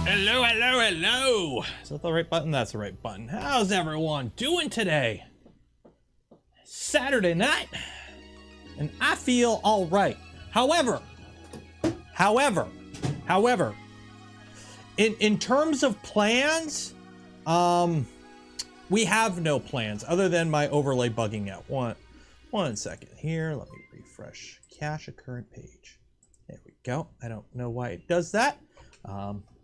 Hello, hello, hello. Is that the right button? That's the right button. How's everyone doing today? Saturday night, and I feel all right. However, in terms of plans, we have no plans other than my overlay bugging out. One second here. Let me refresh. Cache a current page. There we go. I don't know why it does that.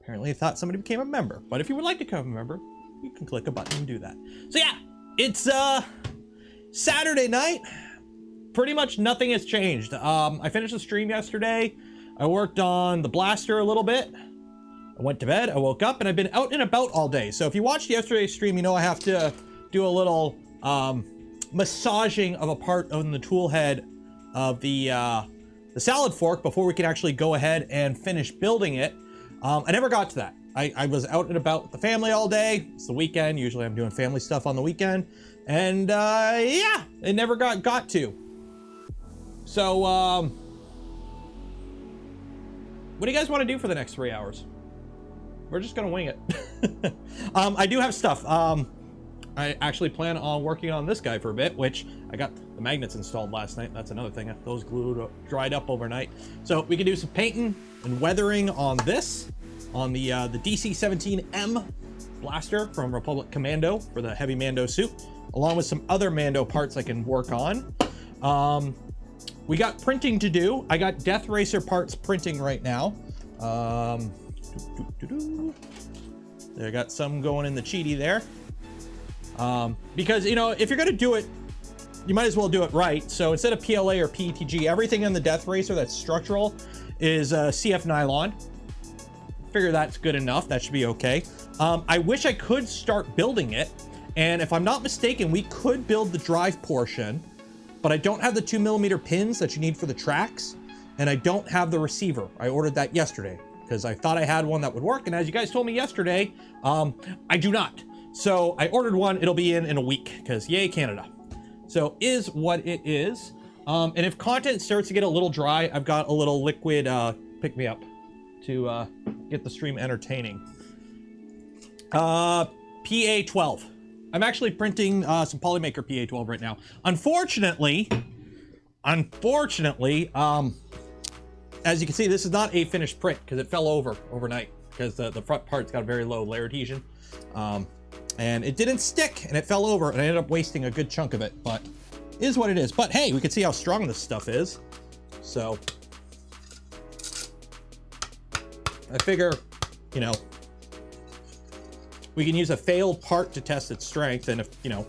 Apparently I thought somebody became a member, but if you would like to become a member, you can click a button and do that. So yeah, it's Saturday night. Pretty much nothing has changed. I finished the stream yesterday. I worked on the blaster a little bit. I went to bed, I woke up, and I've been out and about all day. So if you watched yesterday's stream, you know I have to do a little massaging of a part on the tool head of the salad fork before we can actually go ahead and finish building it. I never got to that. I was out and about with the family all day. It's the weekend. Usually I'm doing family stuff on the weekend. And yeah, it never got to. So, what do you guys want to do for the next 3 hours? We're just gonna wing it. I do have stuff. I actually plan on working on this guy for a bit, which I got the magnets installed last night. That's another thing. Those dried up overnight. So we can do some painting and weathering on this, on the DC-17M blaster from Republic Commando for the heavy Mando suit, along with some other Mando parts I can work on. We got printing to do. I got Death Racer parts printing right now. I got some going in the cheaty there. Because, you know, if you're gonna do it, you might as well do it right. So instead of PLA or PETG, everything in the Death Racer that's structural is CF nylon. Figure that's good enough. That should be okay. I wish I could start building it. And if I'm not mistaken, we could build the drive portion, but I don't have the 2mm pins that you need for the tracks. And I don't have the receiver. I ordered that yesterday because I thought I had one that would work. And as you guys told me yesterday, I do not. So I ordered one. It'll be in a week because yay, Canada. So is what it is. And if content starts to get a little dry, I've got a little liquid pick me up to get the stream entertaining. PA12. I'm actually printing some Polymaker PA12 right now. Unfortunately, as you can see, this is not a finished print because it fell over overnight because the front part's got a very low layer adhesion. And it didn't stick and it fell over and I ended up wasting a good chunk of it, but it is what it is. But hey, we can see how strong this stuff is. So I figure, you know, we can use a failed part to test its strength, and if, you know,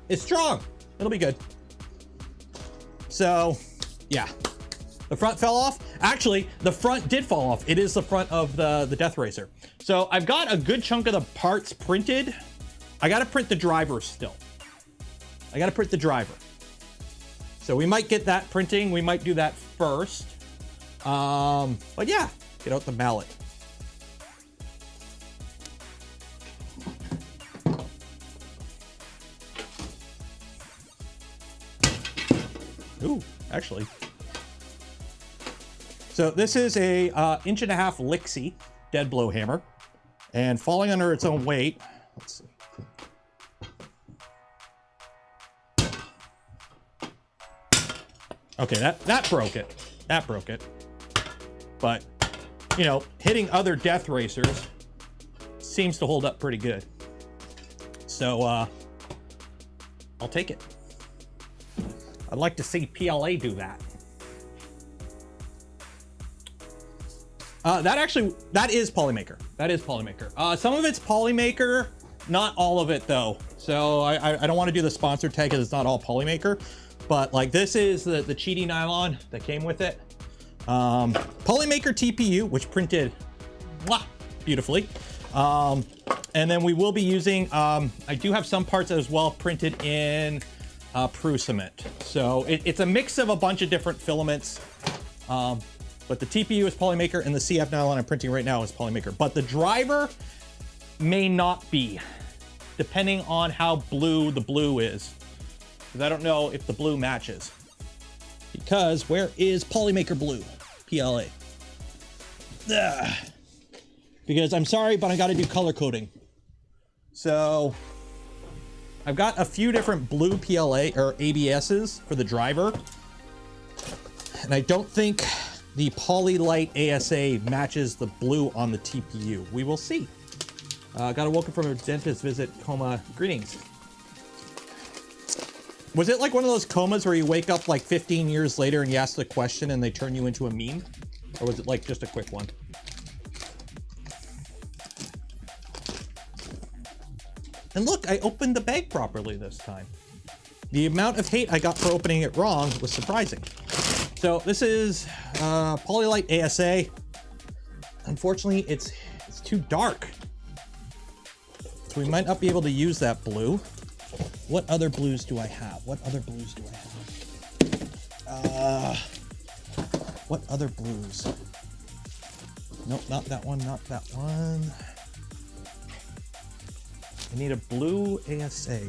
it's strong, it'll be good. So yeah, the front fell off. Actually, the front did fall off. It is the front of the Death Racer. So I've got a good chunk of the parts printed. I got to print the driver still. I got to print the driver. So we might get that printing. We might do that first. But yeah, get out the mallet. Ooh, actually. So this is a 1.5 inch Lixie dead blow hammer, and falling under its own weight. Let's see. Okay, that broke it. That broke it. But, you know, hitting other Death Racers seems to hold up pretty good. So, I'll take it. I'd like to see PLA do that. That is Polymaker. That is Polymaker. Some of it's Polymaker, not all of it though. So I don't want to do the sponsor tag because it's not all Polymaker. But like this is the cheaty nylon that came with it. Polymaker TPU, which printed beautifully. And then we will be using, I do have some parts as well printed in Pru-Cement. So it's a mix of a bunch of different filaments. But the TPU is Polymaker and the CF nylon I'm printing right now is Polymaker. But the driver may not be, depending on how blue the blue is. Because I don't know if the blue matches. Because where is Polymaker blue? PLA. Ugh. because I'm sorry, but I got to do color coding. So I've got a few different blue PLA or ABSs for the driver, and I don't think the Polylight ASA matches the blue on the TPU. We will see. Got awoken from a dentist visit coma. Greetings. Was it like one of those comas where you wake up like 15 years later and you ask the question and they turn you into a meme? Or was it like just a quick one? And look, I opened the bag properly this time. The amount of hate I got for opening it wrong was surprising. So this is Polylight ASA. Unfortunately, it's too dark. So we might not be able to use that blue. What other blues do I have? What other blues do I have? What other blues? Nope, not that one, not that one. I need a blue ASA.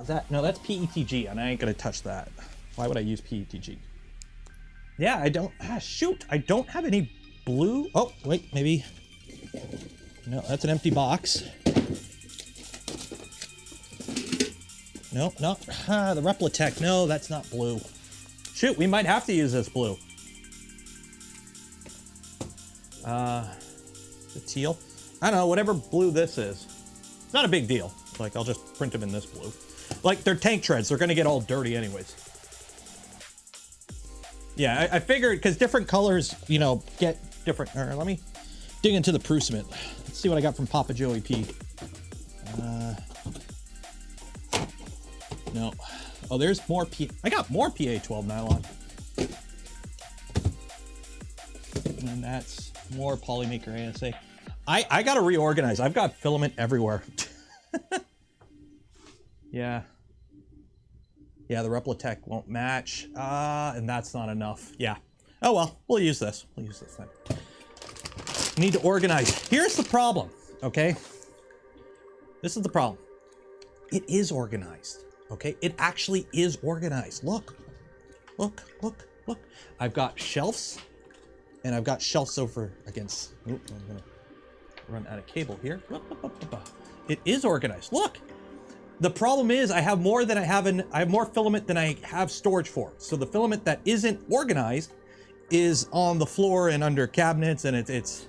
Is that, no, that's PETG, and I ain't gonna touch that. Why would I use PETG? Yeah, I don't, shoot, I don't have any blue. Oh, wait, maybe. No, that's an empty box. No, no, the Replicatech, no, that's not blue. Shoot, we might have to use this blue. The teal? I don't know, whatever blue this is. It's not a big deal. Like, I'll just print them in this blue. Like, they're tank treads, they're gonna get all dirty anyways. Yeah, I figured, because different colors, you know, get different. All right, let me dig into the Prusament. Let's see what I got from Papa Joey P. No. Oh, there's more I got more PA12 nylon. And then that's more Polymaker ASA. I gotta reorganize. I've got filament everywhere. Yeah. Yeah, the Replicatech won't match. And that's not enough. Yeah. Oh well, we'll use this. We'll use this then. Need to organize. Here's the problem, okay? This is the problem. It is organized, okay? It actually is organized. Look, look, look, look. I've got shelves, and I've got shelves over against. Oop, I'm gonna run out of cable here. It is organized. Look. The problem is I have more than I have more filament than I have storage for. So the filament that isn't organized is on the floor and under cabinets, and it's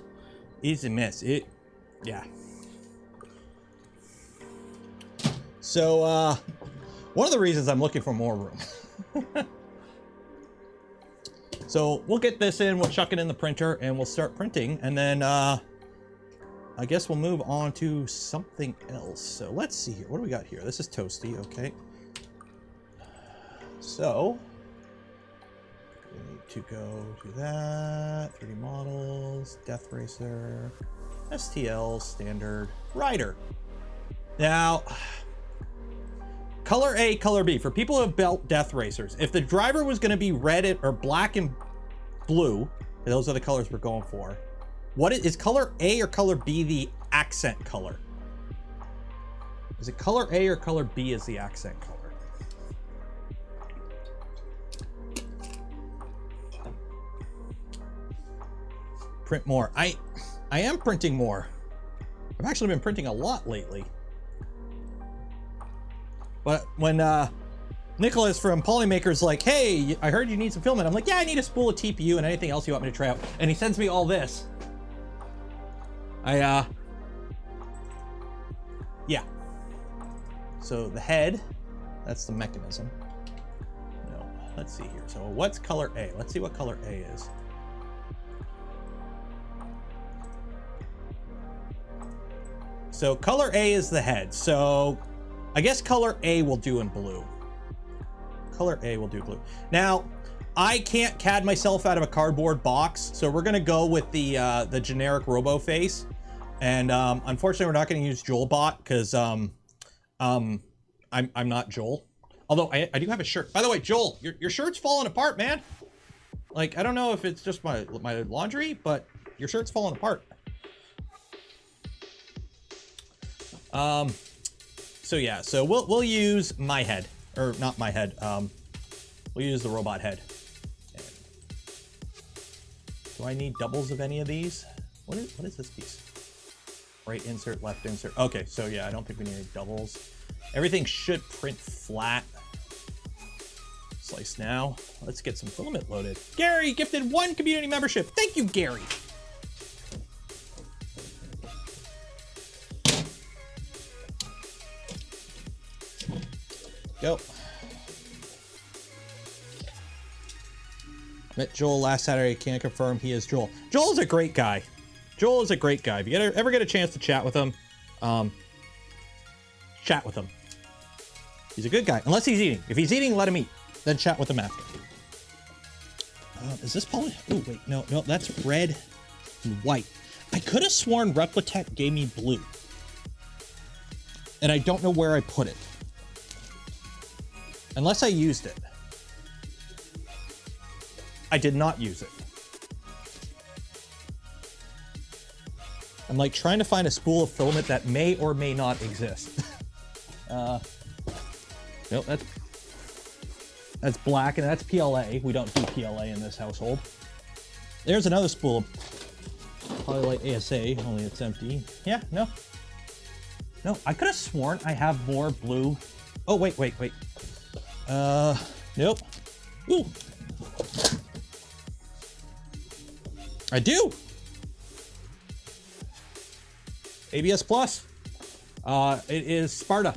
a mess. Yeah. So one of the reasons I'm looking for more room. So we'll get this in, we'll chuck it in the printer, and we'll start printing, and then I guess we'll move on to something else. So let's see here. What do we got here? This is toasty, okay. So we need to go to that. 3D models, Death Racer, STL, standard, rider. Now, color A, color B. For people who have built Death Racers, if the driver was going to be red or black and blue, those are the colors we're going for. What is color A or color B the accent color? Is it color A or color B is the accent color? Print more. I am printing more. I've actually been printing a lot lately. But when Nicholas from Polymaker's like, hey, I heard you need some filament. I'm like, yeah, I need a spool of TPU and anything else you want me to try out. And he sends me all this. Yeah. So the head, that's the mechanism. No, let's see here. So what's color A? Let's see what color A is. So color A is the head. So I guess color A will do in blue. Color A will do blue. Now, I can't CAD myself out of a cardboard box, so we're gonna go with the generic robo face. And unfortunately, we're not going to use JoelBot because I'm not Joel. Although I do have a shirt. By the way, Joel, your shirt's falling apart, man. Like, I don't know if it's just my laundry, but your shirt's falling apart. So yeah, so we'll use my head, or not my head. We'll use the robot head. Do I need doubles of any of these? What is this piece? Right insert, left insert. Okay, so yeah, I don't think we need any doubles. Everything should print flat. Slice now. Let's get some filament loaded. Gary gifted 1 community membership. Thank you, Gary. Go. Met Joel last Saturday. Can't confirm he is Joel. Joel's a great guy. Joel is a great guy. If you ever get a chance to chat with him, chat with him. He's a good guy, unless he's eating. If he's eating, let him eat. Then chat with him after. Is this poly? Oh, wait, no, that's red and white. I could have sworn Replitech gave me blue. And I don't know where I put it. Unless I used it. I did not use it. I'm like trying to find a spool of filament that may or may not exist. Nope, that's black, and that's PLA. We don't do PLA in this household. There's another spool of Polylite ASA, only it's empty. Yeah, no. No, I could have sworn I have more blue. Oh, wait. Nope. Ooh. I do. ABS Plus. It is Sparta.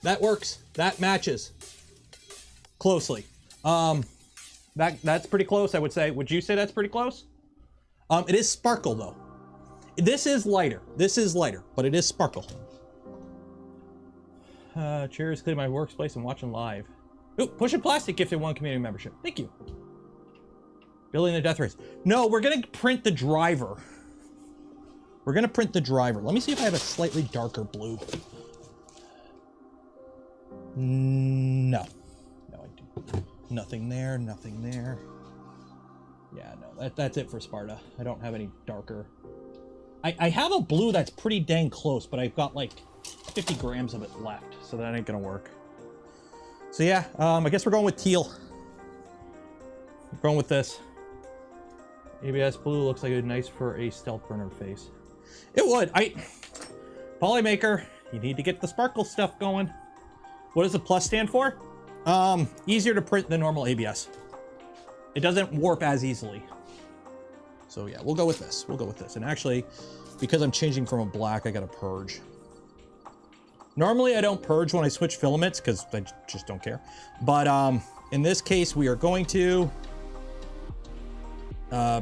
That works. That matches closely. That's pretty close, I would say. Would you say that's pretty close? It is sparkle though. This is lighter. But it is sparkle. Cheers, clean my workspace and watching live. Ooh, Pushing Plastic gifted 1 community membership. Thank you. Building the death race. No, we're gonna print the driver. Let me see if I have a slightly darker blue. No, I do. Nothing there. Yeah, no, that's it for Sparta. I don't have any darker. I have a blue that's pretty dang close, but I've got like 50 grams of it left, so that ain't gonna work. So yeah, I guess we're going with teal. We're going with this. ABS blue looks like it's nice for a stealth burner face. It would. Polymaker, you need to get the sparkle stuff going. What does the plus stand for? Easier to print than normal ABS. It doesn't warp as easily. So yeah, we'll go with this. And actually, because I'm changing from a black, I gotta purge. Normally I don't purge when I switch filaments because I just don't care. But in this case, we are going to,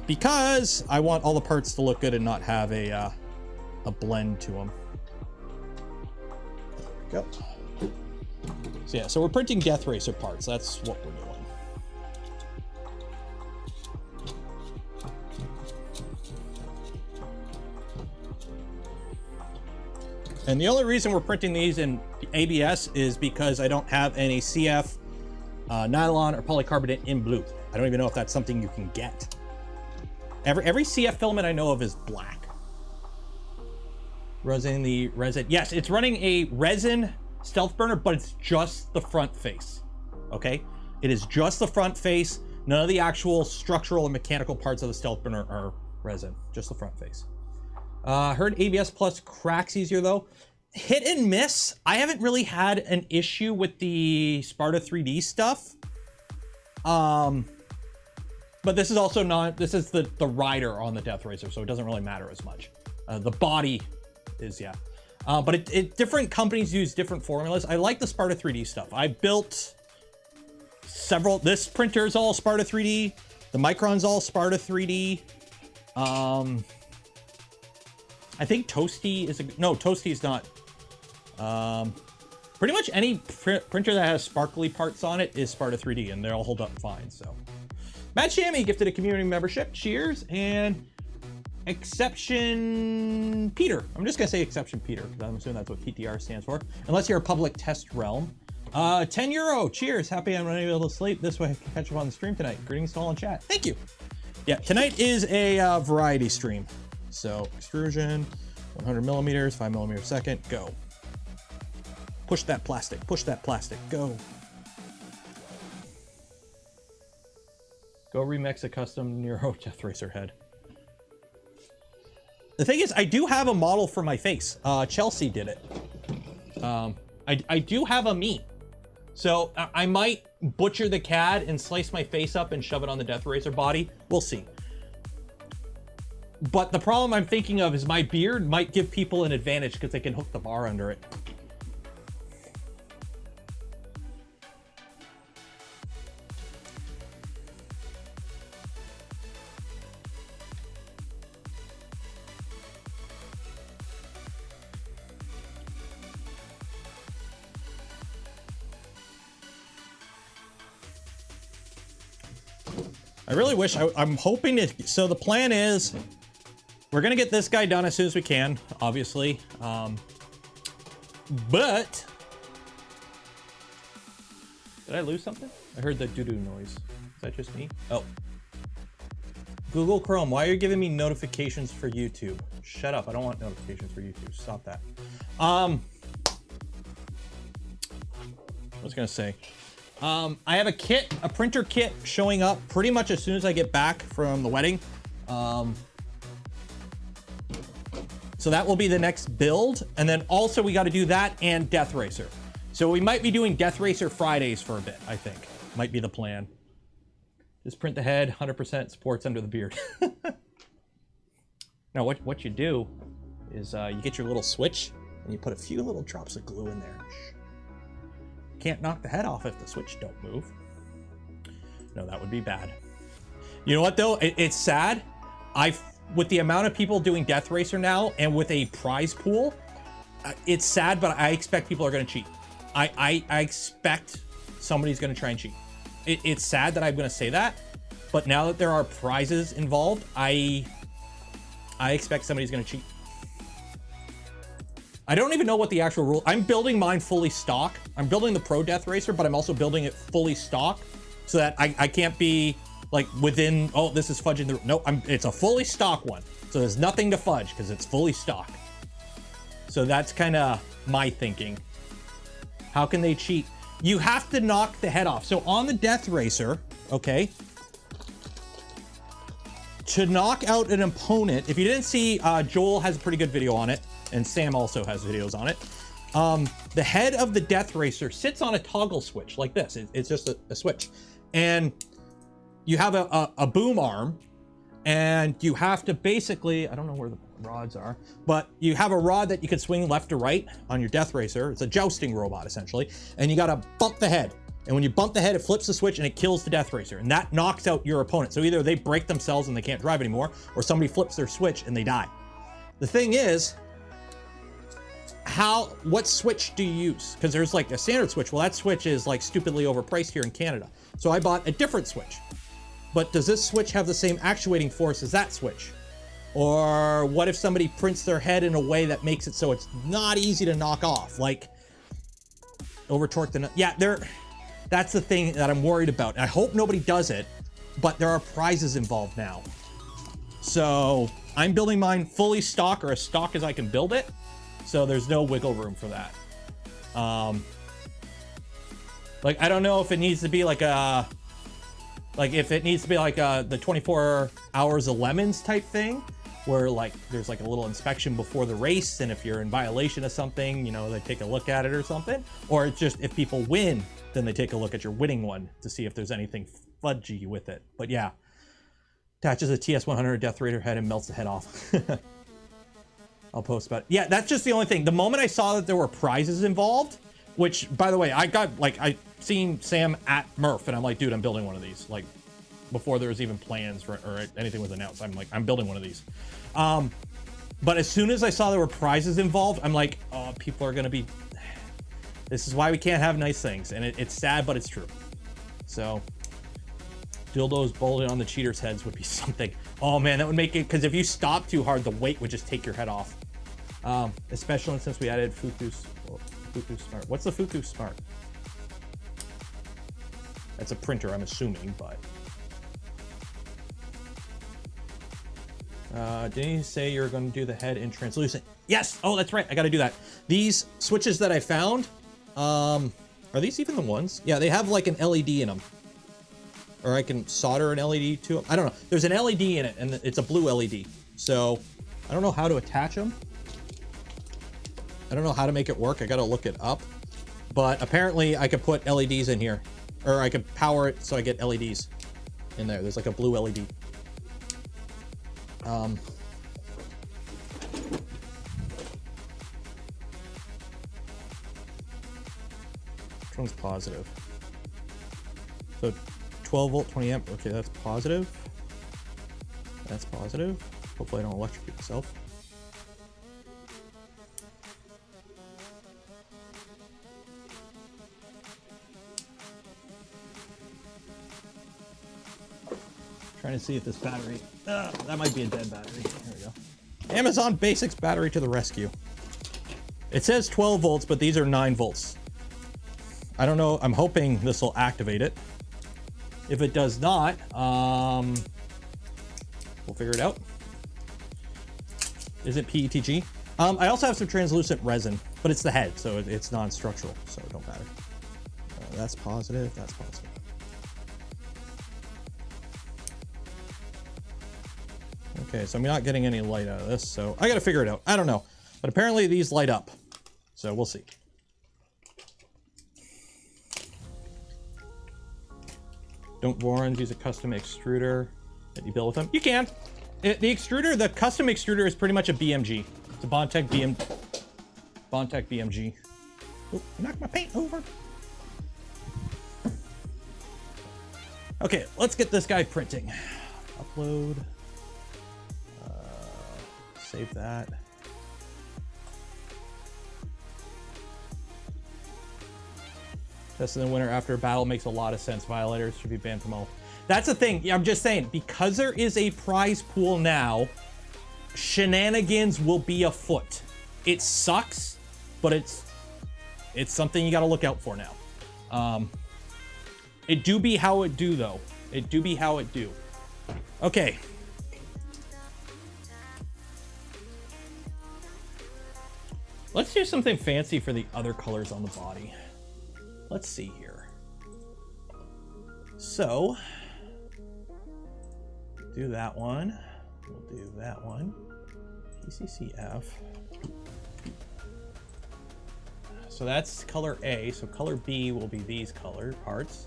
because I want all the parts to look good and not have a blend to them. There we go. So yeah, so we're printing Death Racer parts. That's what we're doing. And the only reason we're printing these in ABS is because I don't have any CF, nylon, or polycarbonate in blue. I don't even know if that's something you can get. Every CF filament I know of is black. Resin the resin. Yes, it's running a resin stealth burner, but it's just the front face. Okay? It is just the front face. None of the actual structural and mechanical parts of the stealth burner are resin. Just the front face. Heard ABS Plus cracks easier though. Hit and miss. I haven't really had an issue with the Sparta 3D stuff. But this is also not, this is the rider on the Death Racer, so it doesn't really matter as much. The body is, yeah. But different companies use different formulas. I like the Sparta 3D stuff. I built several, this printer is all Sparta 3D. The Micron's all Sparta 3D. I think Toasty is, no, Toasty is not. Pretty much any printer that has sparkly parts on it is Sparta 3D, and they all hold up fine, so. Matt Shammy gifted a community membership. Cheers. And Exception Peter. I'm just gonna say Exception Peter, because I'm assuming that's what PTR stands for. Unless you're a public test realm. 10 euro. Cheers. Happy I'm unable to sleep. This way I can catch up on the stream tonight. Greetings to all in chat. Thank you. Yeah, tonight is a variety stream. So extrusion, 100 millimeters, 5 millimeters a second, go. Push that plastic, go. Go remix a custom Nero Death Racer head. The thing is, I do have a model for my face. Chelsea did it. I do have a me. So I might butcher the CAD and slice my face up and shove it on the Death Racer body. We'll see. But the problem I'm thinking of is my beard might give people an advantage because they can hook the bar under it. I really wish, I'm hoping to, so the plan is, we're gonna get this guy done as soon as we can, obviously. But, did I lose something? I heard the doo-doo noise. Is that just me? Oh. Google Chrome, why are you giving me notifications for YouTube? Shut up, I don't want notifications for YouTube, stop that. I was gonna say, I have a kit, a printer kit showing up pretty much as soon as I get back from the wedding. So that will be the next build. And then also we got to do that and Death Racer. So we might be doing Death Racer Fridays for a bit, I think. Might be the plan. Just print the head, 100% supports under the beard. Now what you do is you get your little switch and you put a few little drops of glue in there. Can't knock the head off if the switch don't move. No, that would be bad. You know what though? It's sad. With the amount of people doing Death Racer now and with a prize pool, it's sad, but I expect people are going to cheat. I expect somebody's going to try and cheat. It's sad that I'm going to say that, but now that there are prizes involved, I expect somebody's going to cheat. I don't even know what the actual rule. I'm building mine fully stock. I'm building the Pro Death Racer, but I'm also building it fully stock so that I can't be like within, oh, this is fudging the, no, it's a fully stock one. So there's nothing to fudge because it's fully stock. So that's kind of my thinking. How can they cheat? You have to knock the head off. So on the Death Racer, okay, to knock out an opponent, if you didn't see, Joel has a pretty good video on it, and Sam also has videos on it. The head of the Death Racer sits on a toggle switch like this. It's just a switch. And you have a boom arm, and you have to basically, I don't know where the rods are, but you have a rod that you can swing left to right on your Death Racer. It's a jousting robot, essentially. And you gotta bump the head. And when you bump the head, it flips the switch and it kills the Death Racer. And that knocks out your opponent. So either they break themselves and they can't drive anymore, or somebody flips their switch and they die. The thing is, what switch do you use? Because there's like a standard switch. Well, that switch is like stupidly overpriced here in Canada. So I bought a different switch. But does this switch have the same actuating force as that switch? Or what if somebody prints their head in a way that makes it so it's not easy to knock off? Like over torque the, yeah, that's the thing that I'm worried about. I hope nobody does it, but there are prizes involved now. So I'm building mine fully stock, or as stock as I can build it. So there's no wiggle room for that. Like, I don't know if it needs to be like a, if it needs to be like the 24 hours of lemons type thing, where like there's like a little inspection before the race, and if you're in violation of something, you know, they take a look at it or something. Or it's just if people win, then they take a look at your winning one to see if there's anything fudgy with it. But yeah, attaches a TS100 Death Raider head and melts the head off. I'll post about it. Yeah, that's just the only thing. The moment I saw that there were prizes involved, which, by the way, I got, like, I seen Sam at Murph, and I'm like, dude, I'm building one of these. Like, before there was even plans for, or anything was announced, I'm like, I'm building one of these. But as soon as I saw there were prizes involved, I'm like, oh, people are going to be, this is why we can't have nice things. And it's sad, but it's true. So, dildos bolted on the cheaters' heads would be something. Oh man, that would make it, because if you stop too hard, the weight would just take your head off. Especially since we added Futu Smart. What's the Futu Smart? That's a printer, I'm assuming, but. Didn't you say you're going to do the head in translucent? Yes! Oh, that's right, I gotta do that. These switches that I found, are these even the ones? Yeah, they have like an LED in them. or I can solder an LED to them. I don't know. There's an LED in it, and it's a blue LED. So I don't know how to attach them. I don't know how to make it work. I got to look it up. But apparently I could put LEDs in here, or I could power it so I get LEDs in there. There's like a blue LED. Which one's positive? So 12 volt, 20 amp. Okay, that's positive. That's positive. Hopefully I don't electrocute myself. Trying to see if this battery, that might be a dead battery. There we go. Amazon Basics battery to the rescue. It says 12 volts, but these are 9 volts. I don't know. I'm hoping this will activate it. If it does not, we'll figure it out. Is it PETG? I also have some translucent resin, but it's the head, so it's non-structural, so it don't matter. That's positive. That's positive. Okay, so I'm not getting any light out of this, so I gotta figure it out. I don't know, but apparently these light up, so we'll see. Don't Warrens use a custom extruder that you build with them? You can. The extruder, the custom extruder is pretty much a BMG. It's a Bondtech BMG. Oh, knocked my paint over. Okay, let's get this guy printing. Upload. Save that. Testing in the winter after a battle makes a lot of sense. Violators should be banned from all. That's the thing. Yeah, I'm just saying, because there is a prize pool now, shenanigans will be afoot. It sucks, but it's something you got to look out for now. It do be how it do, though. It do be how it do. Okay. Let's do something fancy for the other colors on the body. Let's see here. So, do that one. We'll do that one. PCCF. So that's color A. So color B will be these color parts.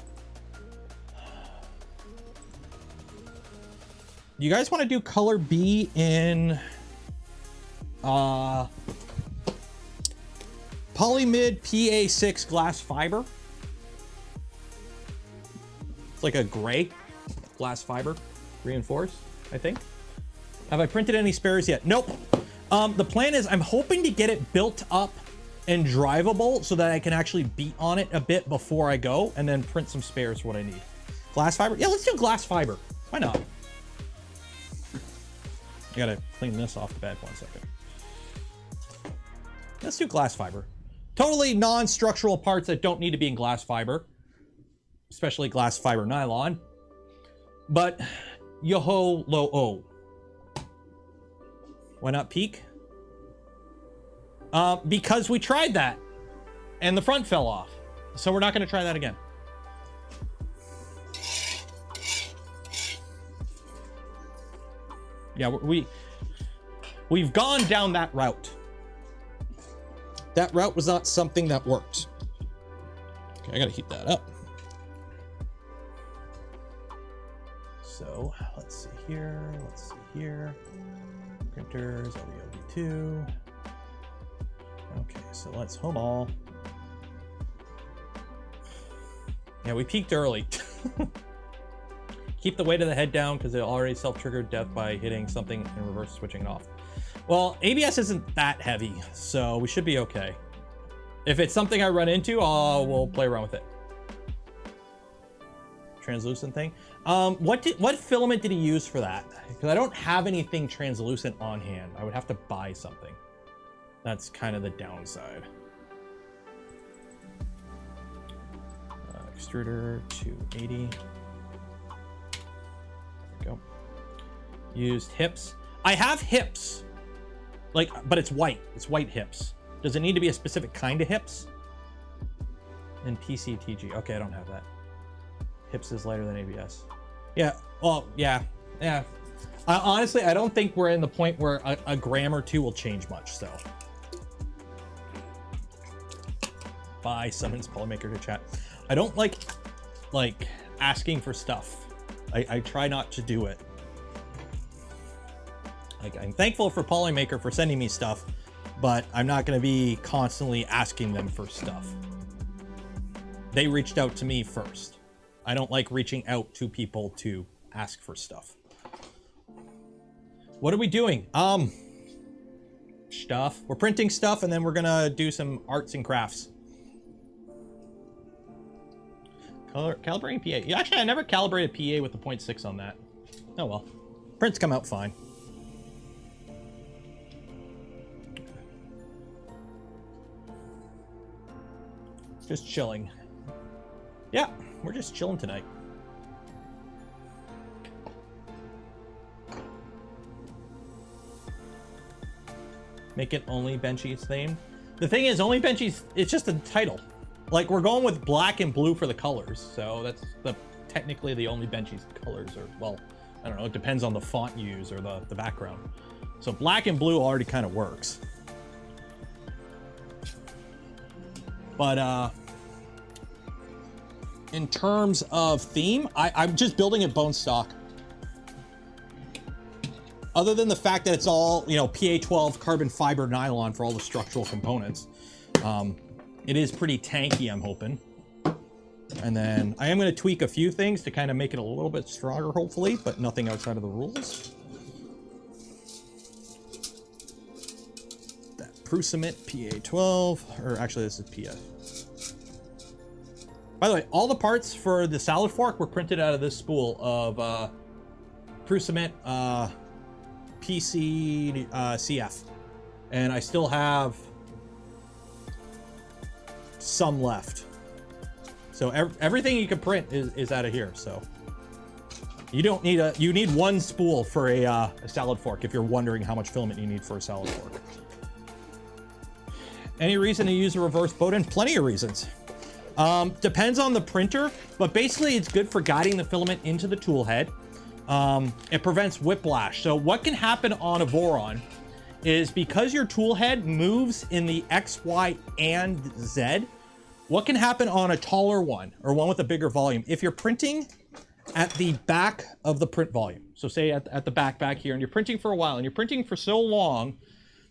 You guys want to do color B in Polymid PA6 glass fiber. It's like a gray glass fiber, reinforced, I think. Have I printed any spares yet? Nope. The plan is I'm hoping to get it built up and drivable so that I can actually beat on it a bit before I go and then print some spares for what I need. Glass fiber? Yeah, let's do glass fiber. Why not? I gotta clean this off the bed 1 second. Let's do glass fiber. Totally non-structural parts that don't need to be in glass fiber, especially glass fiber nylon. But yo-ho, lo-oh. Why not peak? Because we tried that and the front fell off. So we're not going to try that again. Yeah, we've gone down that route. That route was not something that worked. Okay, I gotta heat that up. So let's see here. Let's see here. Printers, LVLV2. Okay, so let's home all. Yeah, we peaked early. Keep the weight of the head down because it already self-triggered death by hitting something and reverse switching it off. Well, ABS isn't that heavy, so we should be okay. If it's something I run into, we'll play around with it. Translucent thing. What filament did he use for that? Because I don't have anything translucent on hand. I would have to buy something. That's kind of the downside. Extruder 280. Go. Used hips. I have hips. Like, but it's white. It's white hips. Does it need to be a specific kind of hips? And PCTG. Okay, I don't have that. HIPS is lighter than ABS. Yeah, well, yeah. Honestly, I don't think we're in the point where a gram or two will change much, so. Bye, summons Polymaker to chat. I don't like asking for stuff. I try not to do it. Like, I'm thankful for Polymaker for sending me stuff, but I'm not going to be constantly asking them for stuff. They reached out to me first. I don't like reaching out to people to ask for stuff. What are we doing? Stuff. We're printing stuff, and then we're gonna do some arts and crafts. Calibrating PA. Yeah, actually, I never calibrated PA with the 0.6 on that. Oh well. Prints come out fine. Just chilling. Yeah, we're just chilling tonight. Make it only Benchies themed. The thing is, only Benchies, it's just a title. Like, we're going with black and blue for the colors, so that's technically the only Benchies colors, or, well, I don't know, it depends on the font you use or the background. So black and blue already kind of works. But in terms of theme, I'm just building it bone stock. Other than the fact that it's all, you know, PA12 carbon fiber nylon for all the structural components. It is pretty tanky, I'm hoping. And then I am going to tweak a few things to kind of make it a little bit stronger, hopefully, but nothing outside of the rules. That Prusament PA12, or actually this is PF. By the way, all the parts for the salad fork were printed out of this spool of Prusament PC CF, and I still have some left. So everything you can print is out of here. So you don't need you need one spool for a salad fork if you're wondering how much filament you need for a salad fork. Any reason to use a reverse Bowden? Plenty of reasons. Depends on the printer, but basically it's good for guiding the filament into the tool head. It prevents whiplash. So what can happen on a Voron is because your tool head moves in the X, Y, and Z, what can happen on a taller one or one with a bigger volume? If you're printing at the back of the print volume, so say at the back here, and you're printing for a while, and you're printing for so long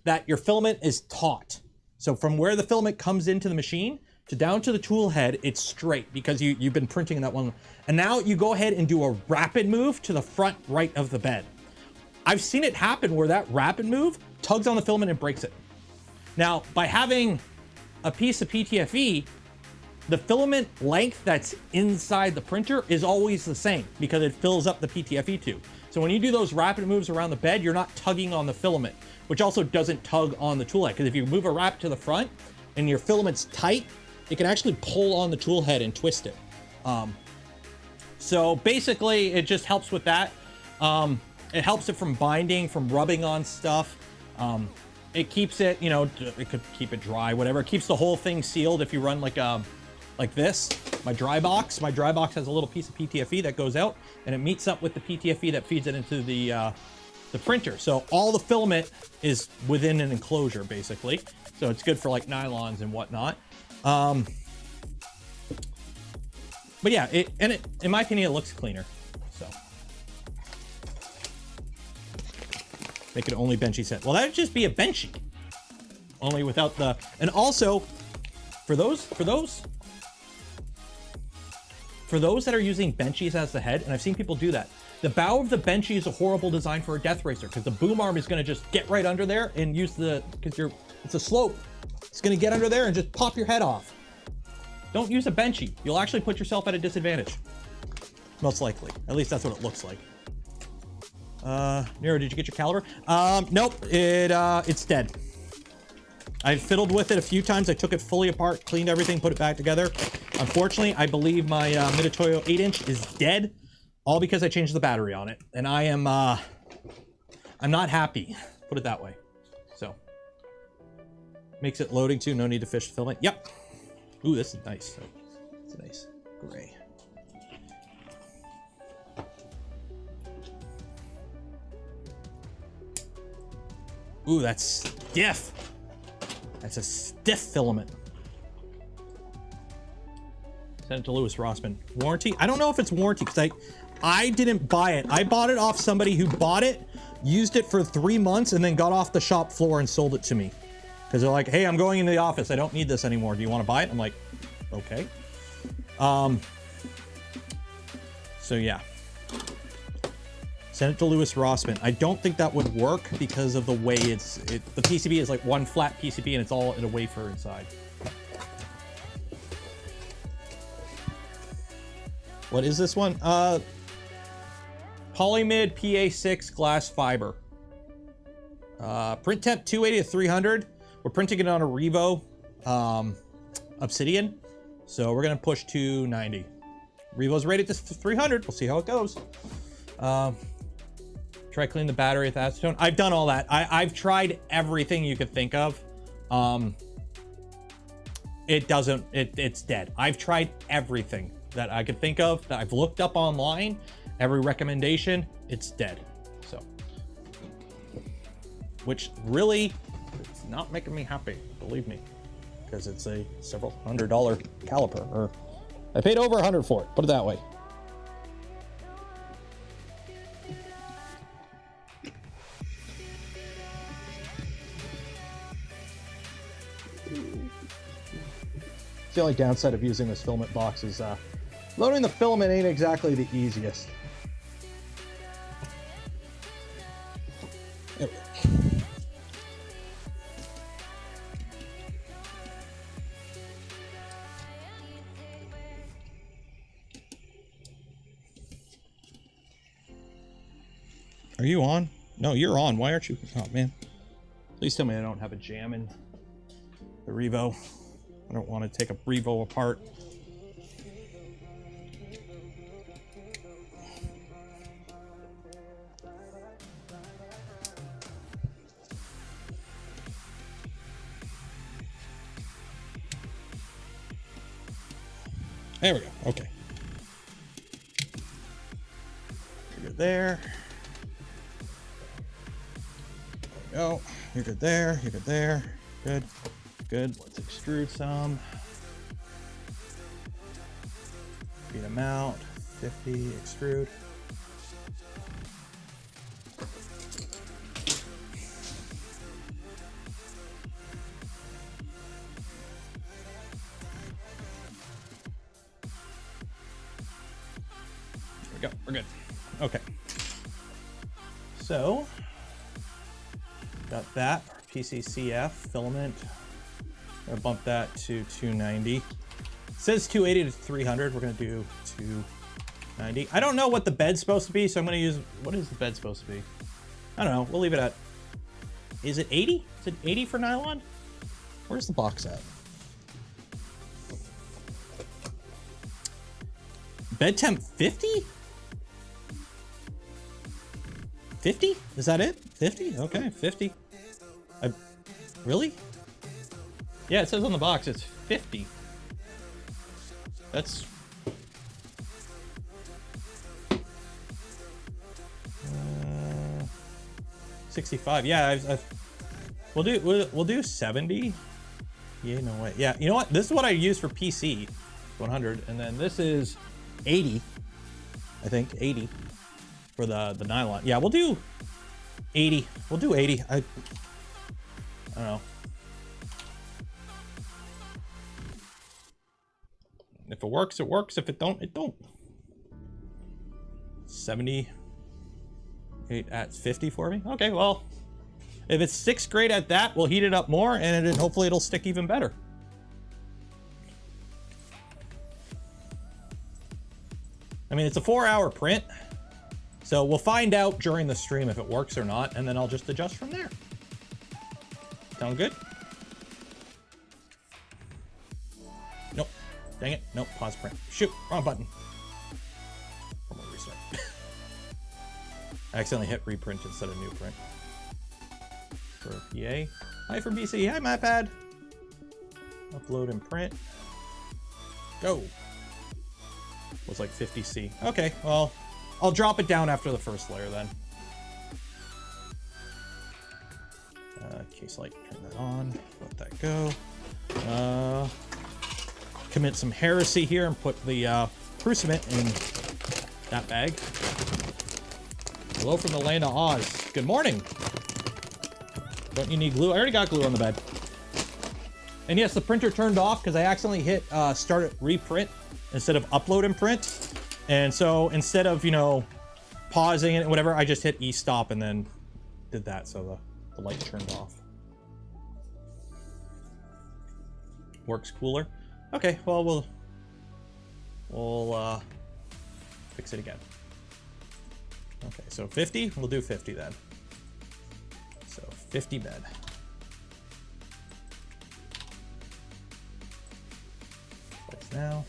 that your filament is taut. So from where the filament comes into the machine to down to the tool head, it's straight because you've been printing in that one. And now you go ahead and do a rapid move to the front right of the bed. I've seen it happen where that rapid move tugs on the filament and breaks it. Now, by having a piece of PTFE, the filament length that's inside the printer is always the same because it fills up the PTFE tube. So when you do those rapid moves around the bed, you're not tugging on the filament, which also doesn't tug on the tool head. Because if you move a wrap to the front and your filament's tight, it can actually pull on the tool head and twist it. So basically, it just helps with that. It helps it from binding, from rubbing on stuff. It keeps it, you know, it could keep it dry, whatever. It keeps the whole thing sealed if you run like this. My dry box has a little piece of PTFE that goes out, and it meets up with the PTFE that feeds it into the printer. So all the filament is within an enclosure, basically. So it's good for like nylons and whatnot. But yeah, in my opinion, it looks cleaner. So make it only Benchy set. Well, that would just be a Benchy, only without the. And also, for those that are using Benchies as the head, and I've seen people do that. The bow of the Benchy is a horrible design for a death racer because the boom arm is going to just get right under there and use it's a slope. It's going to get under there and just pop your head off. Don't use a Benchy. You'll actually put yourself at a disadvantage. Most likely. At least that's what it looks like. Nero, did you get your caliber? Nope. It's dead. I fiddled with it a few times. I took it fully apart, cleaned everything, put it back together. Unfortunately, I believe my Mitutoyo 8-inch is dead, all because I changed the battery on it. And I'm not happy. Put it that way. So makes it loading too. No need to fish filament. Yep. Ooh, this is nice. It's a nice gray. Ooh, that's stiff. That's a stiff filament. Send it to Lewis Rossman. Warranty? I don't know if it's warranty because I didn't buy it. I bought it off somebody who bought it, used it for 3 months, and then got off the shop floor and sold it to me. Because they're like, hey, I'm going into the office. I don't need this anymore. Do you want to buy it? I'm like, okay. So yeah. Send it to Lewis Rossman. I don't think that would work because of the way the PCB is like one flat PCB and it's all in a wafer inside. What is this one? Polymid PA6 glass fiber. Print temp 280 to 300. We're printing it on a Revo Obsidian. So we're gonna push 290. Revo's rated to 300. We'll see how it goes. Try clean the battery with acetone. I've done all that. I've tried everything you could think of. It's dead. I've tried everything that I could think of, that I've looked up online, every recommendation, it's dead. So, which really, it's not making me happy, believe me, because it's a several $100 caliper, or I paid over 100 for it, put it that way. The only downside of using this filament box is loading the filament ain't exactly the easiest. There we go. Are you on? No, you're on. Why aren't you? Oh, man. Please tell me I don't have a jam in the Revo. I don't want to take a Revo apart. There we go. Okay. You're good there. There we go. You're good there. You're good there. Good. Good. Let's extrude some. Feed them out. 50. Extrude. There we go. We're good. Okay. So, got that. PCCF filament. I'm gonna bump that to 290. It says 280 to 300. We're gonna do 290. I don't know what the bed's supposed to be, so I'm gonna use, what is the bed supposed to be? I don't know, we'll leave it at, is it 80? Is it 80 for nylon? Where's the box at? Bed temp 50? 50? Is that it? 50? Okay, 50. Really? Yeah, it says on the box it's 50. That's 65. Yeah, we'll do 70. Yeah, no way. Yeah, you know what? This is what I use for PC, 100, and then this is 80. I think 80 for the nylon. Yeah, we'll do 80. We'll do 80. I don't know. If it works, it works. If it don't, it don't. 78 at 50 for me. Okay, well, if it sticks great at that, we'll heat it up more, and hopefully it'll stick even better. I mean, it's a 4-hour print, so we'll find out during the stream if it works or not, and then I'll just adjust from there. Sound good? Nope. Dang it. Nope. Pause print. Shoot. Wrong button. I'm gonna restart. I accidentally hit reprint instead of new print. For PA. Hi for BC. Hi, MyPad. Upload and print. Go. Was like 50C. Okay, well, I'll drop it down after the first layer then. Case light, turn that on, let that go. Commit some heresy here and put the cement in that bag. Hello from the land of Oz. Good morning. Don't you need glue? I already got glue on the bed. And yes, the printer turned off because I accidentally hit start at reprint instead of upload and print. And so instead of, you know, pausing it, whatever, I just hit e-stop and then did that. So the light turned off. Works cooler. Okay, well, we'll fix it again. Okay, so 50, we'll do 50 then. So 50 bed. Place now.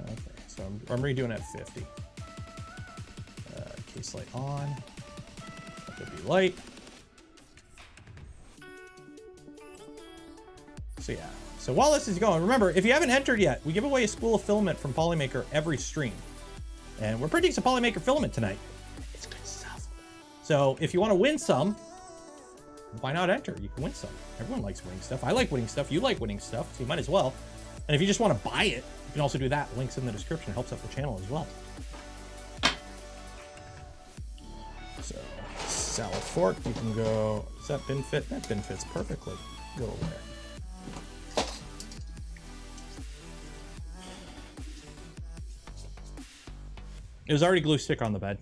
Okay, so I'm redoing at 50. Case light on. Let there be light. So yeah. So while this is going, remember, if you haven't entered yet, we give away a spool of filament from Polymaker every stream. And we're printing some Polymaker filament tonight. It's good stuff. So if you want to win some, why not enter? You can win some. Everyone likes winning stuff. I like winning stuff. You like winning stuff, so you might as well. And if you just want to buy it, you can also do that. Links in the description. It helps out the channel as well. So, salad fork, you can go, does that bin fit? That bin fits perfectly. Go over there. It was already glue stick on the bed.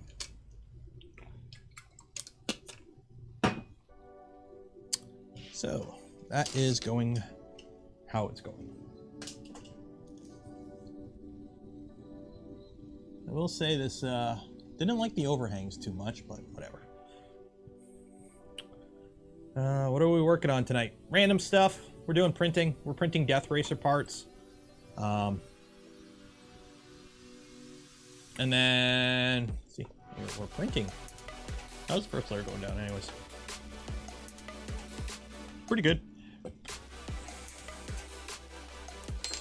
So that is going how it's going. I will say this didn't like the overhangs too much, but whatever. What are we working on tonight? Random stuff. We're doing printing. We're printing Death Racer parts. And then, let's see, we're printing. How's the first layer going down anyways? Pretty good.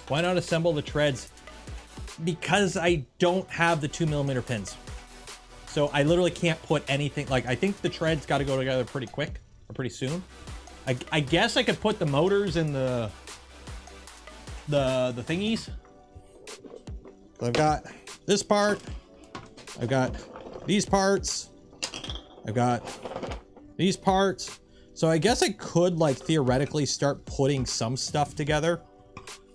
Why not assemble the treads? Because I don't have the 2mm pins. So I literally can't put anything, like I think the treads got to go together pretty quick or pretty soon. I guess I could put the motors in the thingies. So I've got this part, I've got these parts, I've got these parts. So I guess I could like theoretically start putting some stuff together.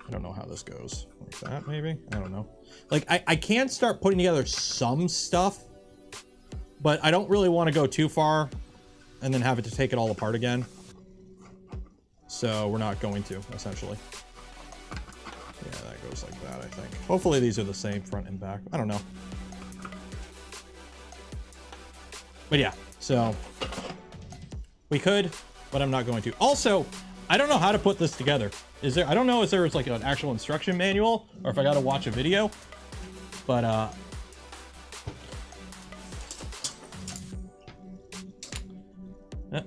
I don't know how this goes. Like that maybe? I don't know. Like I can start putting together some stuff, but I don't really want to go too far and then have it to take it all apart again. So we're not going to, essentially. Yeah, that goes like that, I think. Hopefully these are the same front and back. I don't know. But yeah, so we could, but I'm not going to. Also, I don't know how to put this together. Is there, I don't know if there's like an actual instruction manual or if I got to watch a video, but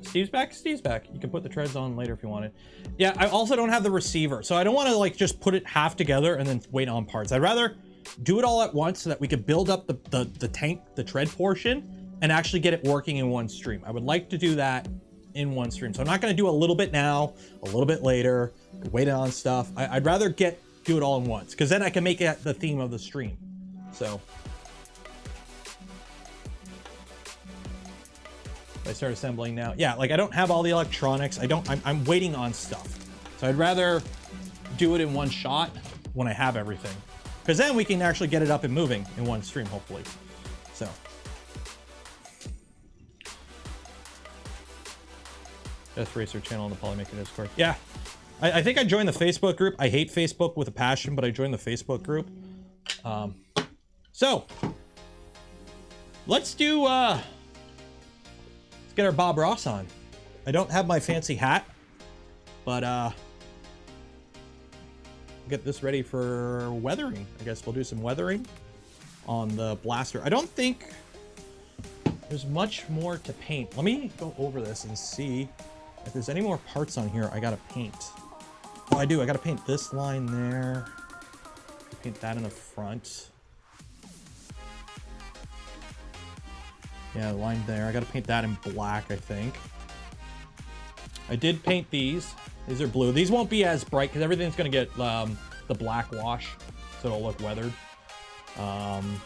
Steve's back. Steve's back. You can put the treads on later if you wanted. Yeah, I also don't have the receiver, so I don't want to like just put it half together and then wait on parts. I'd rather do it all at once so that we could build up the tank, the tread portion, and actually get it working in one stream. I would like to do that in one stream. So I'm not going to do a little bit now, a little bit later, wait on stuff. I'd rather do it all in once, because then I can make it the theme of the stream. So I start assembling now. Yeah, like I don't have all the electronics. I'm waiting on stuff. So I'd rather do it in one shot when I have everything, because then we can actually get it up and moving in one stream, hopefully. So Death Racer channel on the Polymaker Discord. Yeah, I think I joined the Facebook group. I hate Facebook with a passion, but I joined the Facebook group. So let's do let's get our Bob Ross on. I don't have my fancy hat, but get this ready for weathering. I guess we'll do some weathering on the blaster. I don't think there's much more to paint. Let me go over this and see if there's any more parts on here I gotta paint. Oh, I do. I gotta paint this line there. Paint that in the front. Yeah, the line there. I got to paint that in black, I think. I did paint these. These are blue. These won't be as bright because everything's going to get the black wash, so it'll look weathered. And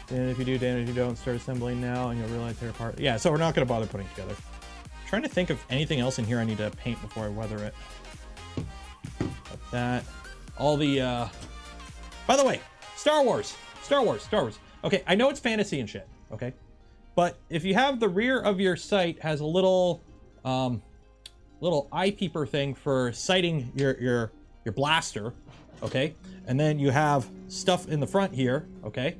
if you do damage, you don't start assembling now, and you'll realize they're apart. Yeah, so we're not going to bother putting together. I'm trying to think of anything else in here I need to paint before I weather it. Like that. All the, by the way, Star Wars. Okay, I know it's fantasy and shit, okay? But if you have the rear of your sight has a little, little eye peeper thing for sighting your blaster, okay? And then you have stuff in the front here, okay?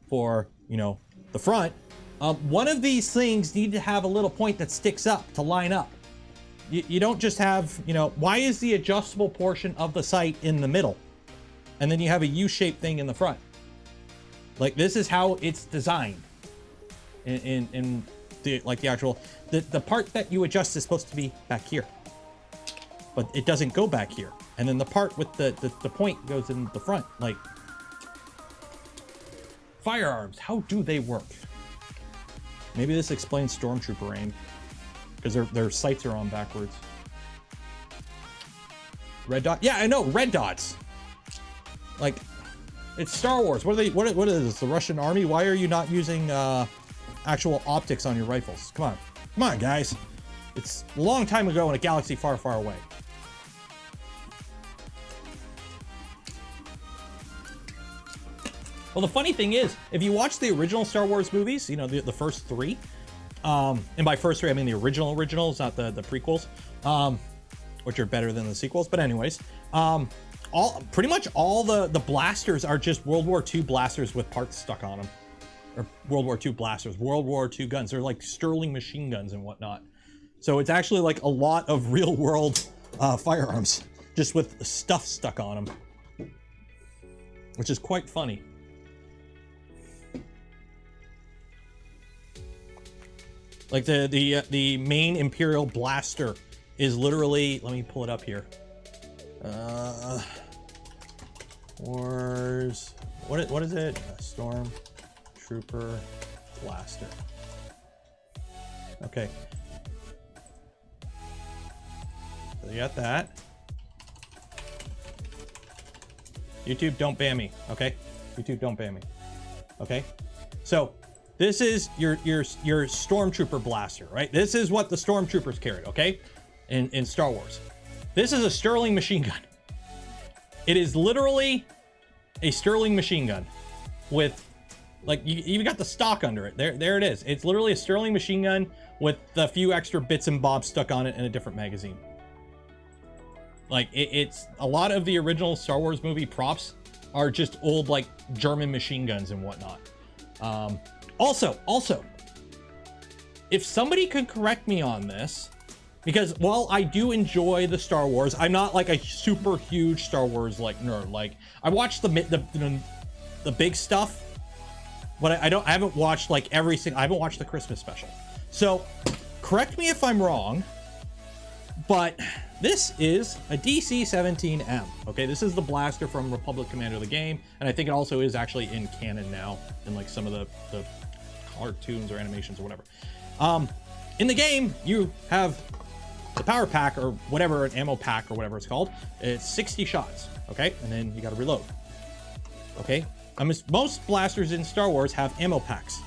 For, you know, the front. One of these things need to have a little point that sticks up to line up. You don't just have, you know, why is the adjustable portion of the sight in the middle? And then you have a U-shaped thing in the front. Like, this is how it's designed. In the, like, the actual, the part that you adjust is supposed to be back here. But it doesn't go back here. And then the part with the point goes in the front. Like, firearms, how do they work? Maybe this explains Stormtrooper aim. Because their sights are on backwards. Red dot? Yeah, I know, red dots. Like, it's Star Wars. What are they? What is this? The Russian army? Why are you not using actual optics on your rifles? Come on, guys. It's a long time ago in a galaxy far, far away. Well, the funny thing is, if you watch the original Star Wars movies, you know, the first three, and by first three, I mean the originals, not the prequels, which are better than the sequels. But anyways, pretty much all the blasters are just World War II blasters with parts stuck on them. Or World War II blasters, World War II guns. They're like Sterling machine guns and whatnot. So it's actually like a lot of real world firearms, just with stuff stuck on them, which is quite funny. Like the main Imperial blaster is literally, let me pull it up here. Wars, what is it? Storm Trooper blaster. Okay. So you got that. YouTube, don't ban me, okay? YouTube, don't ban me, okay? So this is your Stormtrooper blaster, right? This is what the Stormtroopers carried, okay? In Star Wars. This is a Sterling machine gun. It is literally a Sterling machine gun with, like, you even got the stock under it. There it is. It's literally a Sterling machine gun with a few extra bits and bobs stuck on it in a different magazine. Like, it's a lot of the original Star Wars movie props are just old, like, German machine guns and whatnot. Also, if somebody could correct me on this, because while I do enjoy the Star Wars, I'm not like a super huge Star Wars like nerd. Like, I watched the big stuff, but I haven't watched like everything. I haven't watched the Christmas special. So correct me if I'm wrong, but this is a DC-17M. Okay, this is the blaster from Republic Commander the game, and I think it also is actually in canon now in like some of the cartoons or animations or whatever. In the game, you have the power pack or whatever, an ammo pack or whatever it's called. It's 60 shots, okay? And then you got to reload, okay? Most blasters in Star Wars have ammo packs.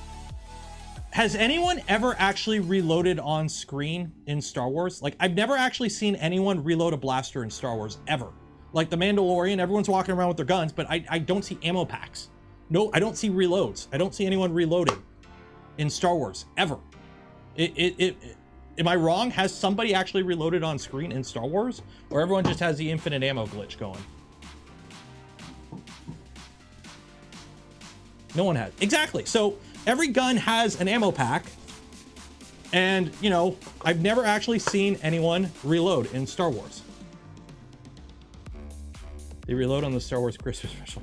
Has anyone ever actually reloaded on screen in Star Wars? Like, I've never actually seen anyone reload a blaster in Star Wars, ever. Like the Mandalorian, everyone's walking around with their guns, but I don't see ammo packs. No, I don't see reloads. I don't see anyone reloading in Star Wars, ever. Am I wrong? Has somebody actually reloaded on screen in Star Wars? Or everyone just has the infinite ammo glitch going? No one has. Exactly. So every gun has an ammo pack. And, you know, I've never actually seen anyone reload in Star Wars. They reload on the Star Wars Christmas special.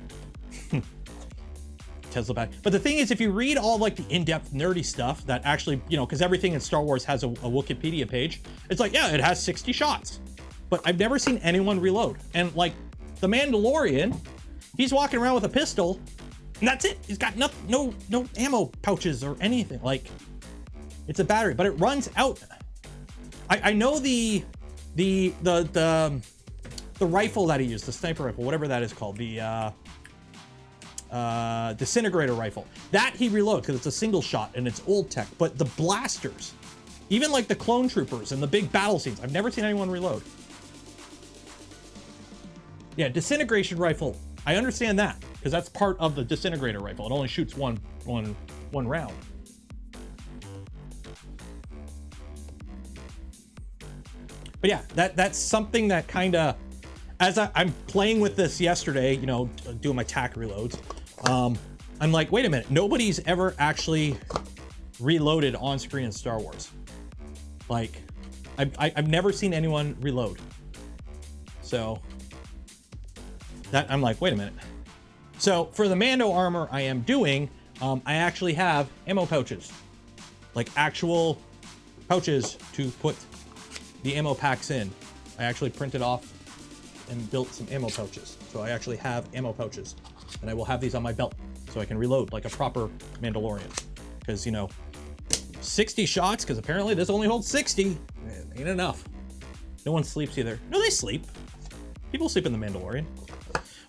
Tesla back. But the thing is, if you read all like the in-depth nerdy stuff that actually, you know, because everything in Star Wars has a Wikipedia page, it's like, yeah, it has 60 shots. But I've never seen anyone reload. And like the Mandalorian, he's walking around with a pistol And that's it. He's got no ammo pouches or anything. Like, it's a battery, but it runs out. I know the rifle that he used, the sniper rifle, whatever that is called, the disintegrator rifle. That he reloads because it's a single shot and it's old tech. But the blasters, even like the clone troopers and the big battle scenes, I've never seen anyone reload. Yeah, disintegration rifle. I understand that because that's part of the disintegrator rifle. It only shoots one round. But yeah, that's something that kind of, as I'm playing with this yesterday, you know, doing my tac reloads, I'm like, wait a minute, nobody's ever actually reloaded on screen in Star Wars. Like, I've never seen anyone reload. So that I'm like, wait a minute. So for the Mando armor I am doing, I actually have ammo pouches, like actual pouches to put the ammo packs in. I actually printed off and built some ammo pouches. So I actually have ammo pouches, and I will have these on my belt so I can reload like a proper Mandalorian. Because, you know, 60 shots, because apparently this only holds 60. Man, ain't enough. No one sleeps either. No, they sleep. People sleep in the Mandalorian.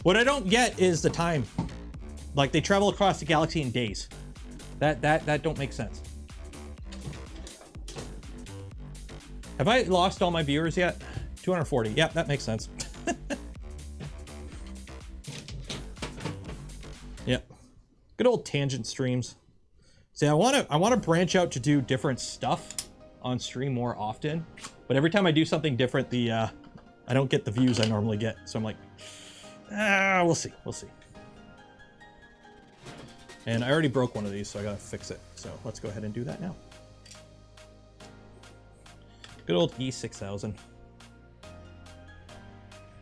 What I don't get is the time. Like, they travel across the galaxy in days. That don't make sense. Have I lost all my viewers yet? 240. Yeah, that makes sense. Yeah. Good old tangent streams. See, I want to branch out to do different stuff on stream more often, but every time I do something different, I don't get the views I normally get. So I'm like, we'll see. We'll see. And I already broke one of these, so I gotta fix it. So let's go ahead and do that now. Good old E6000.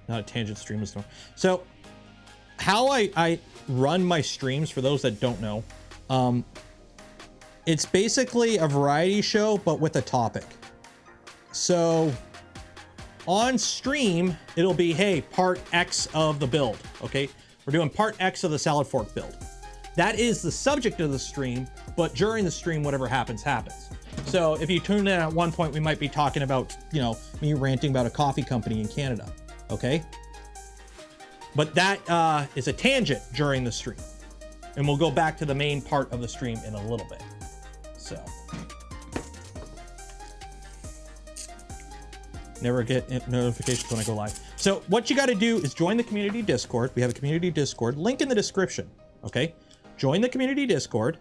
Not a tangent stream. So how I run my streams, for those that don't know, it's basically a variety show, but with a topic. So on stream, it'll be, hey, part X of the build. Okay, we're doing part X of the salad fork build. That is the subject of the stream, but during the stream, whatever happens, happens. So if you tune in at one point, we might be talking about, you know, me ranting about a coffee company in Canada, okay? But that is a tangent during the stream. And we'll go back to the main part of the stream in a little bit. So. Never get notifications when I go live. So what you got to do is join the community Discord. We have a community Discord, link in the description, okay? Join the community Discord.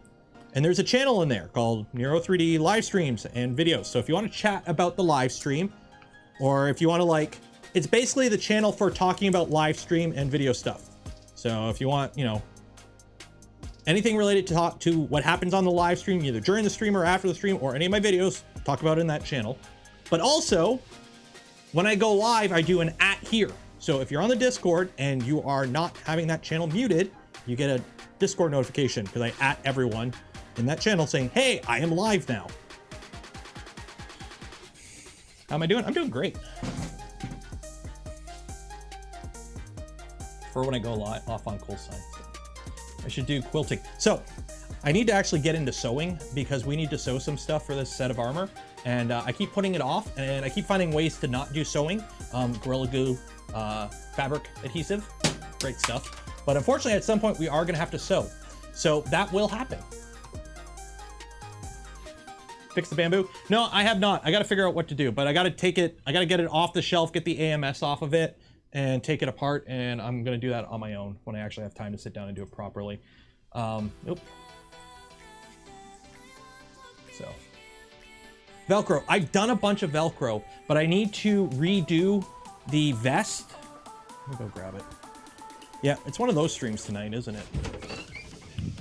And there's a channel in there called Nero 3D live streams and videos. So if you want to chat about the live stream, or if you want to, like, it's basically the channel for talking about live stream and video stuff. So if you want, you know, anything related to what happens on the live stream, either during the stream or after the stream, or any of my videos, talk about it in that channel. But also, when I go live, I do an @ here. So if you're on the Discord and you are not having that channel muted, you get a Discord notification because I @ everyone in that channel saying, hey, I am live now. How am I doing? I'm doing great. For when I go live off on cold sign. I should do quilting. So I need to actually get into sewing because we need to sew some stuff for this set of armor. And I keep putting it off, and I keep finding ways to not do sewing. Gorilla Glue, fabric adhesive, great stuff. But unfortunately, at some point, we are gonna have to sew. So that will happen. Fix the bamboo? No, I have not. I gotta figure out what to do, but I gotta take it, I gotta get it off the shelf, get the AMS off of it, and take it apart, and I'm gonna do that on my own when I actually have time to sit down and do it properly. Nope. So. Velcro. I've done a bunch of Velcro, but I need to redo the vest. Let me go grab it. Yeah, it's one of those streams tonight, isn't it?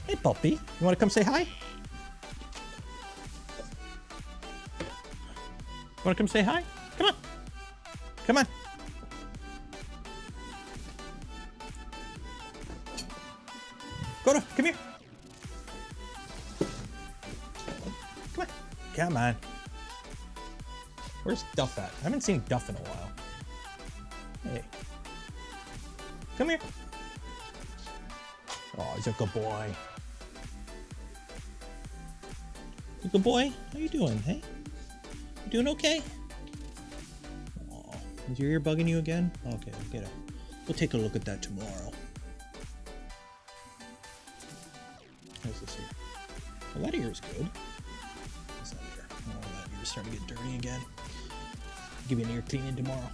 Hey, puppy. You want to come say hi? You want to come say hi? Come on. Come on. Come here. Come on. Come on. Where's Duff at? I haven't seen Duff in a while. Hey. Come here. Oh, he's a good boy. You good boy? How you doing, hey? You doing okay? Oh, is your ear bugging you again? Okay, we'll take a look at that tomorrow. How's this ear? Well, that ear is good. What's that ear? Oh, that ear is starting to get dirty again. I'll give you an ear cleaning tomorrow.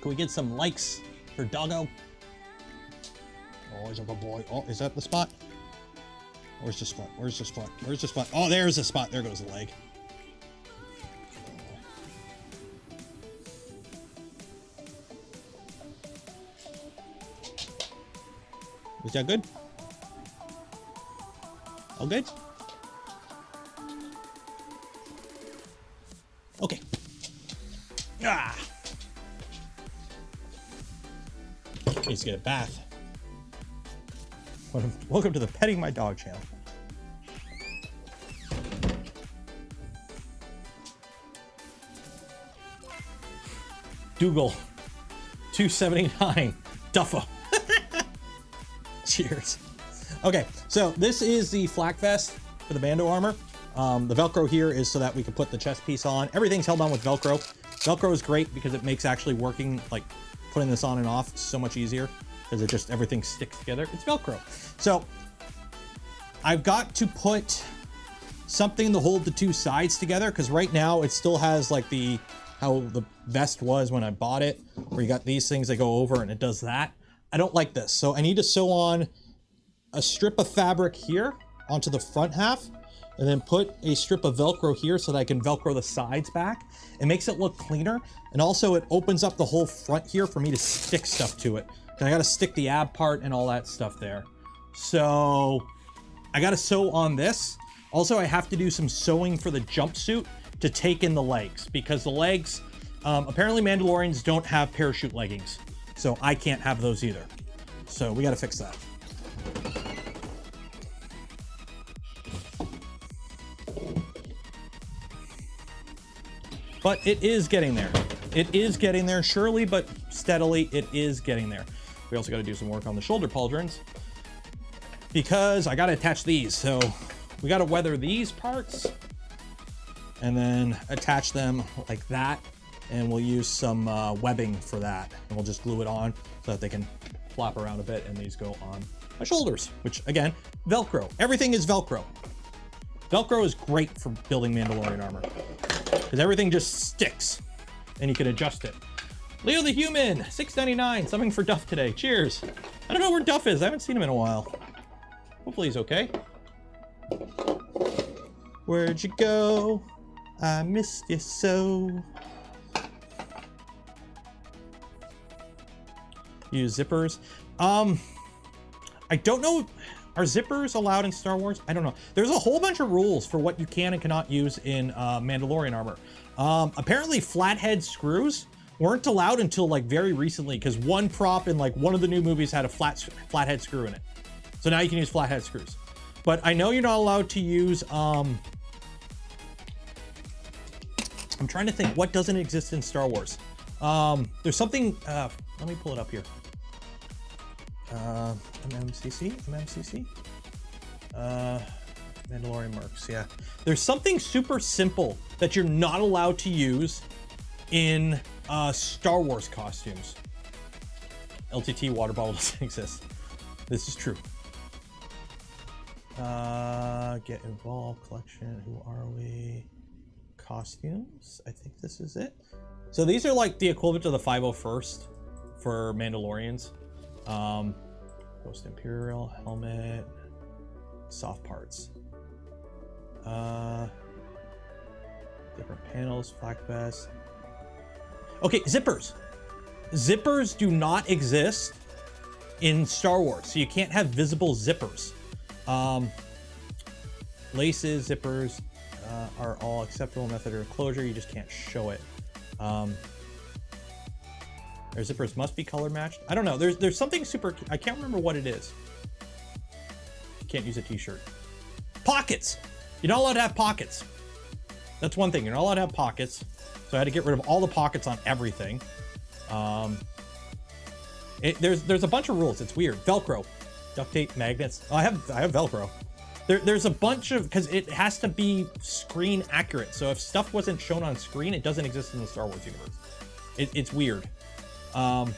Can we get some likes for Doggo? Oh, he's a good boy. Oh, is that the spot? Where's the spot? Where's the spot? Where's the spot? Oh, there's the spot. There goes the leg. Is that good? All good? Okay. Ah! Needs to get a bath. Welcome to the Petting My Dog channel. Dougal, 279, Duffo. Cheers. Okay, so this is the flak vest for the Mando armor. The Velcro here is so that we can put the chest piece on. Everything's held on with Velcro. Velcro is great because it makes actually working, like putting this on and off, so much easier because it just, everything sticks together. It's Velcro. So I've got to put something to hold the two sides together because right now it still has like how the vest was when I bought it, where you got these things that go over and it does that. I don't like this. So I need to sew on a strip of fabric here onto the front half and then put a strip of Velcro here so that I can Velcro the sides back. It makes it look cleaner. And also it opens up the whole front here for me to stick stuff to it. And I gotta stick the ab part and all that stuff there. So I gotta sew on this. Also, I have to do some sewing for the jumpsuit to take in the legs because the legs, apparently Mandalorians don't have parachute leggings. So I can't have those either. So we gotta fix that. But it is getting there. It is getting there, surely, but steadily, it is getting there. We also got to do some work on the shoulder pauldrons because I got to attach these. So we got to weather these parts and then attach them like that. And we'll use some webbing for that. And we'll just glue it on so that they can flop around a bit and these go on my shoulders, which again, Velcro. Everything is Velcro. Velcro is great for building Mandalorian armor because everything just sticks and you can adjust it. Leo the Human, $6.99, something for Duff today. Cheers. I don't know where Duff is. I haven't seen him in a while. Hopefully he's okay. Where'd you go? I missed you so. Use zippers. I don't know. Are zippers allowed in Star Wars? I don't know. There's a whole bunch of rules for what you can and cannot use in Mandalorian armor. Apparently flathead screws weren't allowed until like very recently because one prop in like one of the new movies had a flathead screw in it. So now you can use flathead screws. But I know you're not allowed to use, I'm trying to think, what doesn't exist in Star Wars? There's something, let me pull it up here. MMCC? Mandalorian marks, yeah. There's something super simple that you're not allowed to use in Star Wars costumes. LTT water bottle doesn't exist. This is true. Get involved, collection, who are we? Costumes, I think this is it. So these are like the equivalent of the 501st for Mandalorians. Ghost Imperial, helmet, soft parts. Different panels, flak vest. Okay, zippers. Zippers do not exist in Star Wars, so you can't have visible zippers. Laces, zippers are all acceptable method of closure. You just can't show it. Their zippers must be color matched. I don't know. There's something super. I can't remember what it is. You can't use a t-shirt. Pockets. You're not allowed to have pockets. That's one thing. You're not allowed to have pockets. So I had to get rid of all the pockets on everything. There's a bunch of rules. It's weird. Velcro, duct tape, magnets. Oh, I have Velcro. There's a bunch of, because it has to be screen accurate. So if stuff wasn't shown on screen, it doesn't exist in the Star Wars universe. It's weird. Let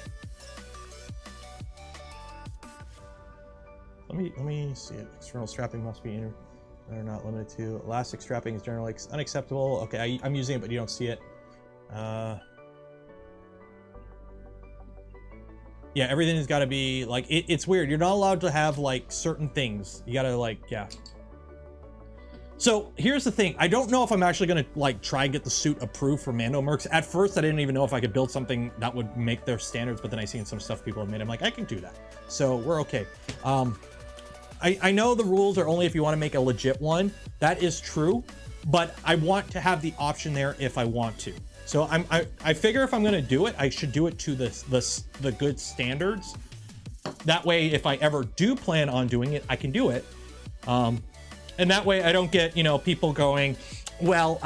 me see it. External strapping must be inner. They're not limited to. Elastic strapping is generally unacceptable. Okay, I'm using it, but you don't see it. Yeah, everything has got to be like it's weird. You're not allowed to have like certain things. You gotta like, yeah. So here's the thing. I don't know if I'm actually gonna like try and get the suit approved for Mando mercs. At first, I didn't even know if I could build something that would make their standards, but then I seen some stuff people have made. I'm like, I can do that. So we're okay. I know the rules are only if you want to make a legit one. That is true, but I want to have the option there if I want to. So I figure if I'm going to do it, I should do it to the good standards. That way, if I ever do plan on doing it, I can do it. And that way I don't get, you know, people going, well,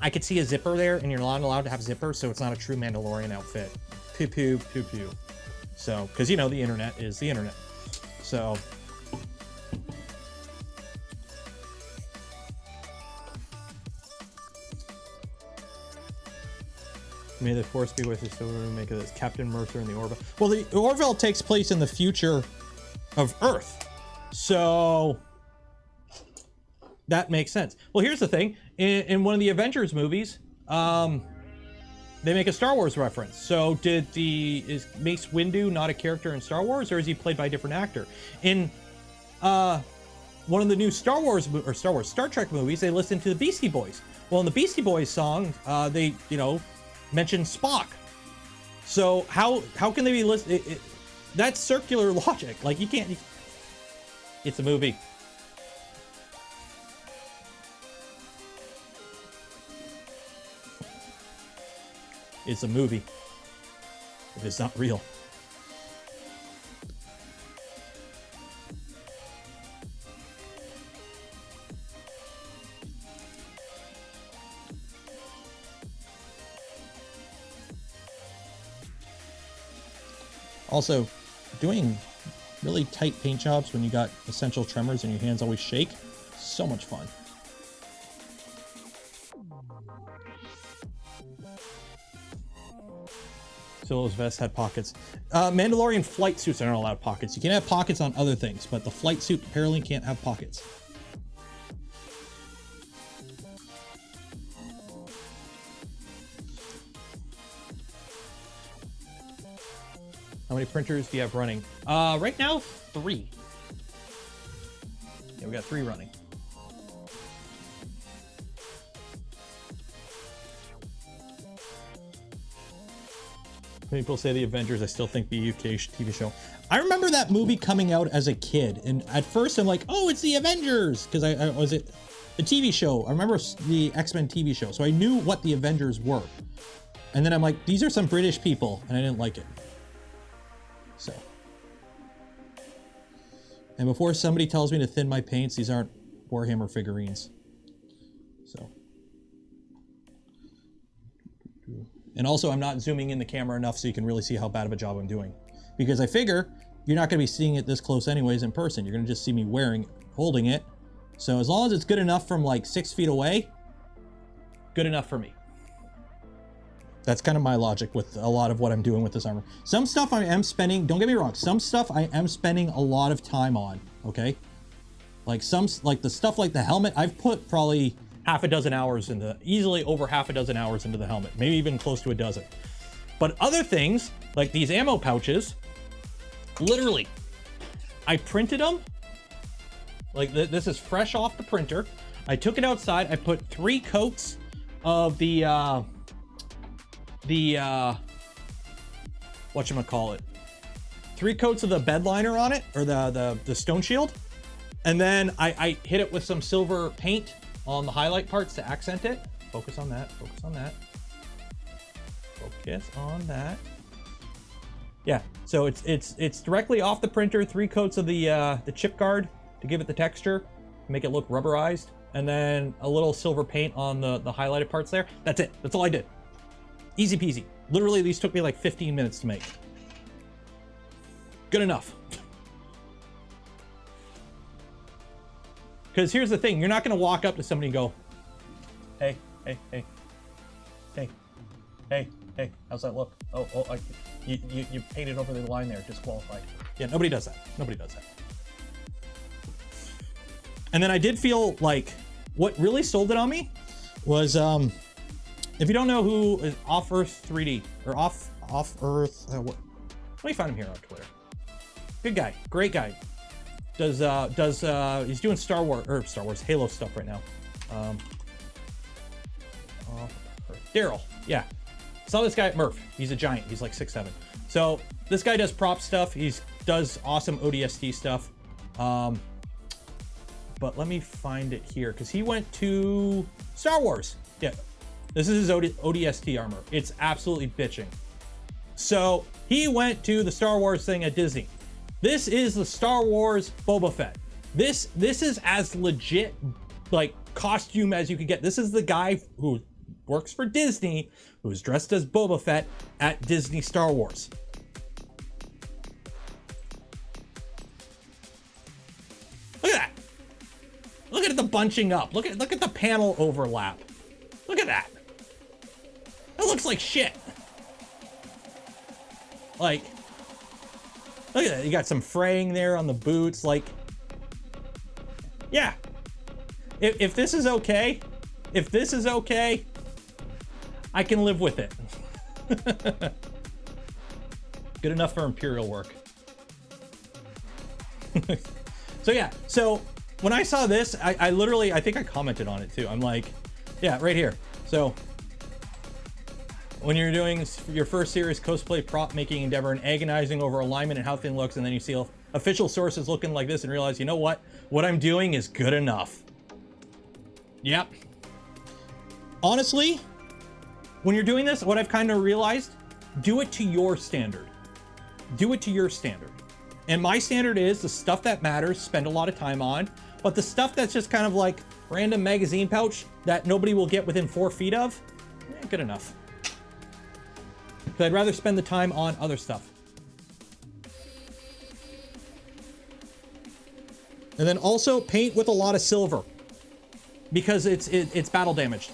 I could see a zipper there and you're not allowed to have zippers, so it's not a true Mandalorian outfit. Pew, pew, pew, pew. So, because, you know, the internet is the internet. So... May the force be with you, so we're make it as Captain Mercer in the Orville. Well, the Orville takes place in the future of Earth, so that makes sense. Well, here's the thing: in one of the Avengers movies, they make a Star Wars reference. So, is Mace Windu not a character in Star Wars, or is he played by a different actor? In one of the new Star Trek movies, they listen to the Beastie Boys. Well, in the Beastie Boys song, they, you know, mention Spock. So how can they be listening? That's circular logic. Like, you can't. It's a movie. It's a movie. It is not real. Also, doing really tight paint jobs when you got essential tremors and your hands always shake, so much fun. Solo's vest had pockets. Mandalorian flight suits are not allowed pockets. You can have pockets on other things, but the flight suit apparently can't have pockets. How many printers do you have running? Right now, 3. Yeah, we got 3 running. People say the Avengers. I still think the UK TV show. I remember that movie coming out as a kid, and at first I'm like, oh, it's the Avengers, because I was it the TV show. I remember the X-Men TV show, so I knew what the Avengers were. And then I'm like, these are some British people, and I didn't like it. So, and before somebody tells me to thin my paints, these aren't Warhammer figurines. So, and also I'm not zooming in the camera enough so you can really see how bad of a job I'm doing, because I figure you're not going to be seeing it this close anyways in person. You're going to just see me holding it. So as long as it's good enough from like 6 feet away, good enough for me. That's kind of my logic with a lot of what I'm doing with this armor. Some stuff I am spending, don't get me wrong, some stuff I am spending a lot of time on, okay? Like the stuff like the helmet, I've put probably half a dozen hours easily over half a dozen hours into the helmet, maybe even close to a dozen. But other things, like these ammo pouches, literally, I printed them. Like this is fresh off the printer. I took it outside, I put 3 coats of the whatchamacallit, 3 coats of the bed liner on it, or the stone shield, and then I hit it with some silver paint on the highlight parts to accent it. Focus on that, focus on that, focus on that. Yeah, so it's directly off the printer, 3 coats of the chip guard to give it the texture, make it look rubberized, and then a little silver paint on the highlighted parts there. That's it. That's all I did. Easy peasy. Literally, these took me like 15 minutes to make. Good enough. Because here's the thing, you're not going to walk up to somebody and go, hey, hey, hey, hey, hey, hey, how's that look? Oh, you painted over the line there, disqualified. Yeah, nobody does that. Nobody does that. And then I did feel like what really sold it on me was, if you don't know who is Off Earth 3D or Off Earth, let me find him here on Twitter. Good guy, great guy. He's doing Star Wars Halo stuff right now. Daryl, yeah. Saw this guy at Murph. He's a giant. He's like 6'7". So this guy does prop stuff. He does awesome ODST stuff. But let me find it here because he went to Star Wars. Yeah, this is his ODST armor. It's absolutely bitching. So he went to the Star Wars thing at Disney. This is the Star Wars Boba Fett. This is as legit like costume as you could get. This is the guy who works for Disney, who's dressed as Boba Fett at Disney Star Wars. Look at that. Look at the bunching up. Look at the panel overlap. Look at that. That looks like shit. Like, look at that. You got some fraying there on the boots. Like, yeah. If this is okay, I can live with it. Good enough for Imperial work. So yeah, so when I saw this, I literally, I think I commented on it too. I'm like, yeah, right here. So when you're doing your first serious cosplay prop making endeavor and agonizing over alignment and how thing looks, and then you see official sources looking like this and realize, you know what I'm doing is good enough. Yep. Honestly, when you're doing this, what I've kind of realized, do it to your standard. Do it to your standard. And my standard is the stuff that matters, spend a lot of time on, but the stuff that's just kind of like random magazine pouch that nobody will get within 4 feet of, good enough. So I'd rather spend the time on other stuff. And then also paint with a lot of silver because it's battle damaged.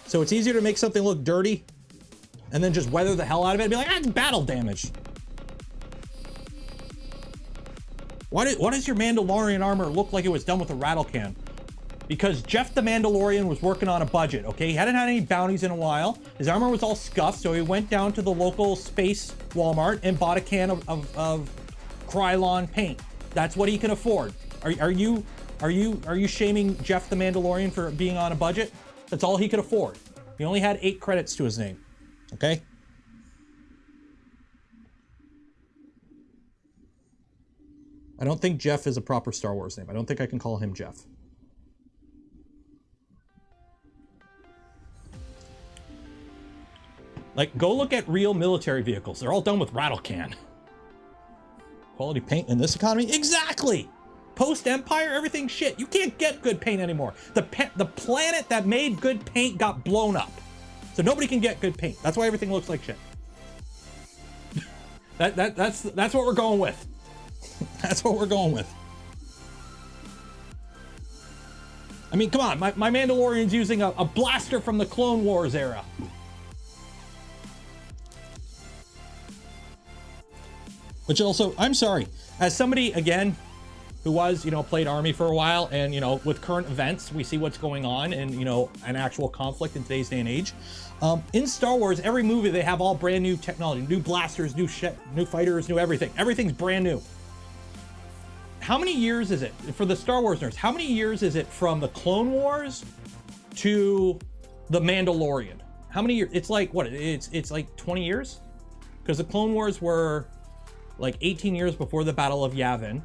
So it's easier to make something look dirty and then just weather the hell out of it and be like, it's battle damage. Why does your Mandalorian armor look like it was done with a rattle can? Because Jeff the Mandalorian was working on a budget, okay? He hadn't had any bounties in a while. His armor was all scuffed, so he went down to the local space Walmart and bought a can of Krylon paint. That's what he can afford. Are you shaming Jeff the Mandalorian for being on a budget? That's all he could afford. He only had 8 credits to his name, okay? I don't think Jeff is a proper Star Wars name. I don't think I can call him Jeff. Like, go look at real military vehicles. They're all done with rattle can. Quality paint in this economy? Exactly! Post-Empire, everything's shit. You can't get good paint anymore. The planet that made good paint got blown up. So nobody can get good paint. That's why everything looks like shit. That's what we're going with. That's what we're going with. I mean, come on. My Mandalorian's using a blaster from the Clone Wars era. Which also, I'm sorry, as somebody, again, who was, played Army for a while, and, with current events, we see what's going on and, an actual conflict in today's day and age. In Star Wars, every movie, they have all brand new technology, new blasters, new shit, new fighters, new everything. Everything's brand new. How many years is it, for the Star Wars nerds, how many years is it from the Clone Wars to the Mandalorian? How many years? It's like, what, it's like 20 years? Because the Clone Wars were like 18 years before the Battle of Yavin.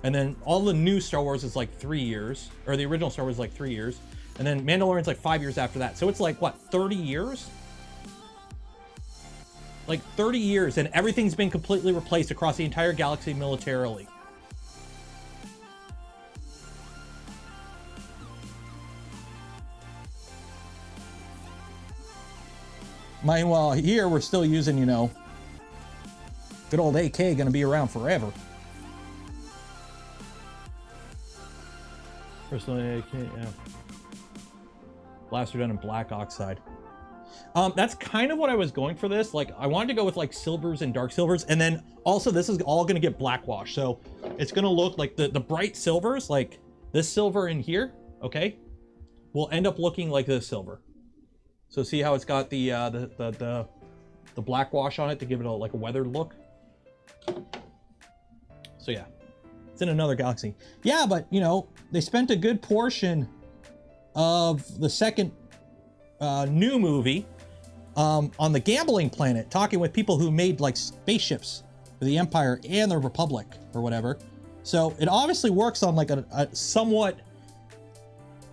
And then all the new Star Wars is like 3 years, or the original Star Wars is like 3 years. And then Mandalorian's like 5 years after that. So it's like, what, 30 years? Like 30 years, and everything's been completely replaced across the entire galaxy militarily. Meanwhile, here we're still using, you know, good old AK, gonna be around forever. Personally, AK, yeah. Blaster done in black oxide. That's kind of what I was going for this. Like, I wanted to go with like silvers and dark silvers, and then also this is all gonna get blackwash, so it's gonna look like the bright silvers, like this silver in here, okay, will end up looking like this silver. So see how it's got the blackwash on it to give it a like a weathered look. So yeah, it's in another galaxy. Yeah, but you know, they spent a good portion of the second new movie on the gambling planet, talking with people who made like spaceships for the Empire and the Republic or whatever. So it obviously works on like a somewhat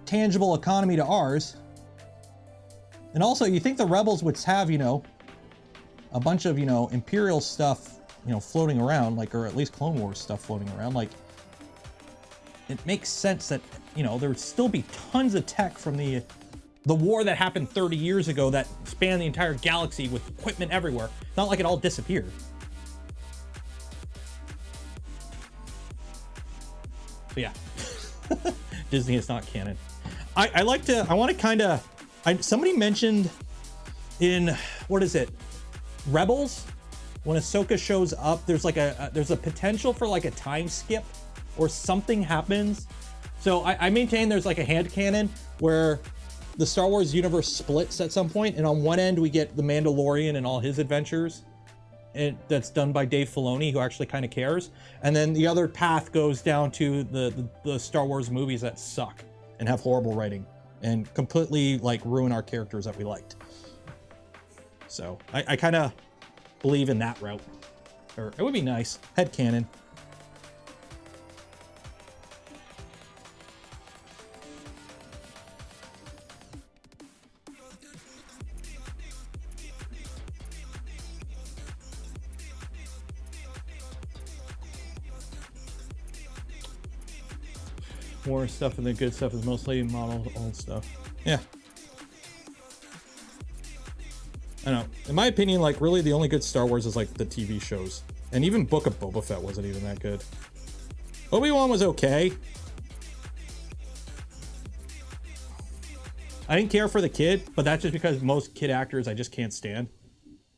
tangible economy to ours. And also, you think the rebels would have, you know, a bunch of, you know, Imperial stuff, you know, floating around, like, or at least Clone Wars stuff floating around. Like, it makes sense that, you know, there would still be tons of tech from the war that happened 30 years ago that spanned the entire galaxy with equipment everywhere. Not like it all disappeared. So yeah, Disney is not canon. I want to kind of, somebody mentioned in, what is it, Rebels, when Ahsoka shows up, there's like there's a potential for like a time skip or something happens. So I maintain there's like a hand cannon where the Star Wars universe splits at some point, and on one end we get the Mandalorian and all his adventures, and that's done by Dave Filoni, who actually kind of cares, and then the other path goes down to the Star Wars movies that suck and have horrible writing and completely like ruin our characters that we liked. So I kind of believe in that route, or it would be nice. Headcanon. More stuff, and the good stuff is mostly model old stuff. Yeah. I know. In my opinion, like, really the only good Star Wars is like the TV shows. And even Book of Boba Fett wasn't even that good. Obi-Wan was okay. I didn't care for the kid, but that's just because most kid actors I just can't stand.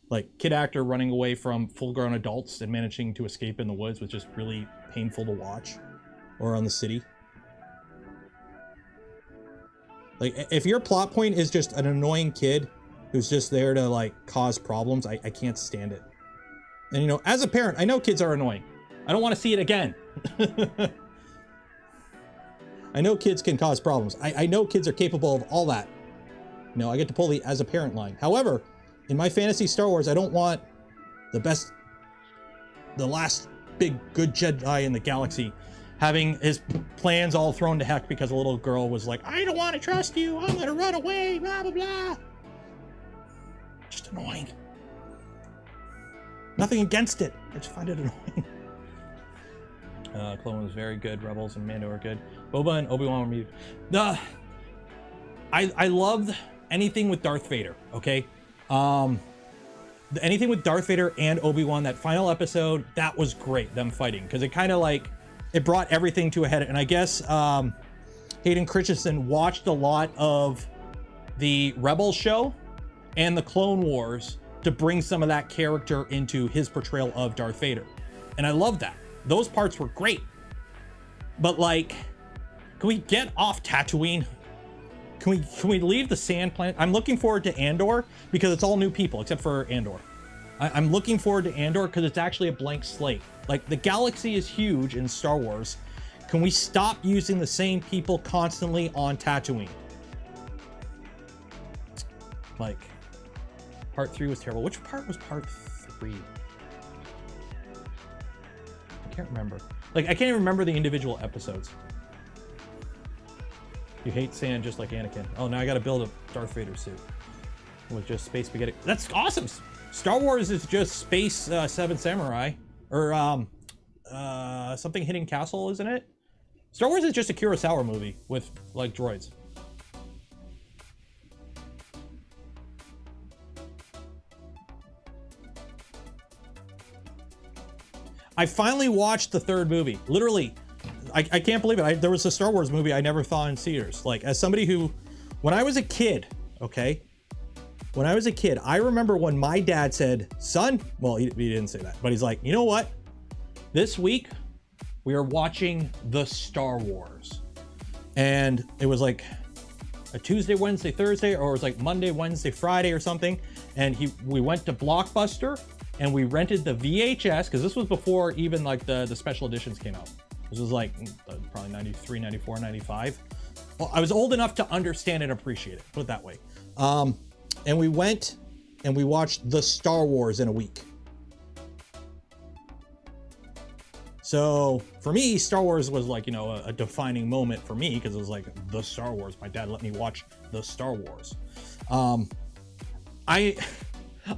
Like, kid actor running away from full-grown adults and managing to escape in the woods was just really painful to watch. Or on the city. Like, if your plot point is just an annoying kid who's just there to, like, cause problems, I can't stand it. And, you know, as a parent, I know kids are annoying. I don't want to see it again. I know kids can cause problems. I know kids are capable of all that. You know, I get to pull the as a parent line. However, in my fantasy Star Wars, I don't want the last big good Jedi in the galaxy having his plans all thrown to heck because a little girl was like, I don't want to trust you, I'm gonna run away, blah, blah, blah. Just annoying. Nothing against it, I just find it annoying. Clone was very good, Rebels and Mando are good. Boba and Obi-Wan were muted. I loved anything with Darth Vader, okay? Anything with Darth Vader and Obi-Wan, that final episode, that was great, them fighting, because it kind of like, it brought everything to a head. And I guess Hayden Christensen watched a lot of the Rebels show and the Clone Wars to bring some of that character into his portrayal of Darth Vader. And I love that. Those parts were great. But like, can we get off Tatooine? Can we leave the sand planet? I'm looking forward to Andor because it's all new people except for Andor. I'm looking forward to Andor because it's actually a blank slate. Like, the galaxy is huge in Star Wars. Can we stop using the same people constantly on Tatooine? Like, part 3 was terrible. Which part was part 3? I can't remember. Like, I can't even remember the individual episodes. You hate sand just like Anakin. Oh, now I gotta build a Darth Vader suit with just space spaghetti. That's awesome. Star Wars is just Space Seven Samurai, or something hitting castle, isn't it? Star Wars is just a Kurosawa movie with like droids. I finally watched the third movie. Literally, I can't believe it. There was a Star Wars movie I never saw in theaters. Like, as somebody who, when I was a kid, okay? When I was a kid, I remember when my dad said, son, well, he didn't say that, but he's like, you know what? This week, we are watching the Star Wars. And it was like a Tuesday, Wednesday, Thursday, or it was like Monday, Wednesday, Friday or something. And we went to Blockbuster and we rented the VHS, because this was before even like the special editions came out. This was like probably 93, 94, 95. Well, I was old enough to understand and appreciate it, put it that way. And we went and we watched the Star Wars in a week. So for me, Star Wars was like, you know, a defining moment for me, because it was like the Star Wars. My dad let me watch the Star Wars.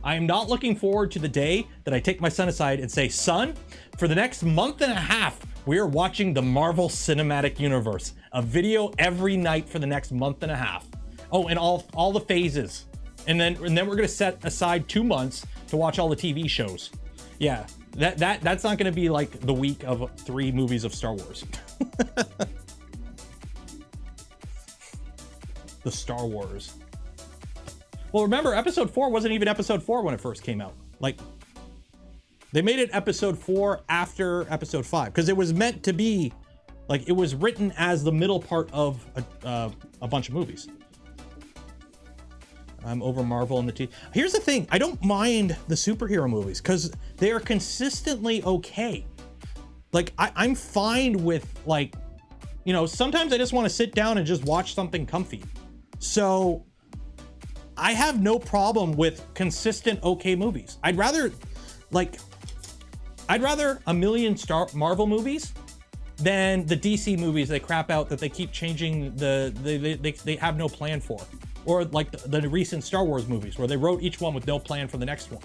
I'm not looking forward to the day that I take my son aside and say, son, for the next month and a half, we are watching the Marvel Cinematic Universe, a video every night for the next month and a half. Oh, and all the phases. And then we're gonna set aside 2 months to watch all the TV shows. Yeah, that's not gonna be like the week of 3 movies of Star Wars. The Star Wars. Well, remember, episode 4 wasn't even episode 4 when it first came out. Like, they made it episode 4 after episode 5, because it was meant to be, like, it was written as the middle part of a bunch of movies. I'm over Marvel and the T. Here's the thing, I don't mind the superhero movies because they are consistently okay. Like, I'm fine with, like, you know, sometimes I just want to sit down and just watch something comfy. So I have no problem with consistent okay movies. I'd rather a million Marvel movies than the DC movies they crap out that they keep changing they have no plan for. Or like the recent Star Wars movies where they wrote each one with no plan for the next one.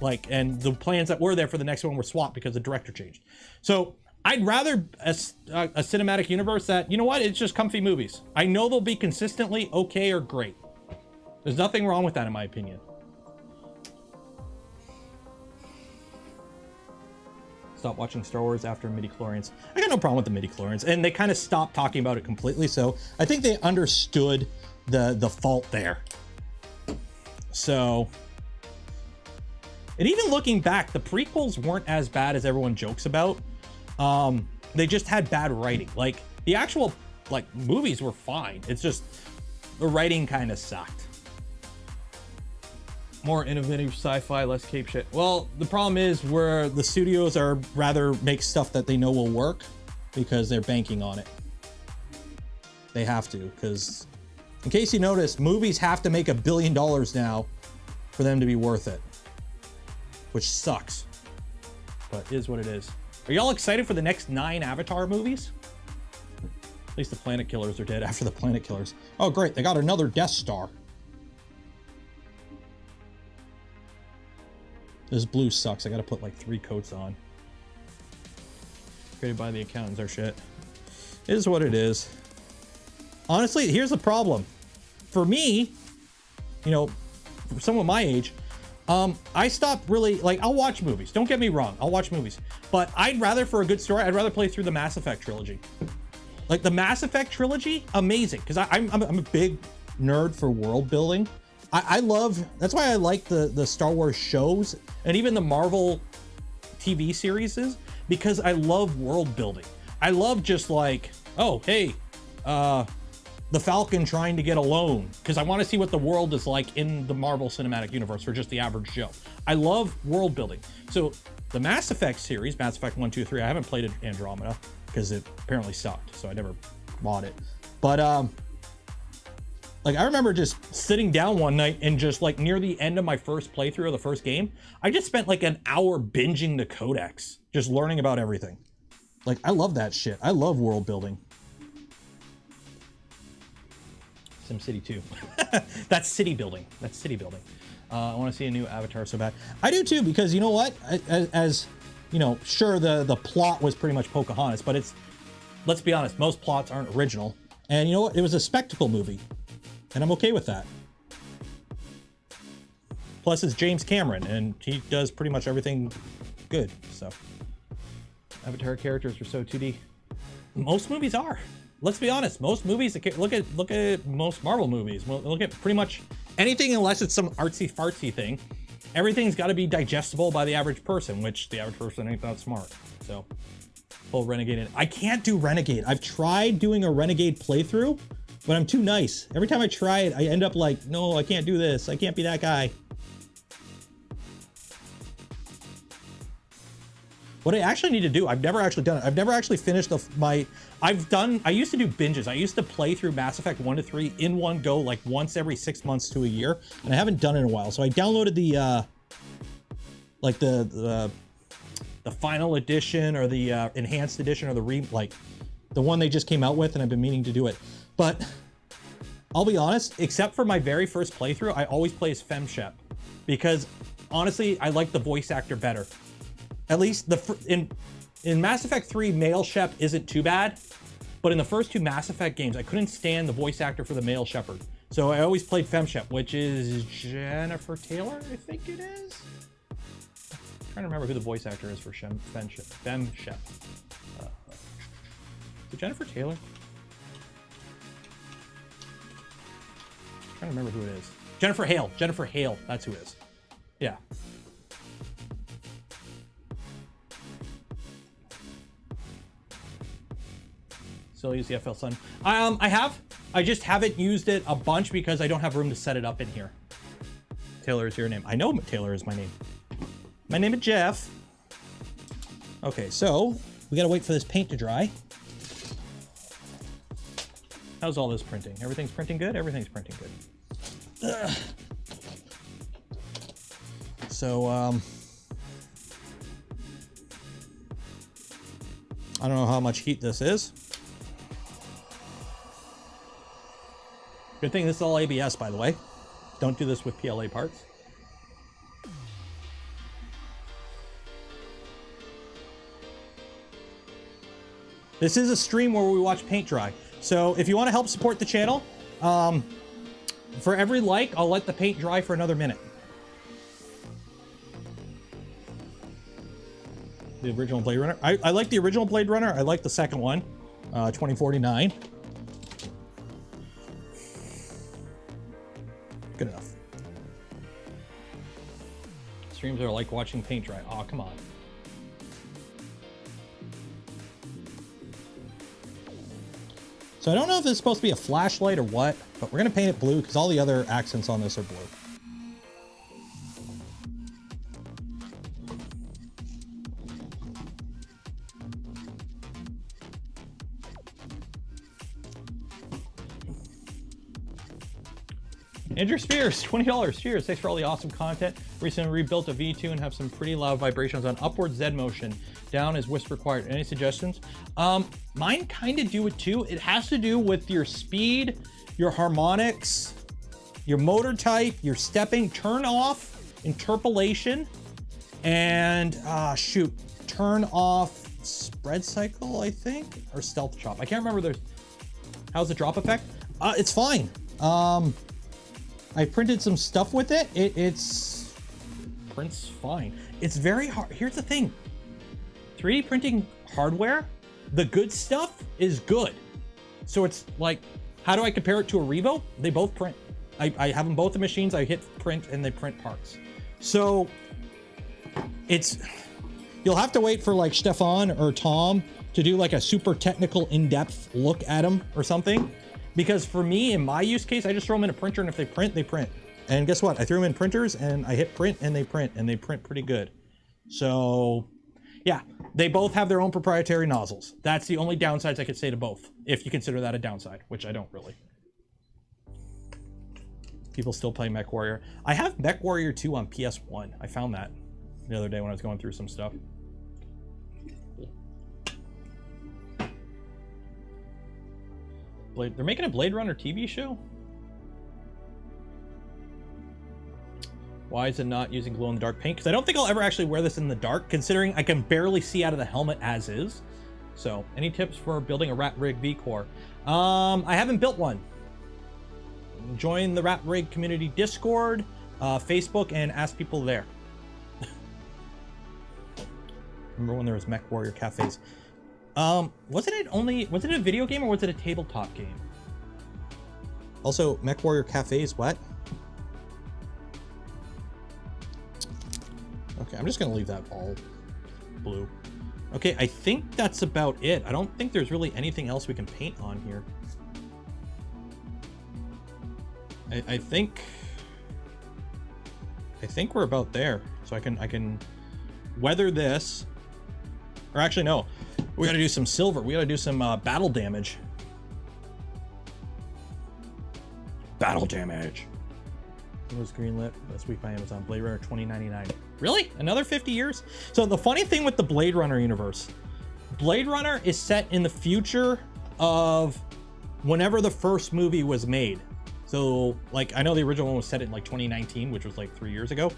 Like, and the plans that were there for the next one were swapped because the director changed. So I'd rather a cinematic universe that, you know what, it's just comfy movies. I know they'll be consistently okay or great. There's nothing wrong with that in my opinion. Stop watching Star Wars after midichlorians. I got no problem with the midichlorians, and they kind of stopped talking about it completely, so I think they understood the fault there. So, and even looking back, the prequels weren't as bad as everyone jokes about. They just had bad writing. Like, the actual, like, movies were fine. It's just the writing kind of sucked. More innovative sci-fi, less cape shit. Well, the problem is where the studios are rather make stuff that they know will work because they're banking on it. They have to, because in case you notice, movies have to make $1 billion now for them to be worth it, which sucks, but is what it is. Are y'all excited for the next 9 Avatar movies? At least the Planet Killers are dead after the Planet Killers. Oh, great, they got another Death Star. This blue sucks. I gotta put like 3 coats on. Created by the accountants are shit. It is what it is. Honestly, here's the problem. For me, you know, for someone my age, I stopped really, like, I'll watch movies. Don't get me wrong, I'll watch movies. But I'd rather, for a good story, I'd rather play through the Mass Effect trilogy. Like, the Mass Effect trilogy, amazing. Because I'm a big nerd for world building. I love, that's why I like the Star Wars shows and even the Marvel TV series, because I love world building. I love just like, oh, hey, the Falcon trying to get a loan, because I want to see what the world is like in the Marvel Cinematic Universe for just the average Joe. I love world building. So the Mass Effect series, Mass Effect 1, 2, 3, I haven't played Andromeda because it apparently sucked, so I never bought it. But like, I remember just sitting down one night and just like near the end of my first playthrough of the first game, I just spent like an hour binging the codex, just learning about everything. Like, I love that shit. I love world building. SimCity 2. That's city building. That's city building. I want to see a new Avatar so bad. I do too, because you know what? As you know, sure, the plot was pretty much Pocahontas, but it's, let's be honest, most plots aren't original. And you know what? It was a spectacle movie. And I'm okay with that. Plus, it's James Cameron, and he does pretty much everything good, so. Avatar characters are so 2D. Most movies are. Let's be honest. Most movies, look at most Marvel movies. Look at pretty much anything unless it's some artsy fartsy thing. Everything's got to be digestible by the average person, which the average person ain't that smart. So, full Renegade in. I can't do Renegade. I've tried doing a Renegade playthrough, but I'm too nice. Every time I try it, I end up like, no, I can't do this. I can't be that guy. What I actually need to do, I've never actually done it. I've never actually finished I used to do binges. I used to play through Mass Effect 1 to 3 in one go, like once every 6 months to a year, and I haven't done it in a while. So I downloaded the, like the final edition or the enhanced edition or the one they just came out with, and I've been meaning to do it. But I'll be honest, except for my very first playthrough, I always play as FemShep because honestly, I like the voice actor better. At least in Mass Effect 3, male Shep isn't too bad, but in the first two Mass Effect games, I couldn't stand the voice actor for the male Shepard. So I always played FemShep, which is Jennifer Taylor, I think it is. I'm trying to remember who the voice actor is for FemShep. Is it Jennifer Taylor? I'm trying to remember who it is. Jennifer Hale. Jennifer Hale, that's who it is. Yeah. Still use the FL Sun. I just haven't used it a bunch because I don't have room to set it up in here. Taylor is your name. I know Taylor is my name. My name is Jeff. Okay, so we gotta wait for this paint to dry. How's all this printing? Everything's printing good? Everything's printing good. Ugh. So, I don't know how much heat this is. Good thing this is all ABS, by the way. Don't do this with PLA parts. This is a stream where we watch paint dry. So if you want to help support the channel, for every like, I'll let the paint dry for another minute. The original Blade Runner. I like the original Blade Runner. I like the second one, 2049. Good enough. Streams are like watching paint dry. Oh, come on. So I don't know if it's supposed to be a flashlight or what, but we're going to paint it blue because all the other accents on this are blue. Andrew Spears, $20. Cheers. Thanks for all the awesome content. Recently rebuilt a V2 and have some pretty loud vibrations on upward Z motion. Down is whisper quiet. Any suggestions? Mine kind of do it too. It has to do with your speed, your harmonics, your motor type, your stepping, turn off, interpolation, and turn off spread cycle, I think, or stealth chop. I can't remember. How's the drop effect? It's fine. I printed some stuff with it. It's prints fine. It's very hard. Here's the thing. 3D printing hardware, the good stuff is good. So it's like, how do I compare it to a Revo? They both print. I have them both the machines. I hit print and they print parts. So you'll have to wait for like Stefan or Tom to do like a super technical in-depth look at them or something. Because for me, in my use case, I just throw them in a printer, and if they print, they print. And guess what? I threw them in printers, and I hit print, and they print pretty good. So, yeah, they both have their own proprietary nozzles. That's the only downsides I could say to both, if you consider that a downside, which I don't really. People still play MechWarrior. I have MechWarrior 2 on PS1. I found that the other day when I was going through some stuff. They're making a Blade Runner TV show? Why is it not using glow-in-the-dark paint? Because I don't think I'll ever actually wear this in the dark, considering I can barely see out of the helmet as is. So, any tips for building a Rat Rig V-Core? I haven't built one. Join the Rat Rig community Discord, Facebook, and ask people there. Remember when there was Mech Warrior Cafes? Was it a video game or was it a tabletop game? Also, Mech Warrior Cafes, what? Okay, I'm just gonna leave that all blue. Okay, I think that's about it. I don't think there's really anything else we can paint on here. I think we're about there. So I can weather this. Or actually, no. We gotta do some silver. We gotta do some battle damage. Battle damage. It was greenlit. This week by Amazon. Blade Runner 2099. Really? Another 50 years? So the funny thing with the Blade Runner universe, Blade Runner is set in the future of whenever the first movie was made. So like, I know the original one was set in like 2019, which was like 3 years ago,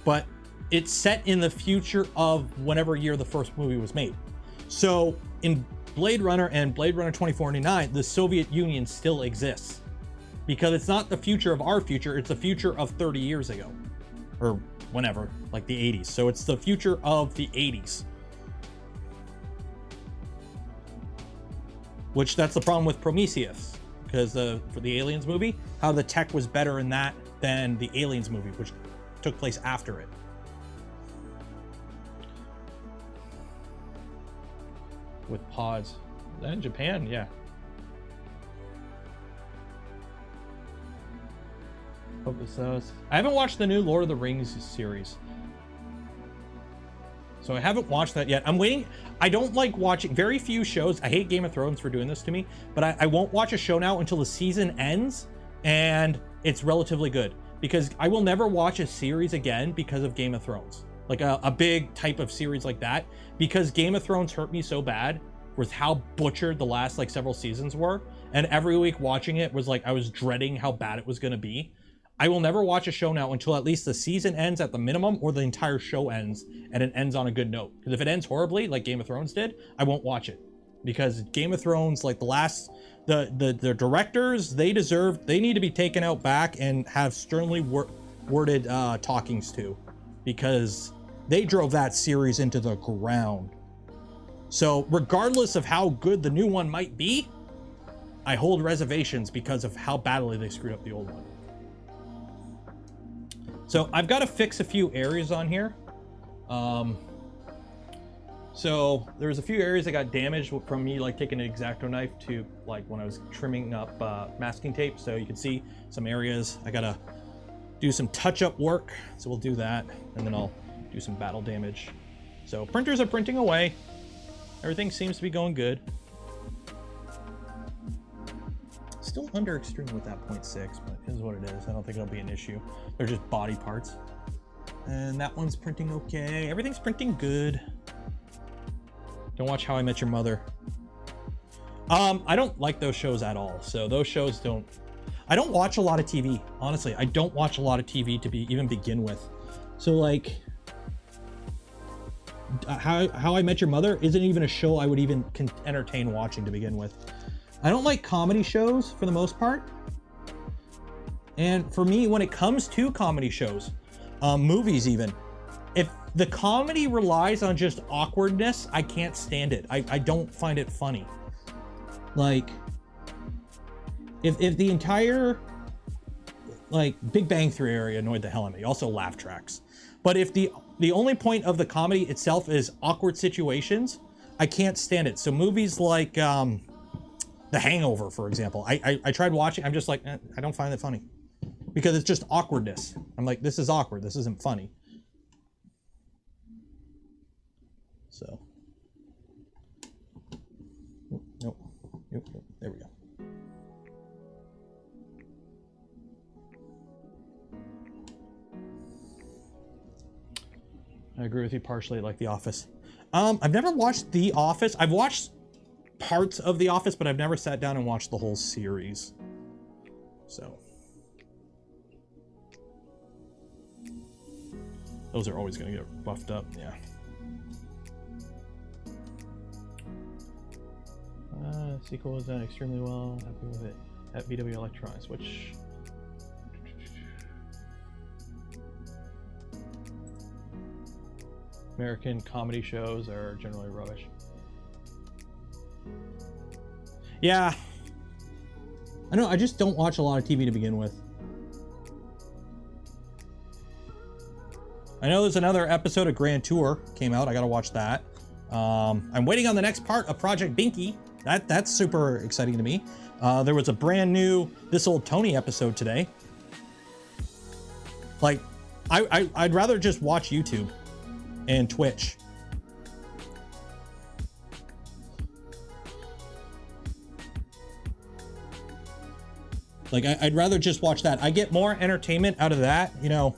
but it's set in the future of whenever year the first movie was made. So in Blade Runner and Blade Runner 2049, the Soviet Union still exists because it's not the future of our future. It's the future of 30 years ago or whenever, like the 80s. So it's the future of the 80s. Which that's the problem with Prometheus, because for the Aliens movie, how the tech was better in that than the Aliens movie, which took place after it. With pods. Is that in Japan? Yeah. Hope this knows. I haven't watched the new Lord of the Rings series. So I haven't watched that yet. I'm waiting. I don't like watching very few shows. I hate Game of Thrones for doing this to me, but I won't watch a show now until the season ends and it's relatively good, because I will never watch a series again because of Game of Thrones. Like a big type of series like that, because Game of Thrones hurt me so bad with how butchered the last like several seasons were. And every week watching it was like, I was dreading how bad it was going to be. I will never watch a show now until at least the season ends at the minimum, or the entire show ends and it ends on a good note. Because if it ends horribly, like Game of Thrones did, I won't watch it. Because Game of Thrones, like the directors, they need to be taken out back and have sternly worded talkings to, because they drove that series into the ground. So regardless of how good the new one might be, I hold reservations because of how badly they screwed up the old one. So I've got to fix a few areas on here. So there was a few areas that got damaged from me like taking an X-Acto knife to like when I was trimming up masking tape. So you can see some areas I gotta do some touch-up work. So we'll do that, and then I'll do some battle damage. So printers are printing away. Everything seems to be going good. Still under extreme with that 0.6, but it is what it is. I don't think it'll be an issue. They're just body parts. And that one's printing okay. Everything's printing good. Don't watch How I Met Your Mother. I don't like those shows at all. So those shows I don't watch a lot of TV. Honestly, I don't watch a lot of TV to even begin with. So like, How I Met Your Mother isn't even a show I would even entertain watching to begin with. I don't like comedy shows for the most part. And for me, when it comes to comedy shows, movies even, if the comedy relies on just awkwardness, I can't stand it. I don't find it funny. Like, if the entire, like, Big Bang Theory area annoyed the hell out of me. Also laugh tracks. But if the only point of the comedy itself is awkward situations, I can't stand it. So movies like The Hangover, for example, I tried watching. I'm just like, I don't find it funny, because it's just awkwardness. I'm like, this is awkward. This isn't funny. So, nope. There we go. I agree with you partially, like The Office. I've never watched The Office. I've watched parts of The Office, but I've never sat down and watched the whole series. So those are always going to get buffed up. Yeah. Sequel was done extremely well. Happy with it at VW Electronics, which American comedy shows are generally rubbish. Yeah. I know, I just don't watch a lot of TV to begin with. I know there's another episode of Grand Tour came out. I gotta watch that. I'm waiting on the next part of Project Binky. That's super exciting to me. There was a brand new This Old Tony episode today. Like, I'd rather just watch YouTube and Twitch. Like, I'd rather just watch that. I get more entertainment out of that, you know.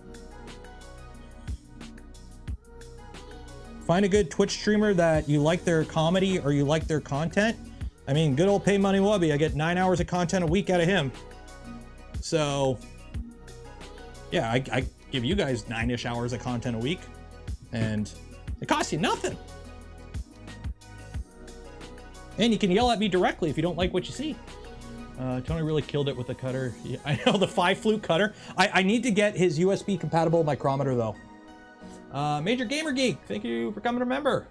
Find a good Twitch streamer that you like their comedy or you like their content. I mean, good old Pay Money Wubby, I get 9 hours of content a week out of him. So, yeah, I give you guys 9-ish hours of content a week. And it costs you nothing. And you can yell at me directly if you don't like what you see. Tony really killed it with the cutter. Yeah, I know, the 5-flute cutter. I need to get his USB compatible micrometer though. Major Gamer Geek, thank you for coming to member.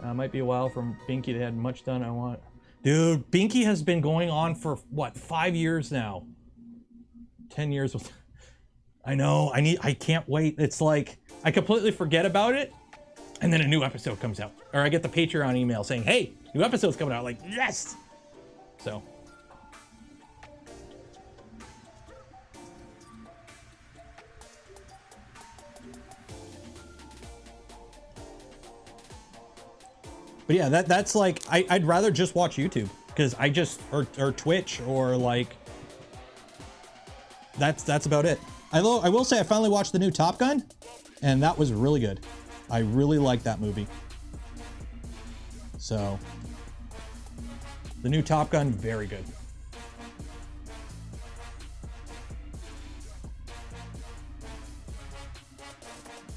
Might be a while from Binky. They had much done. I want. Dude, Binky has been going on for what, 5 years now? 10 years with. I know. I can't wait. It's like I completely forget about it, and then a new episode comes out, or I get the Patreon email saying, "Hey, new episode's coming out." Like, yes. So. But yeah, that's like, I'd rather just watch YouTube because I just, or Twitch, or like, that's about it. I will say I finally watched the new Top Gun, and that was really good. I really liked that movie. So, the new Top Gun, very good.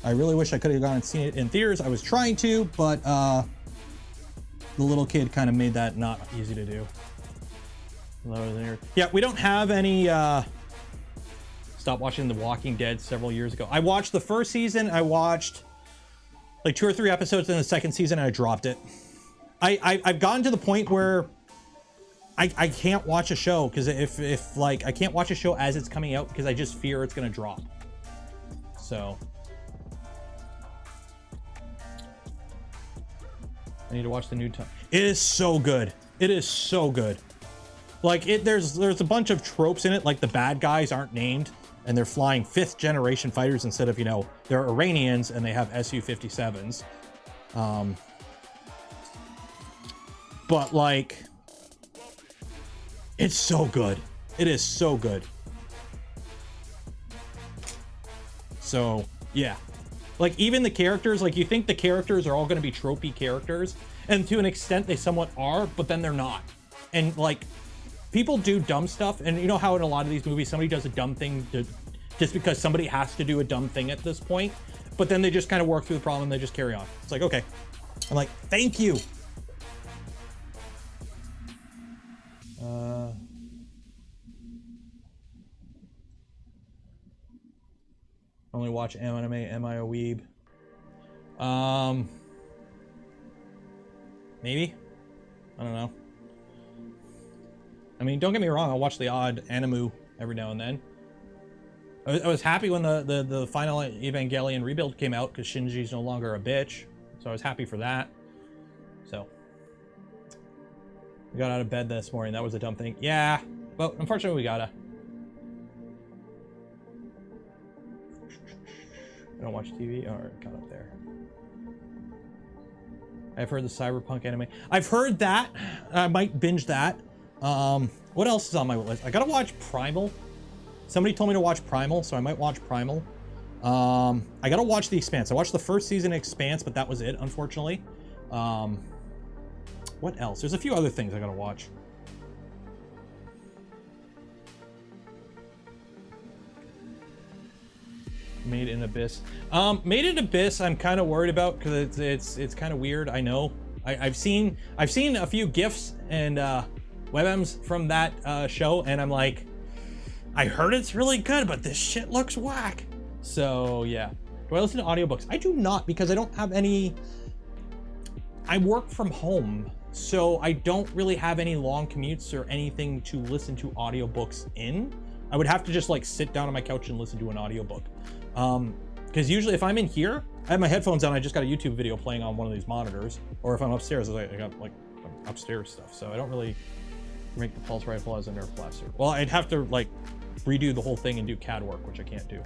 I really wish I could have gone and seen it in theaters. I was trying to, but the little kid kind of made that not easy to do. Yeah, we don't have any. Stopped watching The Walking Dead several years ago. I watched the first season. I watched like 2 or 3 episodes in the second season, and I dropped it. I've gotten to the point where I can't watch a show because if like I can't watch a show as it's coming out because I just fear it's gonna drop. So. I need to watch the new time. It is so good. It is so good. Like there's a bunch of tropes in it, like the bad guys aren't named and they're flying 5th generation fighters instead of, you know, they're Iranians and they have Su-57s. But like, it's so good. It is so good. So yeah. Like, even the characters, like, you think the characters are all going to be tropey characters, and to an extent they somewhat are, but then they're not. And, like, people do dumb stuff, and you know how in a lot of these movies somebody does a dumb thing just because somebody has to do a dumb thing at this point, but then they just kind of work through the problem and they just carry on. It's like, okay. I'm like, thank you. Only watch anime, am I a weeb? Maybe? I don't know. I mean, don't get me wrong, I'll watch the odd anime every now and then. I was happy when the final Evangelion rebuild came out because Shinji's no longer a bitch. So I was happy for that. So. We got out of bed this morning. That was a dumb thing. Yeah, but unfortunately we gotta. I don't watch TV. All right, got up there. I've heard the Cyberpunk anime. I've heard that. I might binge that. What else is on my list? I gotta watch Primal. Somebody told me to watch Primal, so I might watch Primal. I gotta watch The Expanse. I watched the first season of Expanse, but that was it, unfortunately. What else? There's a few other things I gotta watch. Made in Abyss. Made in Abyss I'm kind of worried about because it's kind of weird. I know. I've seen a few GIFs and webms from that show, and I'm like, I heard it's really good, but this shit looks whack. So yeah, Do I listen to audiobooks? I do not, because I don't have any... I work from home, so I don't really have any long commutes or anything to listen to audiobooks in. I would have to just like sit down on my couch and listen to an audiobook. Because usually if I'm in here, I have my headphones on, I just got a YouTube video playing on one of these monitors. Or if I'm upstairs, I got like upstairs stuff. So I don't really make the pulse rifle as a Nerf blaster. Well, I'd have to like redo the whole thing and do CAD work, which I can't do.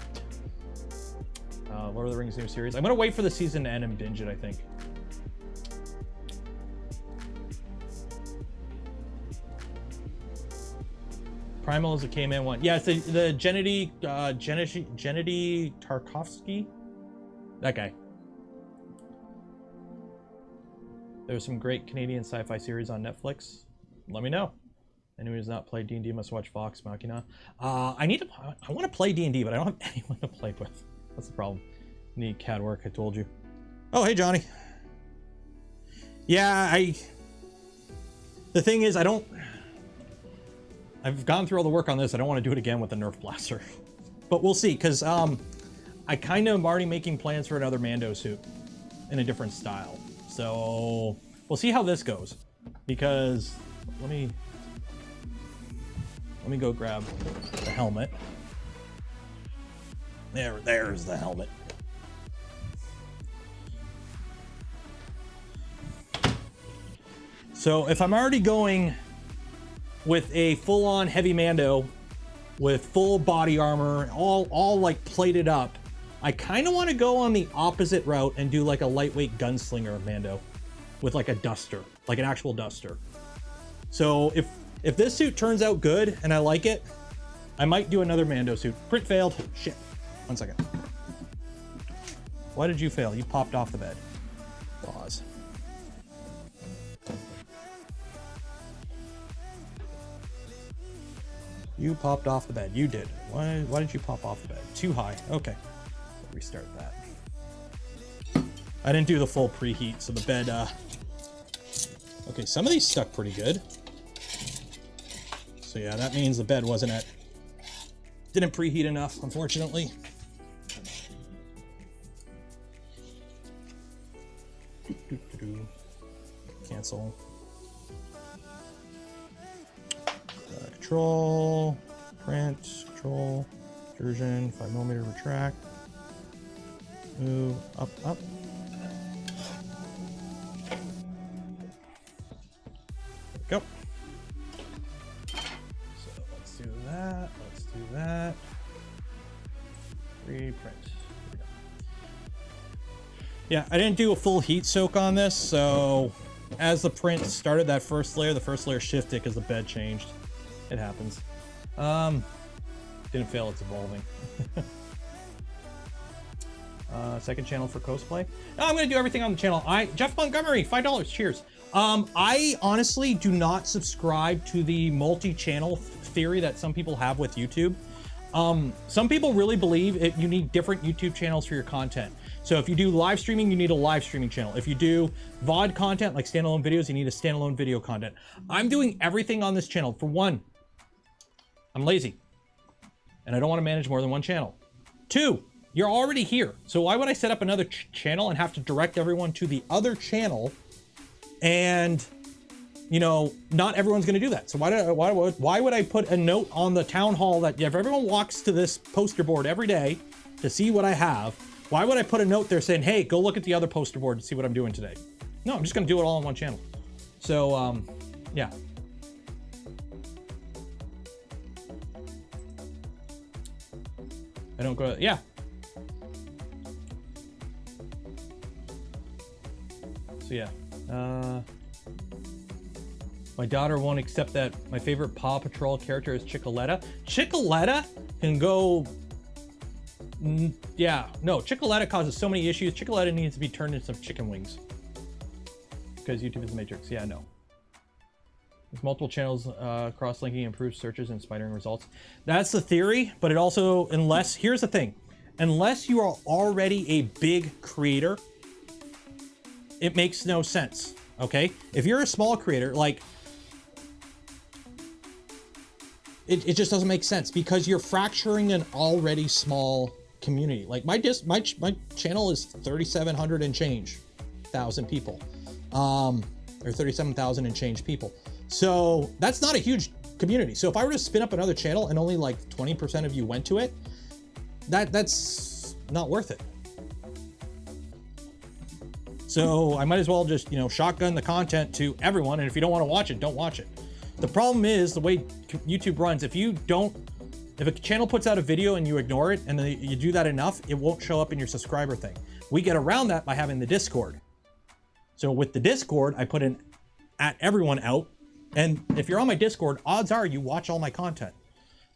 Lord of the Rings new series. I'm gonna wait for the season to end and binge it, I think. Primal is a K-Man one. Yeah, it's the Gennady Tarkovsky. That guy. There's some great Canadian sci-fi series on Netflix. Let me know. Anyone who's not played D&D must watch Vox Machina. I want to play D&D, but I don't have anyone to play with. That's the problem. Need CAD work, I told you. Oh, hey, Johnny. Yeah, the thing is, I've gone through all the work on this. I don't want to do it again with the Nerf blaster. But we'll see, because I kind of am already making plans for another Mando suit in a different style. So we'll see how this goes. Because let me go grab the helmet. There's the helmet. So if I'm already going with a full-on heavy Mando with full body armor, all like plated up, I kind of want to go on the opposite route and do like a lightweight gunslinger Mando with like a duster, like an actual duster. So if this suit turns out good and I like it, I might do another Mando suit. Print failed. Shit. 1 second. Why did you fail? You popped off the bed. Pause. You popped off the bed. You did. Why did you pop off the bed? Too high. Okay. Restart that. I didn't do the full preheat, so the bed, okay, some of these stuck pretty good. So yeah, that means the bed didn't preheat enough, unfortunately. Cancel. Control, print, control, version, 5mm retract, move, up. There we go. So let's do that. Reprint. Yeah, I didn't do a full heat soak on this, so as the print started that first layer, the first layer shifted because the bed changed. It happens. Didn't fail, it's evolving. Second channel for cosplay. No, I'm gonna do everything on the channel. Jeff Montgomery, $5, cheers. I honestly do not subscribe to the multi-channel theory that some people have with YouTube. Some people really believe you need different YouTube channels for your content. So if you do live streaming, you need a live streaming channel. If you do VOD content, like standalone videos, you need a standalone video content. I'm doing everything on this channel. For one, I'm lazy and I don't want to manage more than one channel. Two, you're already here. So why would I set up another channel and have to direct everyone to the other channel? And, you know, not everyone's going to do that. So why would I put a note on the town hall that if everyone walks to this poster board every day to see what I have, why would I put a note there saying, hey, go look at the other poster board to see what I'm doing today? No, I'm just going to do it all on one channel. So, yeah. I don't go, yeah. So yeah, my daughter won't accept that my favorite Paw Patrol character is Chickaletta. Chickaletta can go, yeah, no, Chickaletta causes so many issues. Chickaletta needs to be turned into some chicken wings. Because YouTube is the Matrix, yeah, no. There's multiple channels, cross-linking improves searches and spidering results. That's the theory, but it also, here's the thing. Unless you are already a big creator, it makes no sense, okay? If you're a small creator, like, it just doesn't make sense because you're fracturing an already small community. Like my channel is 3,700 and change thousand people, or 37,000 and change people. So that's not a huge community. So if I were to spin up another channel and only like 20% of you went to it, that's not worth it. So I might as well just, you know, shotgun the content to everyone. And if you don't want to watch it, don't watch it. The problem is the way YouTube runs. If a channel puts out a video and you ignore it and then you do that enough, it won't show up in your subscriber thing. We get around that by having the Discord. So with the Discord, I put an at everyone out. And if you're on my Discord, odds are you watch all my content.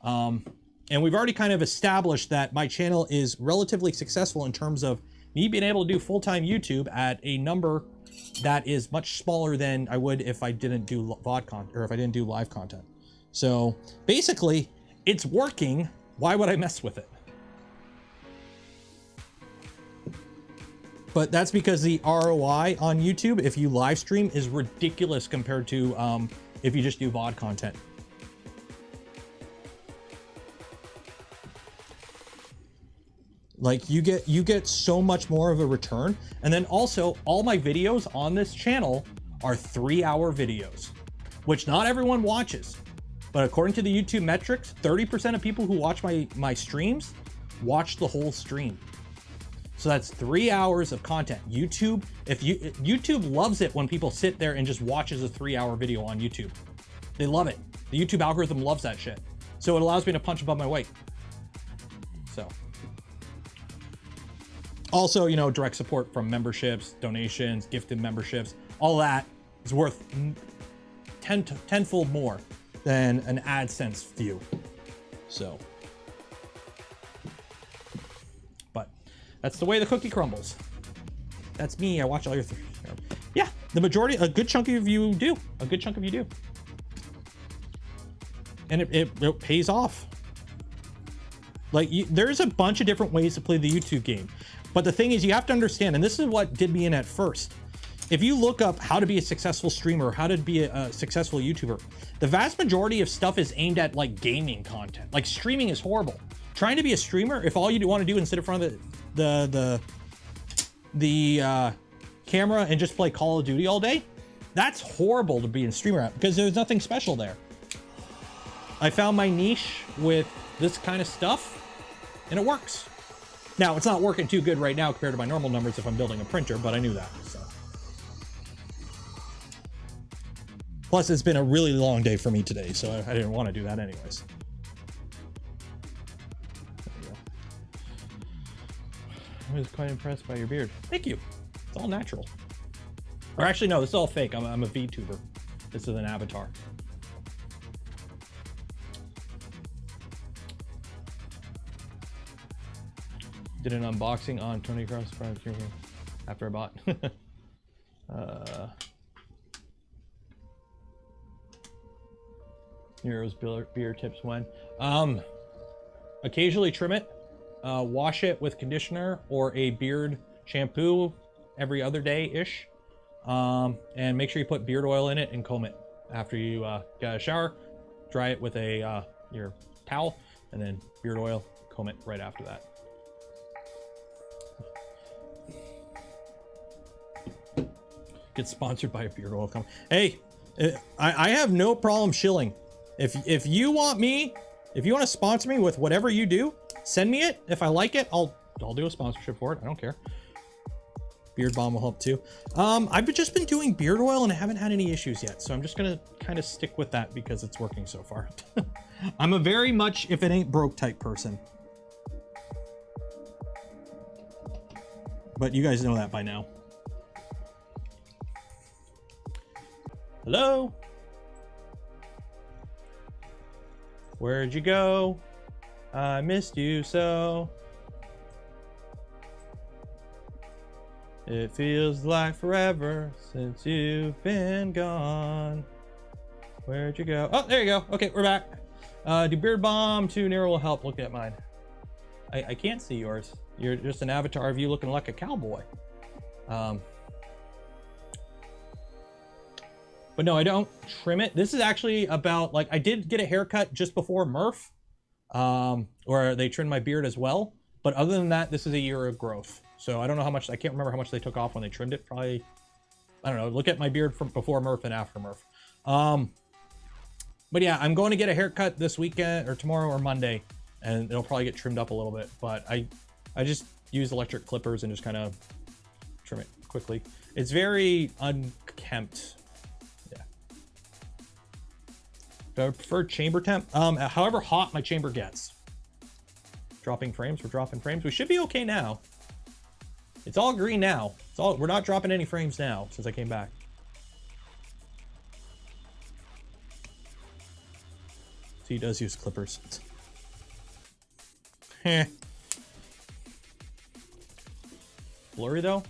And we've already kind of established that my channel is relatively successful in terms of me being able to do full-time YouTube at a number that is much smaller than I would if I didn't do VOD content, or if I didn't do live content. So basically, it's working. Why would I mess with it? But that's because the ROI on YouTube, if you live stream, is ridiculous compared to if you just do VOD content. Like you get so much more of a return. And then also all my videos on this channel are 3-hour videos, which not everyone watches. But according to the YouTube metrics, 30% of people who watch my streams watch the whole stream. So that's 3 hours of content. YouTube loves it when people sit there and just watches a 3-hour video on YouTube. They love it. The YouTube algorithm loves that shit. So it allows me to punch above my weight. So. Also, you know, direct support from memberships, donations, gifted memberships, all that is worth tenfold more than an AdSense view. So, but that's the way the cookie crumbles. That's me. I watch all your, yeah, the majority, a good chunk of you do. A good chunk of you do. And it pays off. Like there's a bunch of different ways to play the YouTube game. But the thing is, you have to understand, and this is what did me in at first. If you look up how to be a successful streamer, how to be a successful YouTuber, the vast majority of stuff is aimed at like gaming content. Like streaming is horrible. Trying to be a streamer, if all you want to do is sit in front of the camera and just play Call of Duty all day, that's horrible to be a streamer at because there's nothing special there. I found my niche with this kind of stuff, and it works. Now, it's not working too good right now compared to my normal numbers if I'm building a printer, but I knew that. So. Plus, it's been a really long day for me today, so I didn't want to do that anyways. There you go. I was quite impressed by your beard. Thank you. It's all natural. Or actually, no, this is all fake. I'm a VTuber. This is an avatar. Did an unboxing on Tony Cross after I bought. Nero's beer tips when. Occasionally trim it, wash it with conditioner or a beard shampoo every other day-ish. And make sure you put beard oil in it and comb it after you get a shower. Dry it with your towel and then beard oil, comb it right after that. Get sponsored by a beard oil company. Hey, I have no problem shilling. If you want to sponsor me with whatever you do, send me it. If I like it, I'll do a sponsorship for it. I don't care. Beard balm will help too. I've just been doing beard oil and I haven't had any issues yet. So I'm just gonna kind of stick with that because it's working so far. I'm a very much if it ain't broke type person. But you guys know that by now. Hello? Where'd you go? I missed you so. It feels like forever since you've been gone. Where'd you go? Oh, there you go. Okay, we're back. Do beard balm to Nero will help. Look at mine. I can't see yours. You're just an avatar of you looking like a cowboy. But no, I don't trim it. This is actually about, like, I did get a haircut just before Murph, where they trimmed my beard as well. But other than that, this is a year of growth. So I don't know how much, I can't remember how much they took off when they trimmed it. Probably, I don't know, look at my beard from before Murph and after Murph. But yeah, I'm going to get a haircut this weekend or tomorrow or Monday, and it'll probably get trimmed up a little bit. But I just use electric clippers and just kind of trim it quickly. It's very unkempt. Yeah. Do I prefer chamber temp? However hot my chamber gets. Dropping frames, we're dropping frames. We should be okay now. It's all green now. We're not dropping any frames now since I came back. So he does use clippers. Heh. Blurry though?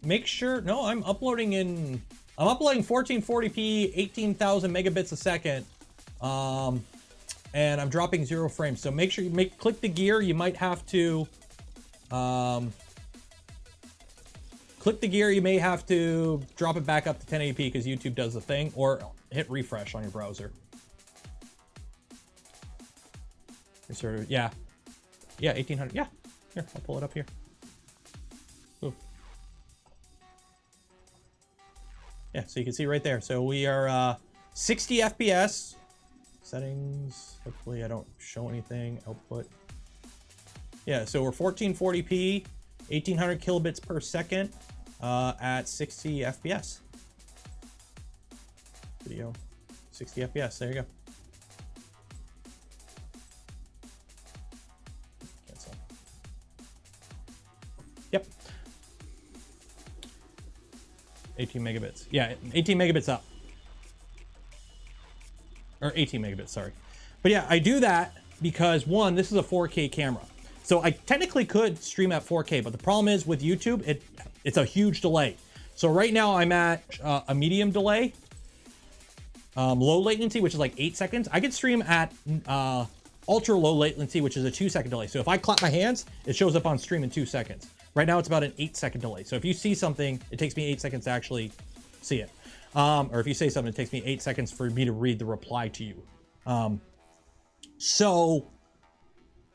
Make sure, no, I'm uploading 1440p, 18,000 megabits a second. And I'm dropping 0 frames. So make sure you click the gear. You might have to, click the gear. You may have to drop it back up to 1080p because YouTube does the thing, or hit refresh on your browser. Sort of, yeah, 1800. Yeah, here, I'll pull it up here. Ooh. Yeah, so you can see right there. So we are 60 FPS. Settings. Hopefully I don't show anything. Output. Yeah, so we're 1440p, 1800 kilobits per second at 60 FPS. Video, 60 FPS. There you go. Yep. 18 megabits. Yeah, 18 megabits up. Or 18 megabits, sorry. But yeah, I do that because, one, this is a 4K camera. So I technically could stream at 4K, but the problem is with YouTube, it's a huge delay. So right now I'm at a medium delay, low latency, which is like 8 seconds. I could stream at ultra low latency, which is a 2-second delay. So if I clap my hands, it shows up on stream in 2 seconds. Right now it's about an 8-second delay. So if you see something, it takes me 8 seconds to actually see it. Or if you say something, it takes me 8 seconds for me to read the reply to you. So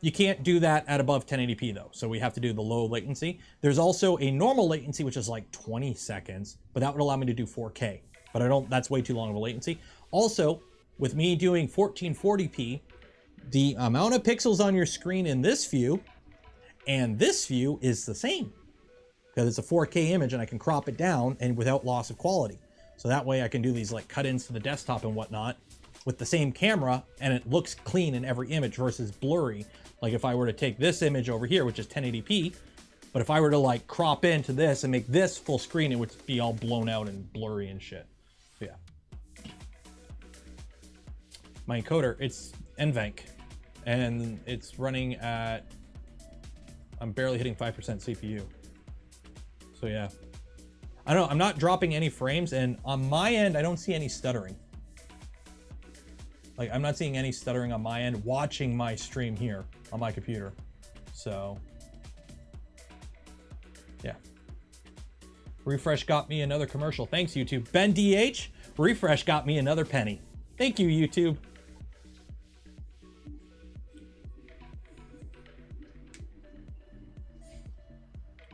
you can't do that at above 1080p though. So we have to do the low latency. There's also a normal latency, which is like 20 seconds, but that would allow me to do 4K. But that's way too long of a latency. Also, with me doing 1440p, the amount of pixels on your screen in this view and this view is the same because it's a 4K image and I can crop it down and without loss of quality. So that way I can do these like cut-ins to the desktop and whatnot with the same camera and it looks clean in every image versus blurry. Like if I were to take this image over here, which is 1080p, but if I were to like crop into this and make this full screen, it would be all blown out and blurry and shit. So yeah. My encoder, it's NVENC and it's running at, I'm barely hitting 5% CPU. So yeah. I don't know, I'm not dropping any frames and on my end, I don't see any stuttering. Like I'm not seeing any stuttering on my end watching my stream here on my computer. So yeah. Refresh got me another commercial. Thanks YouTube. Ben DH, refresh got me another penny. Thank you YouTube.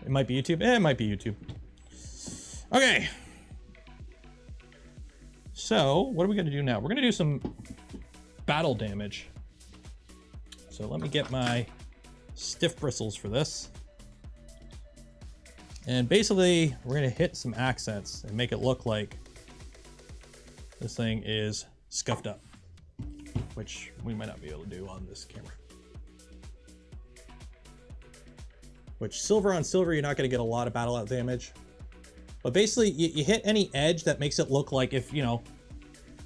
It might be YouTube. It might be YouTube. Okay. So what are we going to do now? We're going to do some battle damage. So let me get my stiff bristles for this. And basically we're going to hit some accents and make it look like this thing is scuffed up, which we might not be able to do on this camera. Which silver on silver, you're not going to get a lot of battle out damage. But basically, you hit any edge that makes it look like if, you know,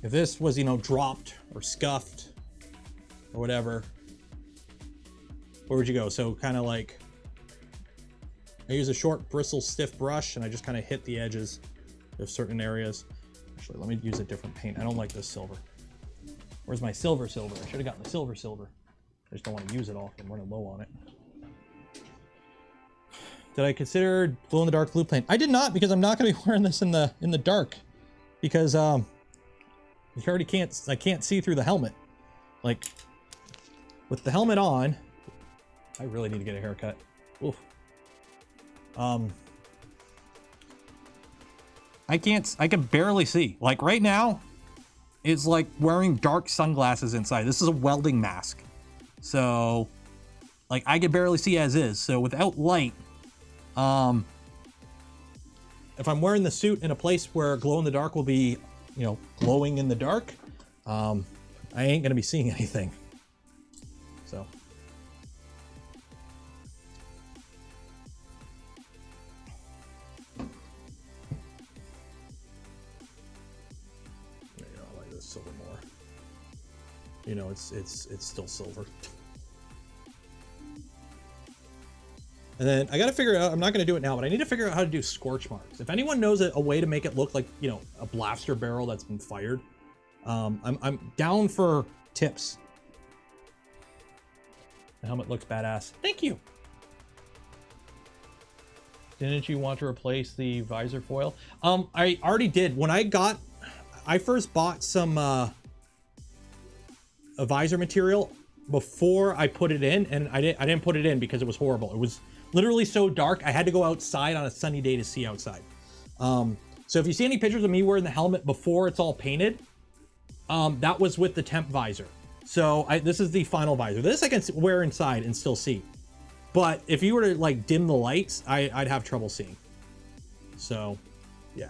if this was, you know, dropped or scuffed or whatever, where would you go? So kind of like, I use a short bristle stiff brush and I just kind of hit the edges of certain areas. Actually, let me use a different paint. I don't like this silver. Where's my silver? I should have gotten the silver. I just don't want to use it all. I'm running low on it. Did I consider glow in the dark blue paint? I did not, because I'm not going to be wearing this in the dark, because you already I can't see through the helmet. Like with the helmet on, I really need to get a haircut. Oof. I can barely see. Like right now, it's like wearing dark sunglasses inside. This is a welding mask. So, like I can barely see as is. So without light, if I'm wearing the suit in a place where glow in the dark will be, you know, glowing in the dark, I ain't gonna be seeing anything. So. I like this silver more. You know, it's still silver. And then I got to figure out, I'm not going to do it now, but I need to figure out how to do scorch marks. If anyone knows a way to make it look like, you know, a blaster barrel that's been fired, I'm down for tips. The helmet looks badass. Thank you. Didn't you want to replace the visor foil? I already did. When I first bought some a visor material before I put it in, and I didn't put it in because it was horrible. It was literally so dark, I had to go outside on a sunny day to see outside. So if you see any pictures of me wearing the helmet before it's all painted, that was with the temp visor. So this is the final visor. This I can wear inside and still see. But if you were to like dim the lights, I'd have trouble seeing. So, yeah.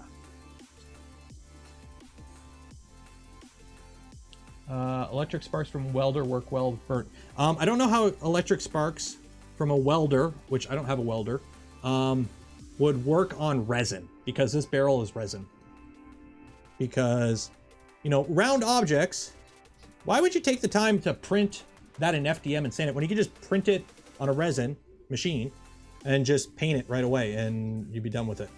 Electric sparks from welder work well burnt. I don't know how electric sparks from a welder, which I don't have a welder, would work on resin, because this barrel is resin. Because, you know, round objects, why would you take the time to print that in FDM and sand it when you could just print it on a resin machine and just paint it right away and you'd be done with it?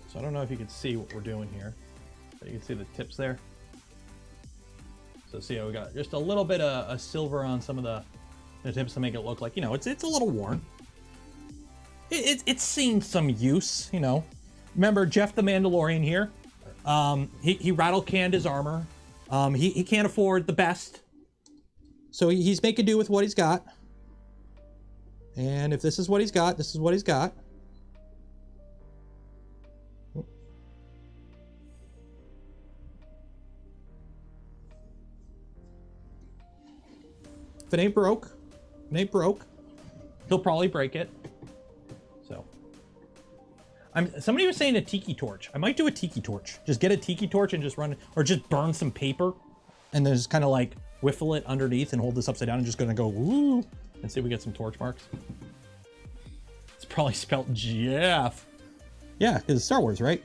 So I don't know if you can see what we're doing here, but you can see the tips there. So see how we got just a little bit of silver on some of the tips to make it look like, you know, it's a little worn. It's seen some use, you know. Remember Jeff the Mandalorian here? He rattle canned his armor. He can't afford the best, so he's making do with what he's got. And if this is what he's got, this is what he's got. If it ain't broke, he'll probably break it. So, somebody was saying a Tiki Torch. I might do a Tiki Torch. Just get a Tiki Torch and just run, or just burn some paper, and then just kind of like whiffle it underneath and hold this upside down and just gonna go woo, and see if we get some torch marks. It's probably spelled Jeff. Yeah, because it's Star Wars, right?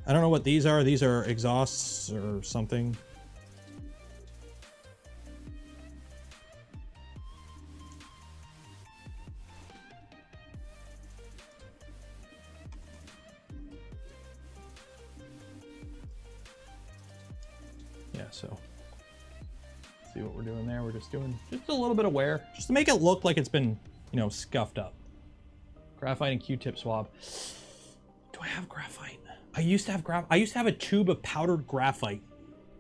I don't know what these are. These are exhausts or something. Yeah, so see what we're doing there. We're just doing just a little bit of wear, just to make it look like it's been, you know, scuffed up. Graphite and Q-tip swab. Do I have graphite? I used to have a tube of powdered graphite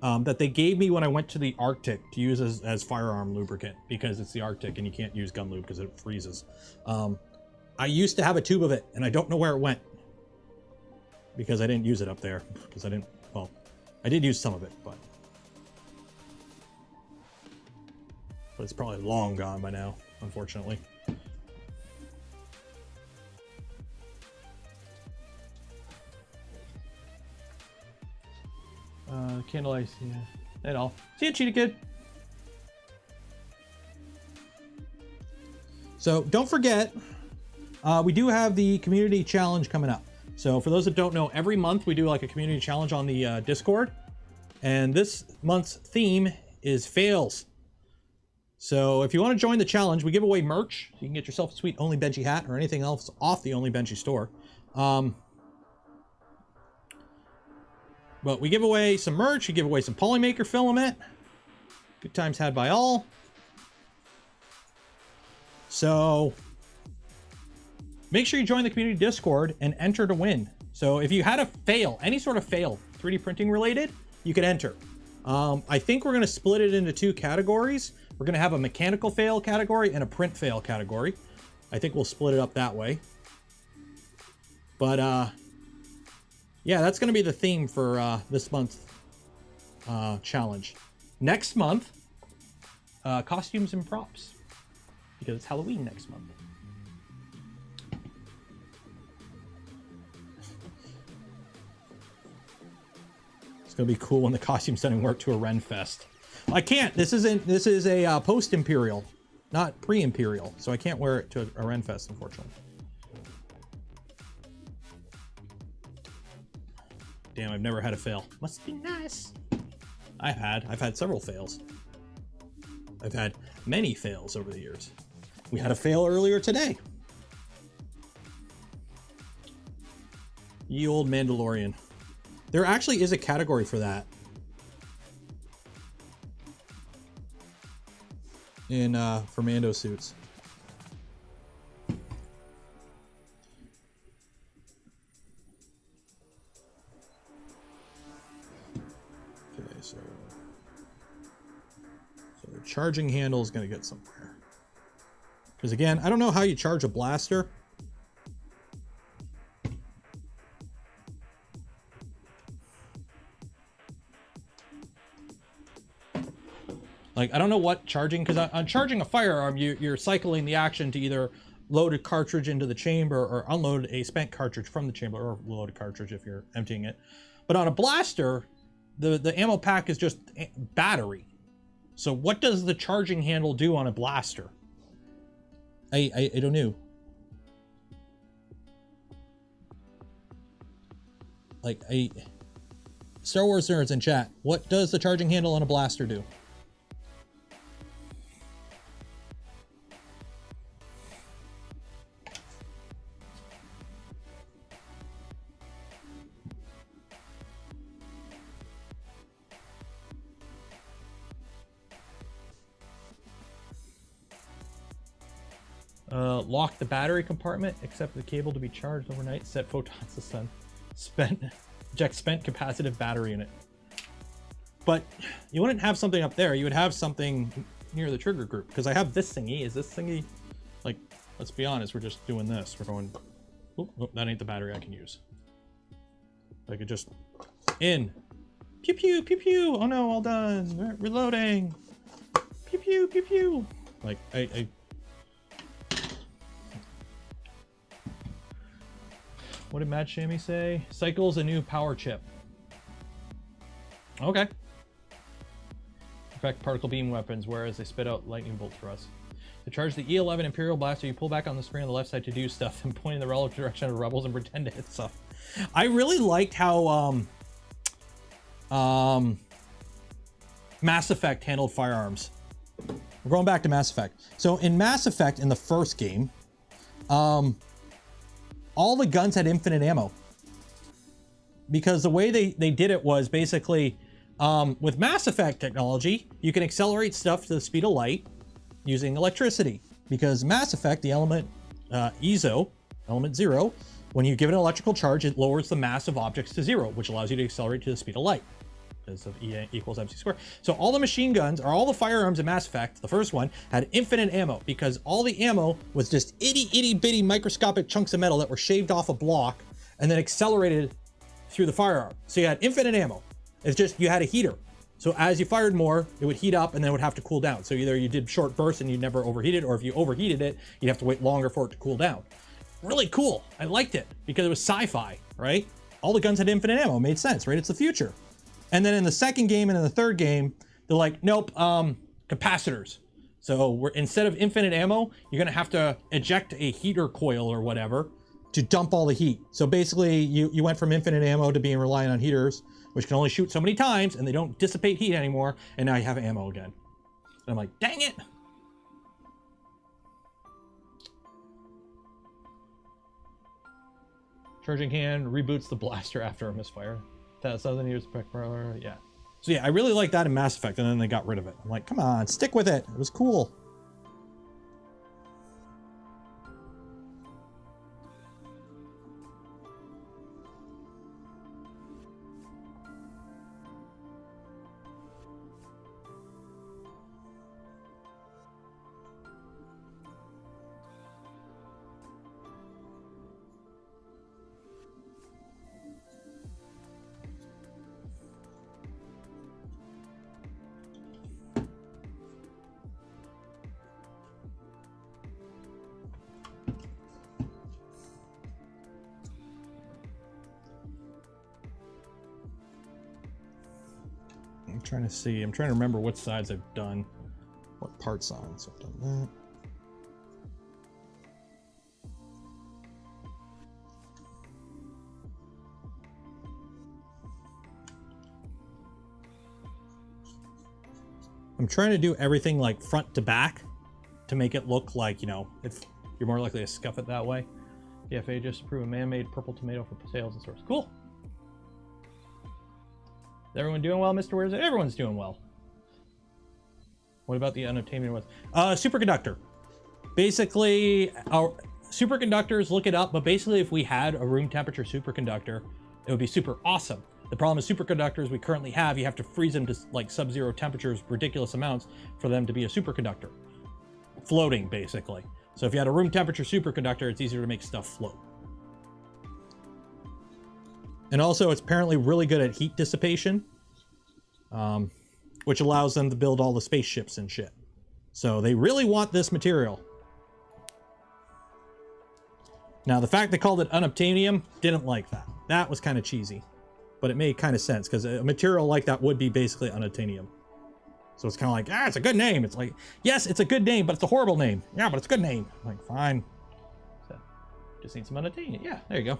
that they gave me when I went to the Arctic to use as firearm lubricant, because it's the Arctic and you can't use gun lube because it freezes. I used to have a tube of it and I don't know where it went, because I didn't use it up there, because I did use some of it, but it's probably long gone by now, unfortunately. Candle ice, yeah. That all. See you, Cheetah Kid. So don't forget, we do have the community challenge coming up. So for those that don't know, every month we do like a community challenge on the Discord. And this month's theme is fails. So if you want to join the challenge, we give away merch. So you can get yourself a sweet Only Benji hat or anything else off the Only Benji store. But we give away some merch. We give away some Polymaker filament. Good times had by all. So make sure you join the community Discord and enter to win. So if you had a fail, any sort of fail, 3D printing related, you could enter. I think we're going to split it into 2 categories. We're going to have a mechanical fail category and a print fail category. I think we'll split it up that way. But yeah, that's going to be the theme for this month's challenge. Next month, costumes and props, because it's Halloween next month. It's gonna be cool when the costumes don't work to a Ren Fest. I can't. This is a post-imperial, not pre-imperial, so I can't wear it to a Ren Fest, unfortunately. Damn, I've never had a fail. Must be nice. I've had several fails. I've had many fails over the years. We had a fail earlier today. Ye old Mandalorian. There actually is a category for that in for Mando suits. Okay, so the charging handle is going to get somewhere. Because again, I don't know how you charge a blaster. Like, I don't know what charging, because on charging a firearm, you're cycling the action to either load a cartridge into the chamber or unload a spent cartridge from the chamber, or load a cartridge if you're emptying it. But on a blaster, the ammo pack is just battery. So what does the charging handle do on a blaster? I don't know. Like, Star Wars nerds in chat, what does the charging handle on a blaster do? Lock the battery compartment, except the cable to be charged overnight. Set photons to sun. Eject spent capacitive battery in it. But you wouldn't have something up there. You would have something near the trigger group. Because I have this thingy. Is this thingy... Like, let's be honest. We're just doing this. We're going... Oh, that ain't the battery I can use. I could just... In. Pew pew pew pew. Oh no, all done. Reloading. Pew pew pew pew. Like, What did Matt Shammy say? Cycles a new power chip. Okay. Effect particle beam weapons, whereas they spit out lightning bolt thrusts. To charge the E11 Imperial Blaster, you pull back on the spring on the left side to do stuff and point in the relative direction of rebels and pretend to hit stuff. I really liked how Mass Effect handled firearms. We're going back to Mass Effect. So in Mass Effect, in the first game, all the guns had infinite ammo. Because the way they did it was basically, with Mass Effect technology, you can accelerate stuff to the speed of light using electricity. Because Mass Effect, the element EZO, element 0, when you give it an electrical charge, it lowers the mass of objects to 0, which allows you to accelerate to the speed of light. Because of E equals MC squared. So all the machine guns, or all the firearms in Mass Effect, the first one, had infinite ammo, because all the ammo was just itty bitty microscopic chunks of metal that were shaved off a block and then accelerated through the firearm. So you had infinite ammo. It's just, you had a heater. So as you fired more, it would heat up and then it would have to cool down. So either you did short bursts and you never overheated, or if you overheated it, you'd have to wait longer for it to cool down. Really cool. I liked it because it was sci-fi, right? All the guns had infinite ammo. It made sense, right? It's the future. And then in the second game and in the third game, they're like, nope, capacitors. So instead of infinite ammo, you're gonna have to eject a heater coil or whatever to dump all the heat. So basically you went from infinite ammo to being reliant on heaters, which can only shoot so many times and they don't dissipate heat anymore. And now you have ammo again. And I'm like, dang it. Charging hand reboots the blaster after a misfire. 1,000 years back, yeah. So yeah, I really like that in Mass Effect, and then they got rid of it. I'm like, come on, stick with it. It was cool. I'm trying to see. I'm trying to remember what sides I've done, what parts on. So I've done that. I'm trying to do everything like front to back to make it look like, you know, if you're more likely to scuff it that way. PFA just approved a man-made purple tomato for sales and stores. Cool. Is everyone doing well, Mr. Where's it? Everyone's doing well. What about the unobtainium ones? Superconductor. Basically, our superconductors, look it up, but basically if we had a room temperature superconductor, it would be super awesome. The problem with superconductors we currently have, you have to freeze them to like sub-zero temperatures, ridiculous amounts for them to be a superconductor. Floating, basically. So if you had a room temperature superconductor, it's easier to make stuff float. And also, it's apparently really good at heat dissipation, which allows them to build all the spaceships and shit. So they really want this material. Now, the fact they called it unobtainium, didn't like that. That was kind of cheesy, but it made kind of sense because a material like that would be basically unobtainium. So it's kind of like, ah, it's a good name. It's like, yes, it's a good name, but it's a horrible name. Yeah, but it's a good name. I'm like, fine. So, just need some unobtainium. Yeah, there you go.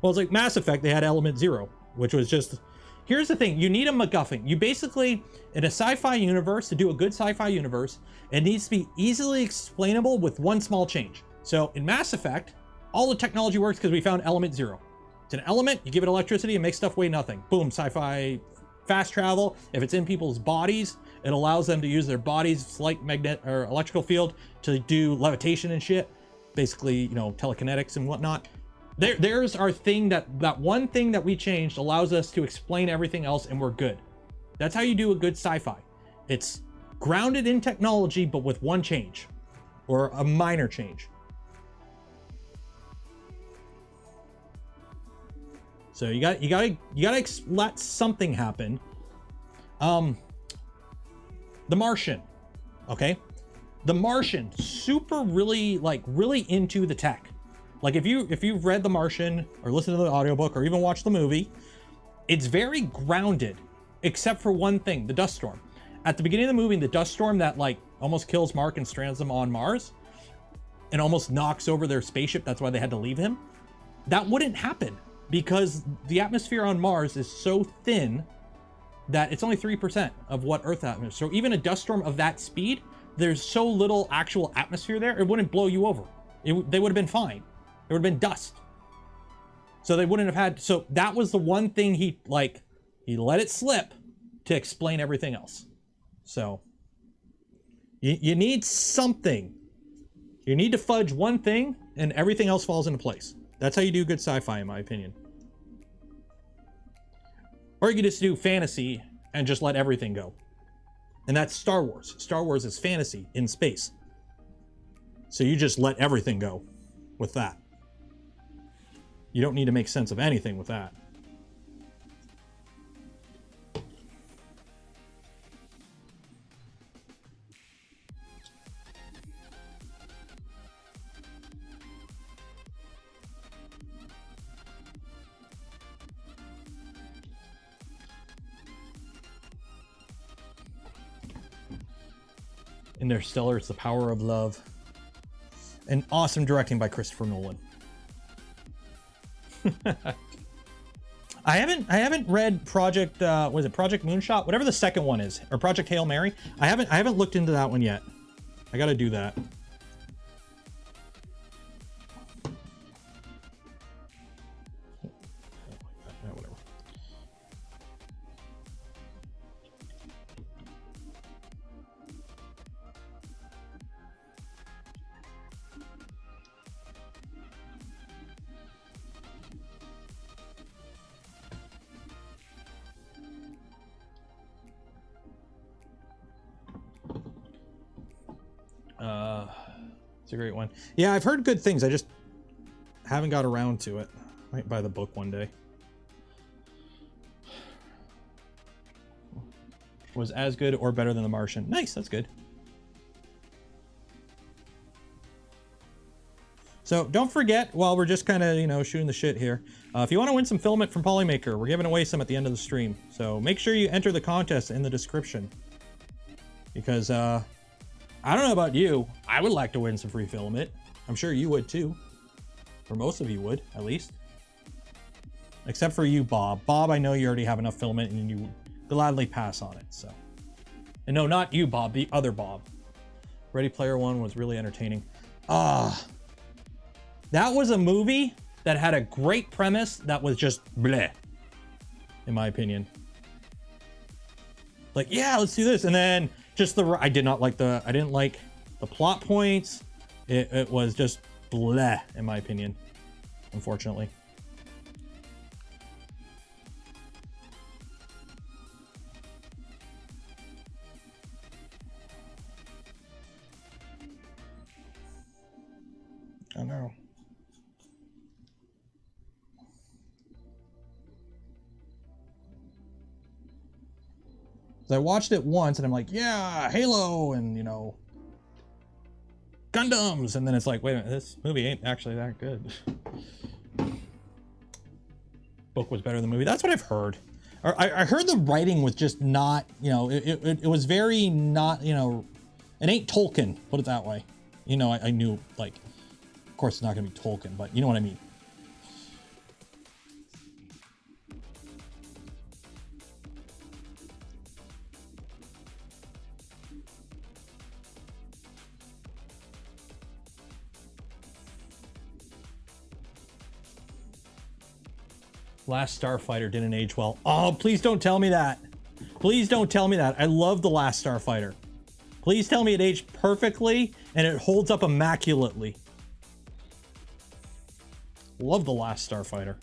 Well, it's like Mass Effect, they had Element Zero, which was just... Here's the thing, you need a MacGuffin. You basically, in a sci-fi universe, to do a good sci-fi universe, it needs to be easily explainable with one small change. So in Mass Effect, all the technology works because we found Element Zero. It's an element, you give it electricity, and makes stuff weigh nothing. Boom, sci-fi fast travel. If it's in people's bodies, it allows them to use their body's slight magnet or electrical field to do levitation and shit. Basically, you know, telekinetics and whatnot. There's our thing, that one thing that we changed allows us to explain everything else, and we're good. That's how you do a good sci-fi. It's grounded in technology, but with one change, or a minor change. So you gotta let something happen. The Martian, okay? The Martian, really into the tech. Like if you've read The Martian or listened to the audiobook or even watched the movie, it's very grounded, except for one thing, the dust storm. At the beginning of the movie, the dust storm that like almost kills Mark and strands them on Mars and almost knocks over their spaceship, that's why they had to leave him. That wouldn't happen because the atmosphere on Mars is so thin that it's only 3% of what Earth atmosphere. So even a dust storm of that speed, there's so little actual atmosphere there, it wouldn't blow you over. They would have been fine. It would have been dust. So they wouldn't have had, so that was the one thing he let it slip to explain everything else. So you need something. You need to fudge one thing and everything else falls into place. That's how you do good sci-fi, in my opinion. Or you could just do fantasy and just let everything go. And that's Star Wars. Star Wars is fantasy in space. So you just let everything go with that. You don't need to make sense of anything with that. Interstellar, it's the power of love. And awesome directing by Christopher Nolan. I haven't read Project was it Project Moonshot? Whatever the second one is, or Project Hail Mary. I haven't looked into that one yet. I gotta do that. It's a great one. Yeah, I've heard good things. I just haven't got around to it. Might buy the book one day. Was as good or better than The Martian. Nice, that's good. So don't forget, while we're just kind of, you know, shooting the shit here, if you want to win some filament from Polymaker, we're giving away some at the end of the stream. So make sure you enter the contest in the description. Because, I don't know about you, I would like to win some free filament. I'm sure you would too. Or most of you would, at least. Except for you, Bob. Bob, I know you already have enough filament and you gladly pass on it, so. And no, not you, Bob, the other Bob. Ready Player One was really entertaining. That was a movie that had a great premise that was just bleh, in my opinion. Like, yeah, let's do this. And then just I didn't like the plot points. It was just bleh, in my opinion, unfortunately. I know. I watched it once and I'm like, yeah, Halo and, you know, Gundams. And then it's like, wait a minute, this movie ain't actually that good. Book was better than the movie. That's what I've heard. I heard the writing was just not, you know, it was very not, you know, it ain't Tolkien, put it that way. You know, I knew, like, of course it's not going to be Tolkien, but you know what I mean. Last Starfighter didn't age well. Oh, please don't tell me that. Please don't tell me that. I love The Last Starfighter. Please tell me it aged perfectly and it holds up immaculately. Love The Last Starfighter.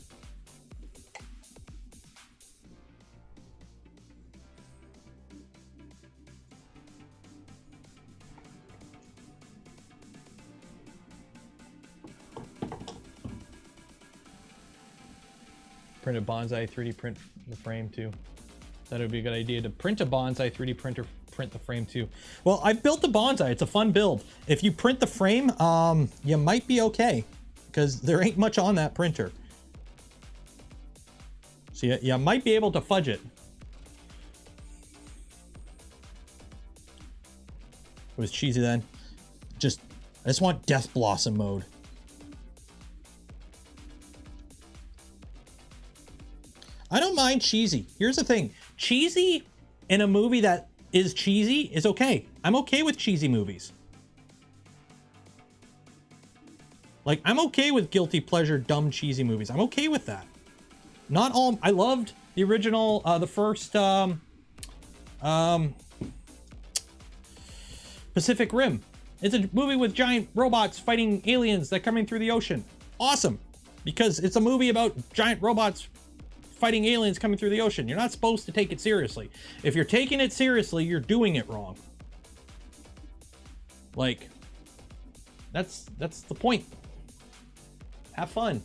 Print a bonsai 3D print the frame too. That would be a good idea to print a bonsai 3D printer, print the frame too. Well, I built the bonsai. It's a fun build. If you print the frame, you might be okay because there ain't much on that printer. So you might be able to fudge it. It was cheesy then. I just want Death Blossom mode. I don't mind cheesy. Here's the thing. Cheesy in a movie that is cheesy is okay. I'm okay with cheesy movies. Like, I'm okay with guilty pleasure, dumb, cheesy movies. I'm okay with that. Not all... I loved the original, the first, Pacific Rim. It's a movie with giant robots fighting aliens that come in through the ocean. Awesome. Because it's a movie about giant robots fighting aliens coming through the ocean. You're not supposed to take it seriously. If you're taking it seriously, you're doing it wrong. Like, that's the point. Have fun.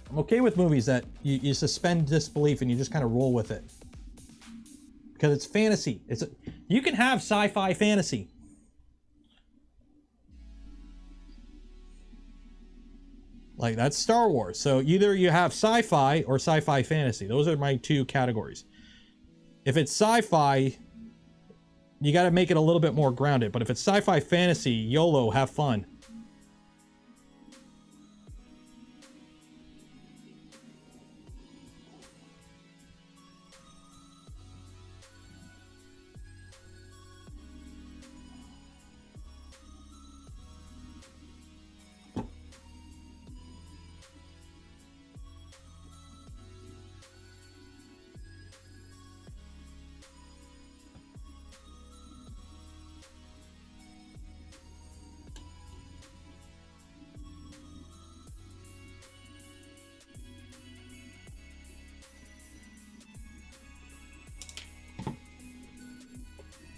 I'm okay with movies that you suspend disbelief and you just kind of roll with it. Because it's fantasy. You can have sci-fi fantasy. Like, that's Star Wars. So either you have sci-fi or sci-fi fantasy. Those are my two categories. If it's sci-fi, you got to make it a little bit more grounded. But if it's sci-fi fantasy, YOLO, have fun.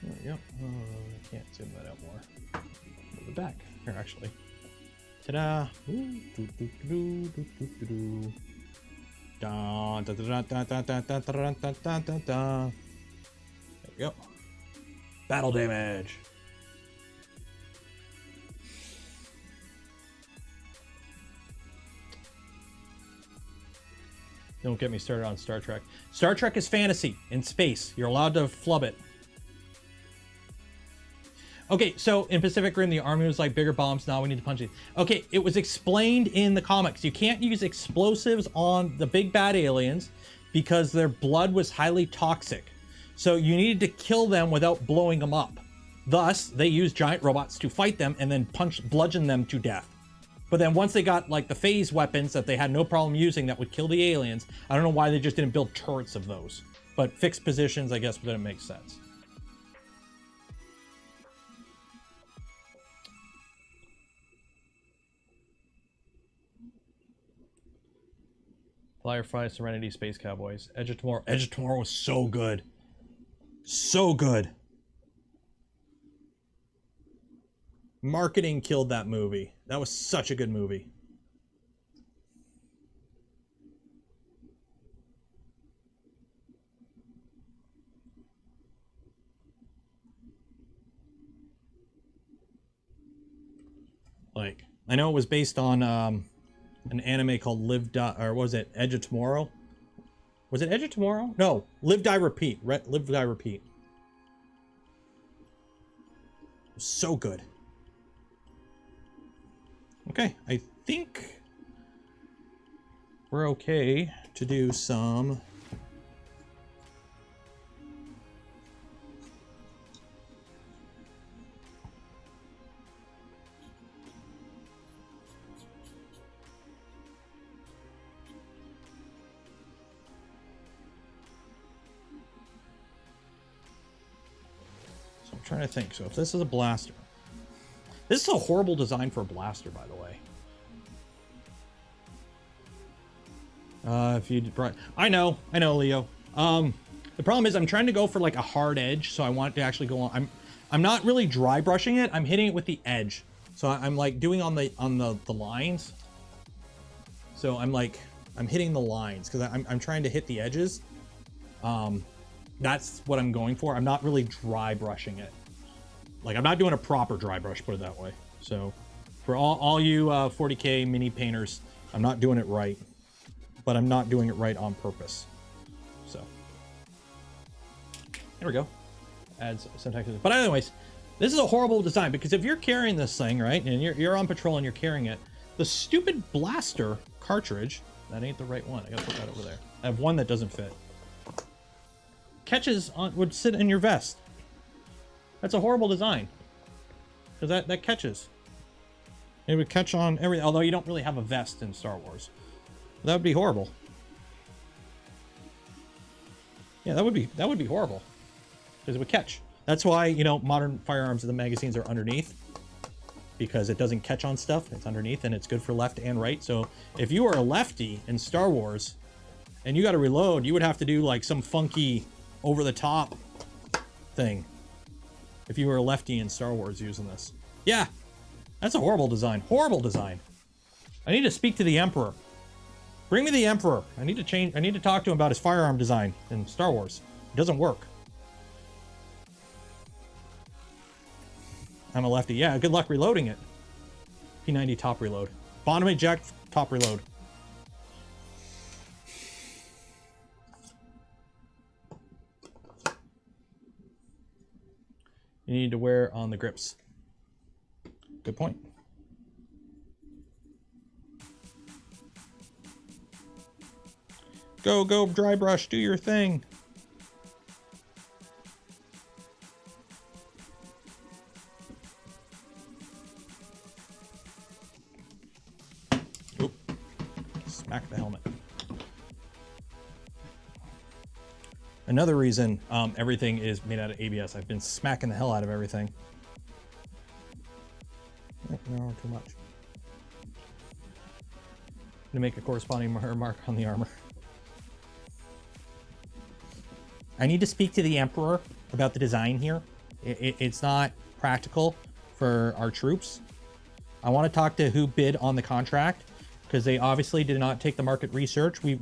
There we go. Oh, I can't zoom that out more. Move it back. Here, actually. Ta-da! Da, da, da, da, da, da, da, da, da, da, da, da. There we go. Battle damage. Don't get me started on Star Trek. Star Trek is fantasy in space. You're allowed to flub it. Okay, so in Pacific Rim, the army was like, bigger bombs, now we need to punch it. Okay, it was explained in the comics. You can't use explosives on the big bad aliens because their blood was highly toxic. So you needed to kill them without blowing them up. Thus, they used giant robots to fight them and then bludgeon them to death. But then once they got like the phase weapons that they had no problem using that would kill the aliens, I don't know why they just didn't build turrets of those. But fixed positions, I guess, didn't make sense. Firefly, Serenity, Space Cowboys. Edge of Tomorrow. Edge of Tomorrow was so good. So good. Marketing killed that movie. That was such a good movie. Like, I know it was based on an anime called Live Die, or was it Edge of Tomorrow? Was it Edge of Tomorrow? No, Live Die Repeat. Live Die Repeat. It was so good. Okay, I think we're okay to do some I'm trying to think. So if this is a blaster, this is a horrible design for a blaster, by the way. If you brought, I know, Leo. The problem is I'm trying to go for like a hard edge, so I want it to actually go on. I'm not really dry brushing it. I'm hitting it with the edge, so I'm like doing on the lines. So I'm hitting the lines because I'm trying to hit the edges. That's what I'm going for. I'm not really dry brushing it. Like, I'm not doing a proper dry brush, put it that way. So for all you 40K mini painters, I'm not doing it right, but I'm not doing it right on purpose. So there we go. Adds some text. But anyways, this is a horrible design because if you're carrying this thing, right, and you're on patrol and you're carrying it, the stupid blaster cartridge, that ain't the right one. I gotta put that over there. I have one that doesn't fit. Catches on, would sit in your vest. That's a horrible design. Because that catches. It would catch on everything, although you don't really have a vest in Star Wars. That would be horrible. Yeah, that would be horrible. Because it would catch. That's why, you know, modern firearms, the magazines are underneath. Because it doesn't catch on stuff. It's underneath and it's good for left and right. So if you are a lefty in Star Wars and you got to reload, you would have to do like some funky over the top thing. If you were a lefty in Star Wars using this. Yeah, that's a horrible design. Horrible design. I need to speak to the Emperor. Bring me the Emperor. I need to talk to him about his firearm design in Star Wars. It doesn't work. I'm a lefty. Yeah, good luck reloading it. P90 top reload. Bottom eject, top reload. you need to wear on the grips. Good point. Go, go, dry brush, do your thing. Oop. Smack the helmet. Another reason everything is made out of ABS. I've been smacking the hell out of everything. No, too much. To make a corresponding mark on the armor. I need to speak to the Emperor about the design here. It's not practical for our troops. I want to talk to who bid on the contract, because they obviously did not take the market research. We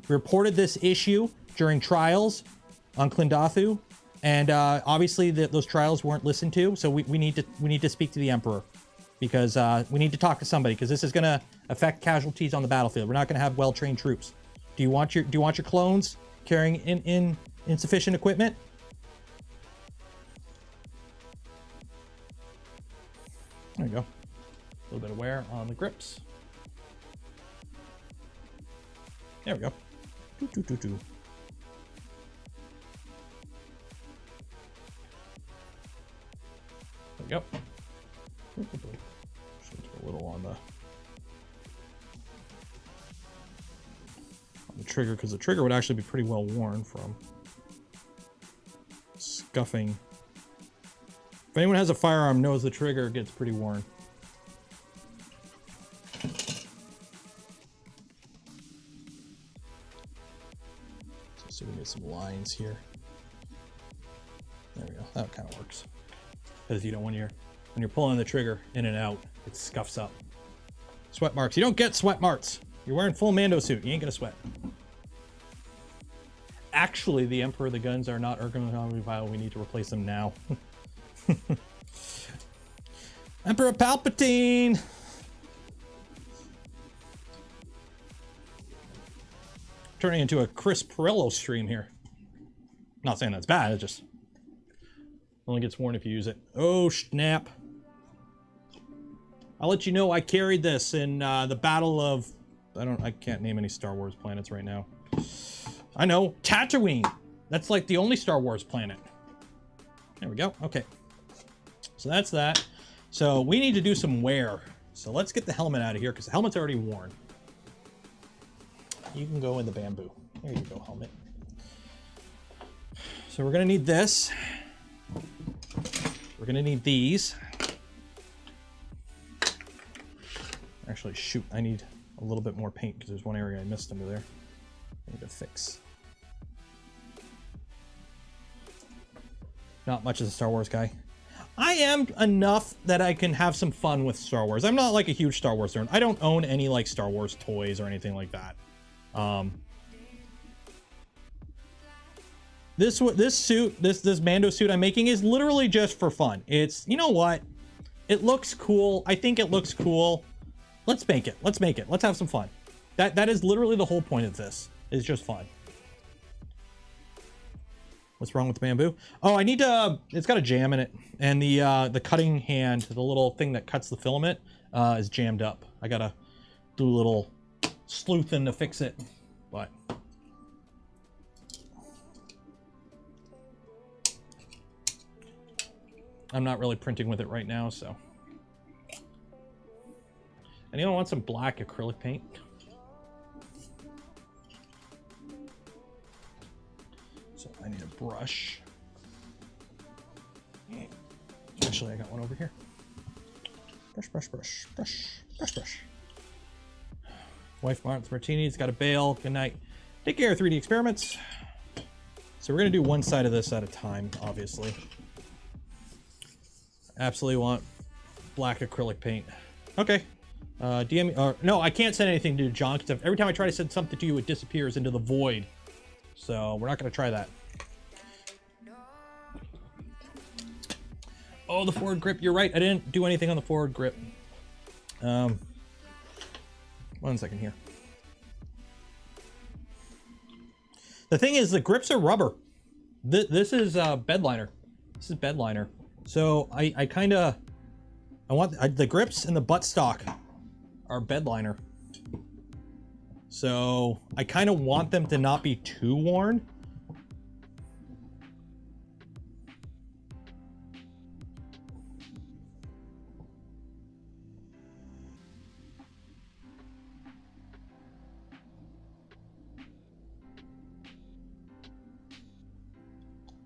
reported this issue during trials on Klindathu, and obviously those trials weren't listened to. So we need to speak to the Emperor, because we need to talk to somebody, because this is going to affect casualties on the battlefield. We're not going to have well-trained troops. Do you want your clones carrying in insufficient equipment? There you go. A little bit of wear on the grips. There we go. There we go. Just a little on the trigger, because the trigger would actually be pretty well worn from scuffing. If anyone has a firearm knows the trigger gets pretty worn. So we get some lines here. There we go. That kind of works. Because you know, when you're pulling the trigger in and out, it scuffs up. Sweat marks. You don't get sweat marks. You're wearing full Mando suit. You ain't gonna sweat. Actually, the Emperor of the guns are not ergonomically viable. We need to replace them now. Emperor Palpatine! Turning into a Chris Perillo stream here. Not saying that's bad, it just only gets worn if you use it. Oh, snap. I'll let you know I carried this in the Battle of... I can't name any Star Wars planets right now. I know, Tatooine. That's like the only Star Wars planet. There we go, okay. So that's that. So we need to do some wear. So let's get the helmet out of here, because the helmet's already worn. You can go in the bamboo. There you go, helmet. So we're gonna need this. We're gonna need these. Actually, shoot, I need a little bit more paint, because there's one area I missed under there. I need to fix. Not much as a Star Wars guy. I am enough that I can have some fun with Star Wars. I'm not like a huge Star Wars nerd. I don't own any like Star Wars toys or anything like that. This suit, this Mando suit I'm making is literally just for fun. It's, you know what? It looks cool. I think it looks cool. Let's make it. Let's make it. Let's have some fun. That is literally the whole point of this. Is just fun. What's wrong with the bamboo? Oh, I need to, it's got a jam in it. And the cutting hand, the little thing that cuts the filament, is jammed up. I gotta do a little sleuthing to fix it. But I'm not really printing with it right now, so. Anyone want some black acrylic paint? So I need a brush. Actually, I got one over here. Brush, brush, brush, brush, brush, brush. Wife Martini's got a bail. Good night. Take care, 3D Experiments. So we're gonna do one side of this at a time, obviously. Absolutely want black acrylic paint. Okay. DM me, no, I can't send anything to John, because every time I try to send something to you, it disappears into the void. So we're not going to try that. Oh, the forward grip. You're right. I didn't do anything on the forward grip. 1 second here. The thing is, the grips are rubber. This is bed liner. This is bed liner. So I want the grips and the buttstock are bed liner. So I kind of want them to not be too worn.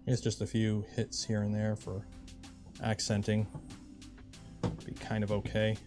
It's just a few hits here and there for accenting. Be kind of okay.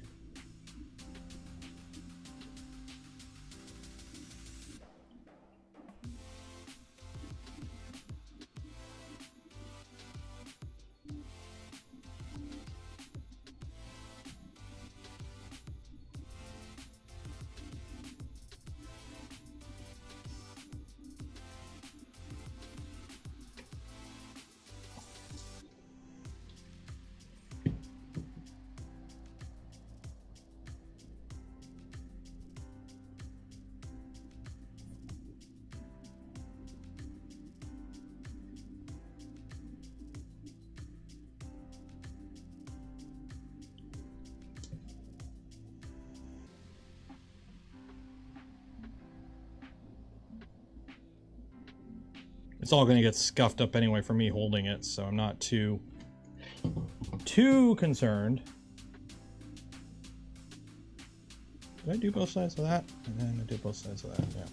It's all going to get scuffed up anyway for me holding it, so I'm not too concerned. Did I do both sides of that? And then I did both sides of that, yeah.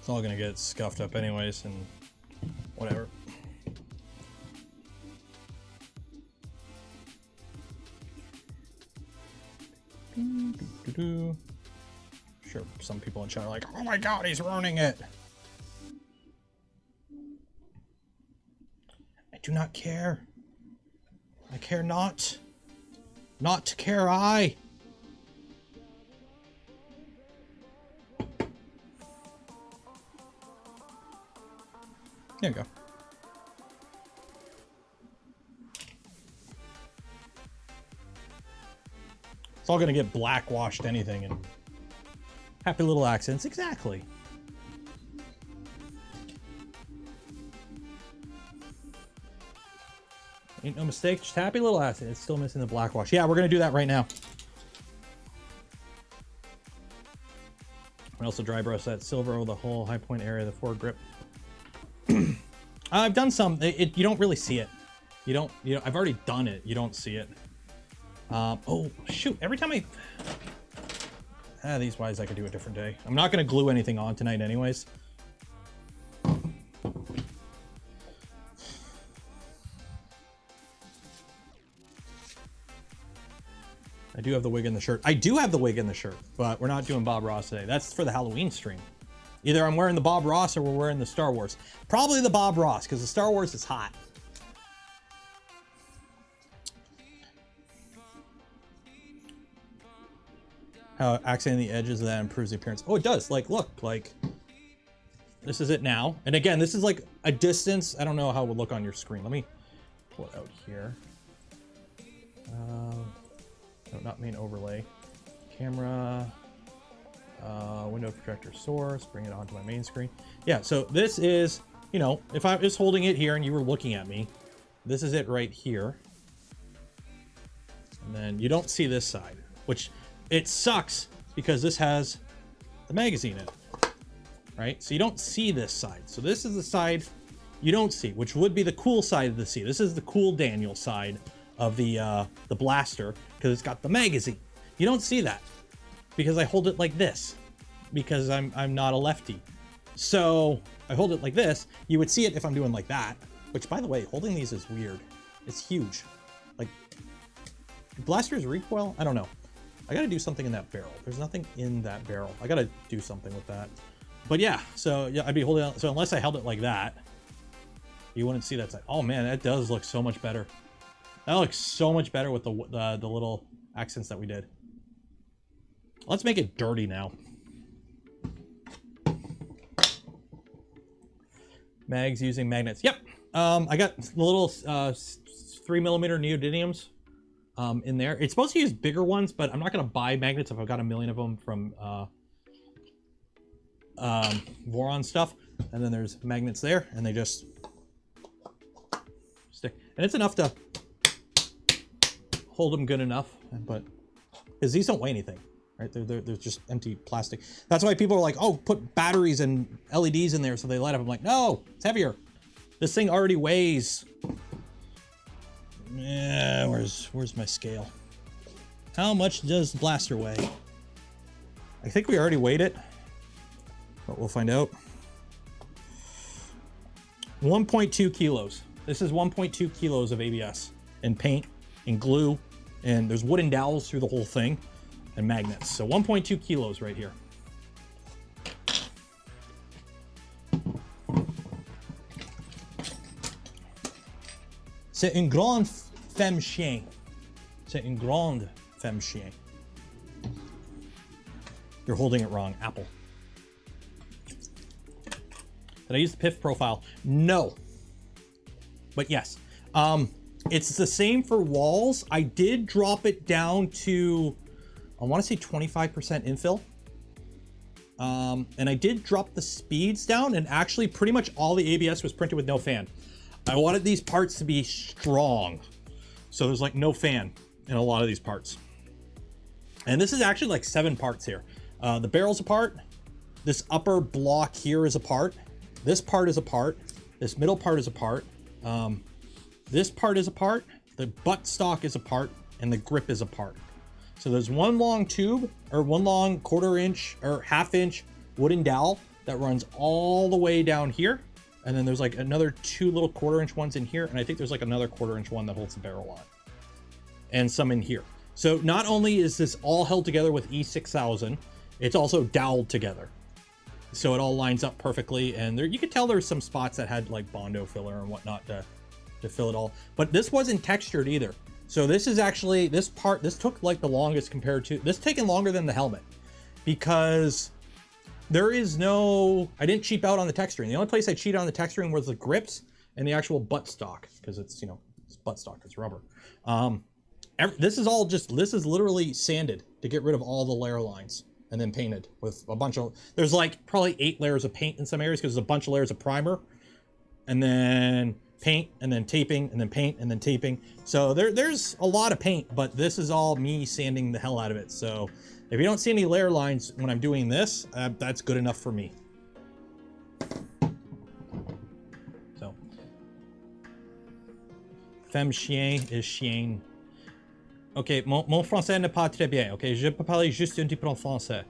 It's all gonna get scuffed up anyways, and whatever. Sure, some people in chat are like, oh my god, he's ruining it. I do not care. I care not. Not care I. There you go. It's all gonna get black washed anything and happy little accents, exactly. Ain't no mistake, just happy little accent. It's still missing the black wash. Yeah, we're gonna do that right now. I also dry brush that silver over the whole high point area of the forward grip. I've done some. You don't really see it. You don't. I've already done it. You don't see it. Oh shoot! Every time these wise I could do a different day. I'm not gonna glue anything on tonight, anyways. I do have the wig in the shirt. I do have the wig in the shirt, but we're not doing Bob Ross today. That's for the Halloween stream. Either I'm wearing the Bob Ross or we're wearing the Star Wars. Probably the Bob Ross, because the Star Wars is hot. How accenting the edges of that improves the appearance. Oh, it does. Like, look, like, this is it now. And again, this is like a distance. I don't know how it would look on your screen. Let me pull it out here. No, not main overlay. Camera. Window projector source, bring it onto my main screen. Yeah, so this is, you know, if I was holding it here and you were looking at me, this is it right here. And then you don't see this side, which it sucks because this has the magazine in it, right? So you don't see this side. So this is the side you don't see, which would be the cool side of the C. This is the cool Daniel side of the blaster because it's got the magazine. You don't see that because I hold it like this. Because I'm not a lefty. So I hold it like this. You would see it if I'm doing like that, which by the way, holding these is weird. It's huge. Like, blasters recoil? I don't know. I gotta do something in that barrel. There's nothing in that barrel. I gotta do something with that. But yeah, so yeah, I'd be holding it. So unless I held it like that, you wouldn't see that side. Oh man, that does look so much better. That looks so much better with the little accents that we did. Let's make it dirty now. Mags using magnets. Yep. I got the little 3mm neodymiums in there. It's supposed to use bigger ones, but I'm not going to buy magnets if I've got a million of them from Voron stuff. And then there's magnets there, and they just stick. And it's enough to hold them good enough, but because these don't weigh anything, right? They're just empty plastic. That's why people are like, oh, put batteries and LEDs in there so they light up. I'm like, no, it's heavier. This thing already weighs. Yeah, where's my scale? How much does the blaster weigh? I think we already weighed it, but we'll find out. 1.2 kilos. This is 1.2 kilos of ABS and paint and glue, and there's wooden dowels through the whole thing and magnets. So 1.2 kilos right here. C'est une grande femme chien. C'est une grande femme chien. You're holding it wrong, Apple. Did I use the PIF profile? No. But yes. It's the same for walls. I did drop it down to, I want to say 25% infill. And I did drop the speeds down, and actually pretty much all the ABS was printed with no fan. I wanted these parts to be strong. So there's like no fan in a lot of these parts. And this is actually like 7 parts here. The barrel's apart. This upper block here is apart. This part is apart. This middle part is apart. This part is apart. The butt stock is apart, and the grip is apart. So there's one long tube, or one long 1/4 inch or 1/2 inch wooden dowel that runs all the way down here. And then there's like another 2 little 1/4 inch ones in here. And I think there's like another 1/4 inch one that holds the barrel on. And some in here. So not only is this all held together with E6000, it's also doweled together. So it all lines up perfectly. And there, you could tell there's some spots that had like Mando filler and whatnot to fill it all. But this wasn't textured either. So this is actually, this took like the longest compared to, this taken longer than the helmet. Because there is no, I didn't cheap out on the texturing. The only place I cheated on the texturing was the grips and the actual butt stock. Because it's, you know, it's butt stock, it's rubber. This is all just, this is literally sanded to get rid of all the layer lines. And then painted with a bunch of, there's like probably 8 layers of paint in some areas because there's a bunch of layers of primer. And then paint, and then taping, and then paint, and then taping. So there's a lot of paint, but this is all me sanding the hell out of it. So if you don't see any layer lines when I'm doing this, that's good enough for me. So, femme chien is chien. Ok, mon français n'est pas très bien. Ok, je peux parler juste un petit peu en français.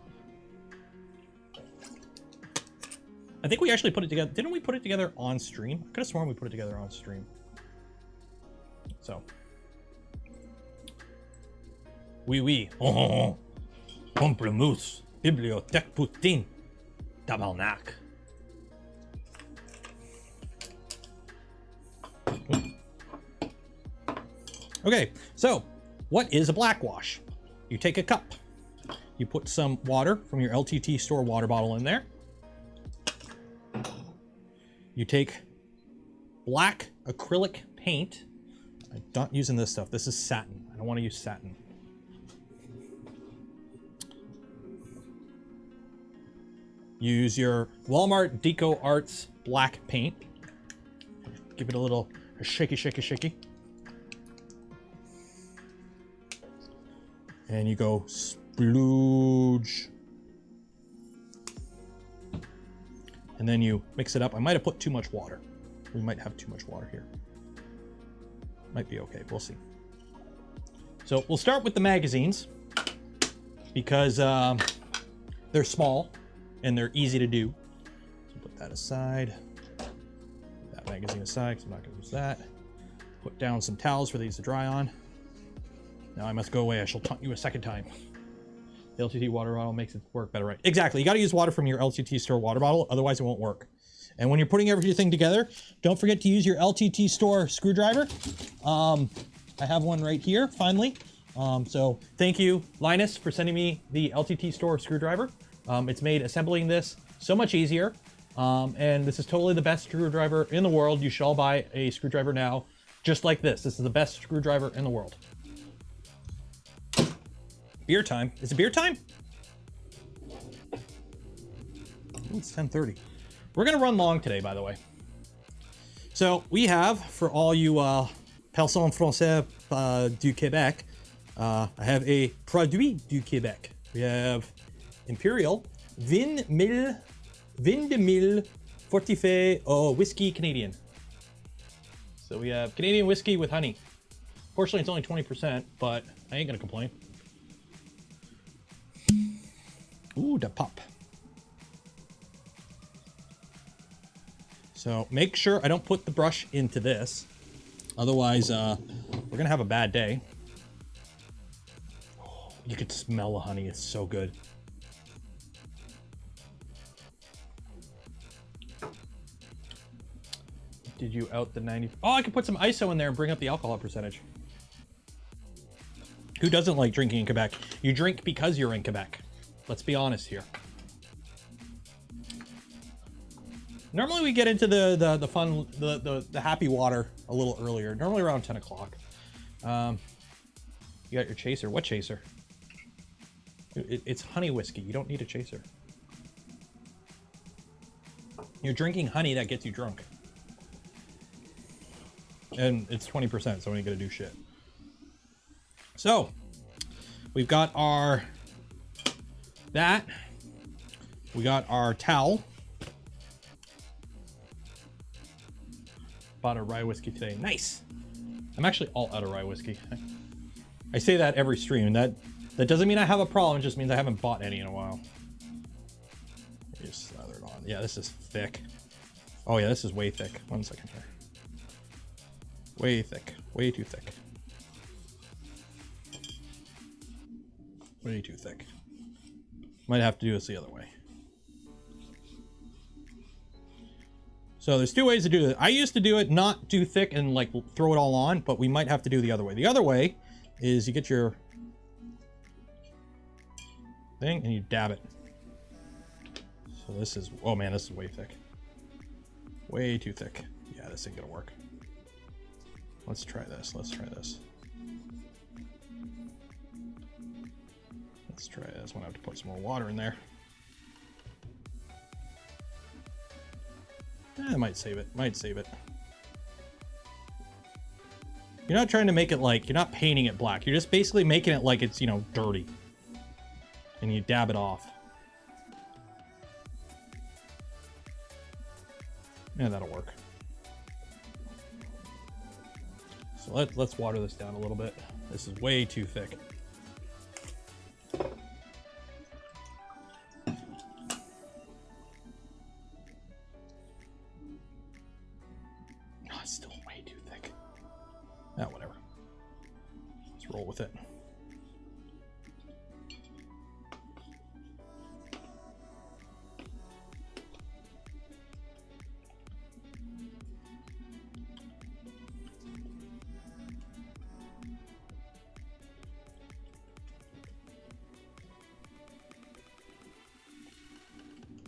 I think we actually put it together. Didn't we put it together on stream? I could have sworn we put it together on stream. So. Oui, oui. Oh, Pamplemousse. Bibliothèque Poutine. Tabarnak. Okay, so what is a blackwash? You take a cup. You put some water from your LTT store water bottle in there. You take black acrylic paint. I'm not using this stuff. This is satin. I don't want to use satin. Use your Walmart Deco Arts black paint. Give it a little shaky, shaky, shaky. And you go splooge. And then you mix it up. I might have put too much water. We might have too much water here. Might be okay, we'll see. So we'll start with the magazines because they're small and they're easy to do. So put that aside. Put that magazine aside because I'm not gonna use that. Put down some towels for these to dry on. Now I must go away. I shall taunt you a second time. The LTT water bottle makes it work better, right? Exactly. You got to use water from your LTT store water bottle, otherwise it won't work. And when you're putting everything together, don't forget to use your LTT store screwdriver. I have one right here, finally. So thank you, Linus, for sending me the LTT store screwdriver. It's made assembling this so much easier. And this is totally the best screwdriver in the world. You should all buy a screwdriver now, just like this. This is the best screwdriver in the world. Beer time. Is it beer time? Ooh, it's 10:30. We're gonna run long today, by the way. So we have, for all you personnes françaises du Québec, I have a produit du Québec. We have Imperial Vin de Mille Fortifié Whiskey Canadian. So we have Canadian whiskey with honey. Fortunately, it's only 20%, but I ain't gonna complain. Ooh, the pop. So make sure I don't put the brush into this. Otherwise, we're gonna have a bad day. Oh, you could smell the honey, it's so good. Did you out the 90? Oh, I could put some ISO in there and bring up the alcohol percentage. Who doesn't like drinking in Quebec? You drink because you're in Quebec. Let's be honest here. Normally we get into the fun, the happy water a little earlier, normally around 10 o'clock. You got your chaser. What chaser? It's honey whiskey. You don't need a chaser. You're drinking honey that gets you drunk. And it's 20%, so we ain't gonna do shit. So, we've got our, that. We got our towel. Bought a rye whiskey today. Nice. I'm actually all out of rye whiskey. I say that every stream. That doesn't mean I have a problem. It just means I haven't bought any in a while. Just slather it on. Yeah, this is thick. Oh yeah, this is way thick. 1 second here. Way thick. Way too thick. Way too thick. Might have to do this the other way. So there's two ways to do it. I used to do it not too thick and like throw it all on, but we might have to do the other way. The other way is you get your thing and you dab it. So this is, oh man, this is way thick. Way too thick. Yeah, this ain't gonna work. Let's try this. Let's try this. Let's try this. I'm gonna have to put some more water in there. I might save it. Might save it. You're not trying to make it like, you're not painting it black. You're just basically making it like it's, you know, dirty. And you dab it off. Yeah, that'll work. So let's water this down a little bit. This is way too thick. Oh, it's still way too thick. Ah, whatever. Let's roll with it.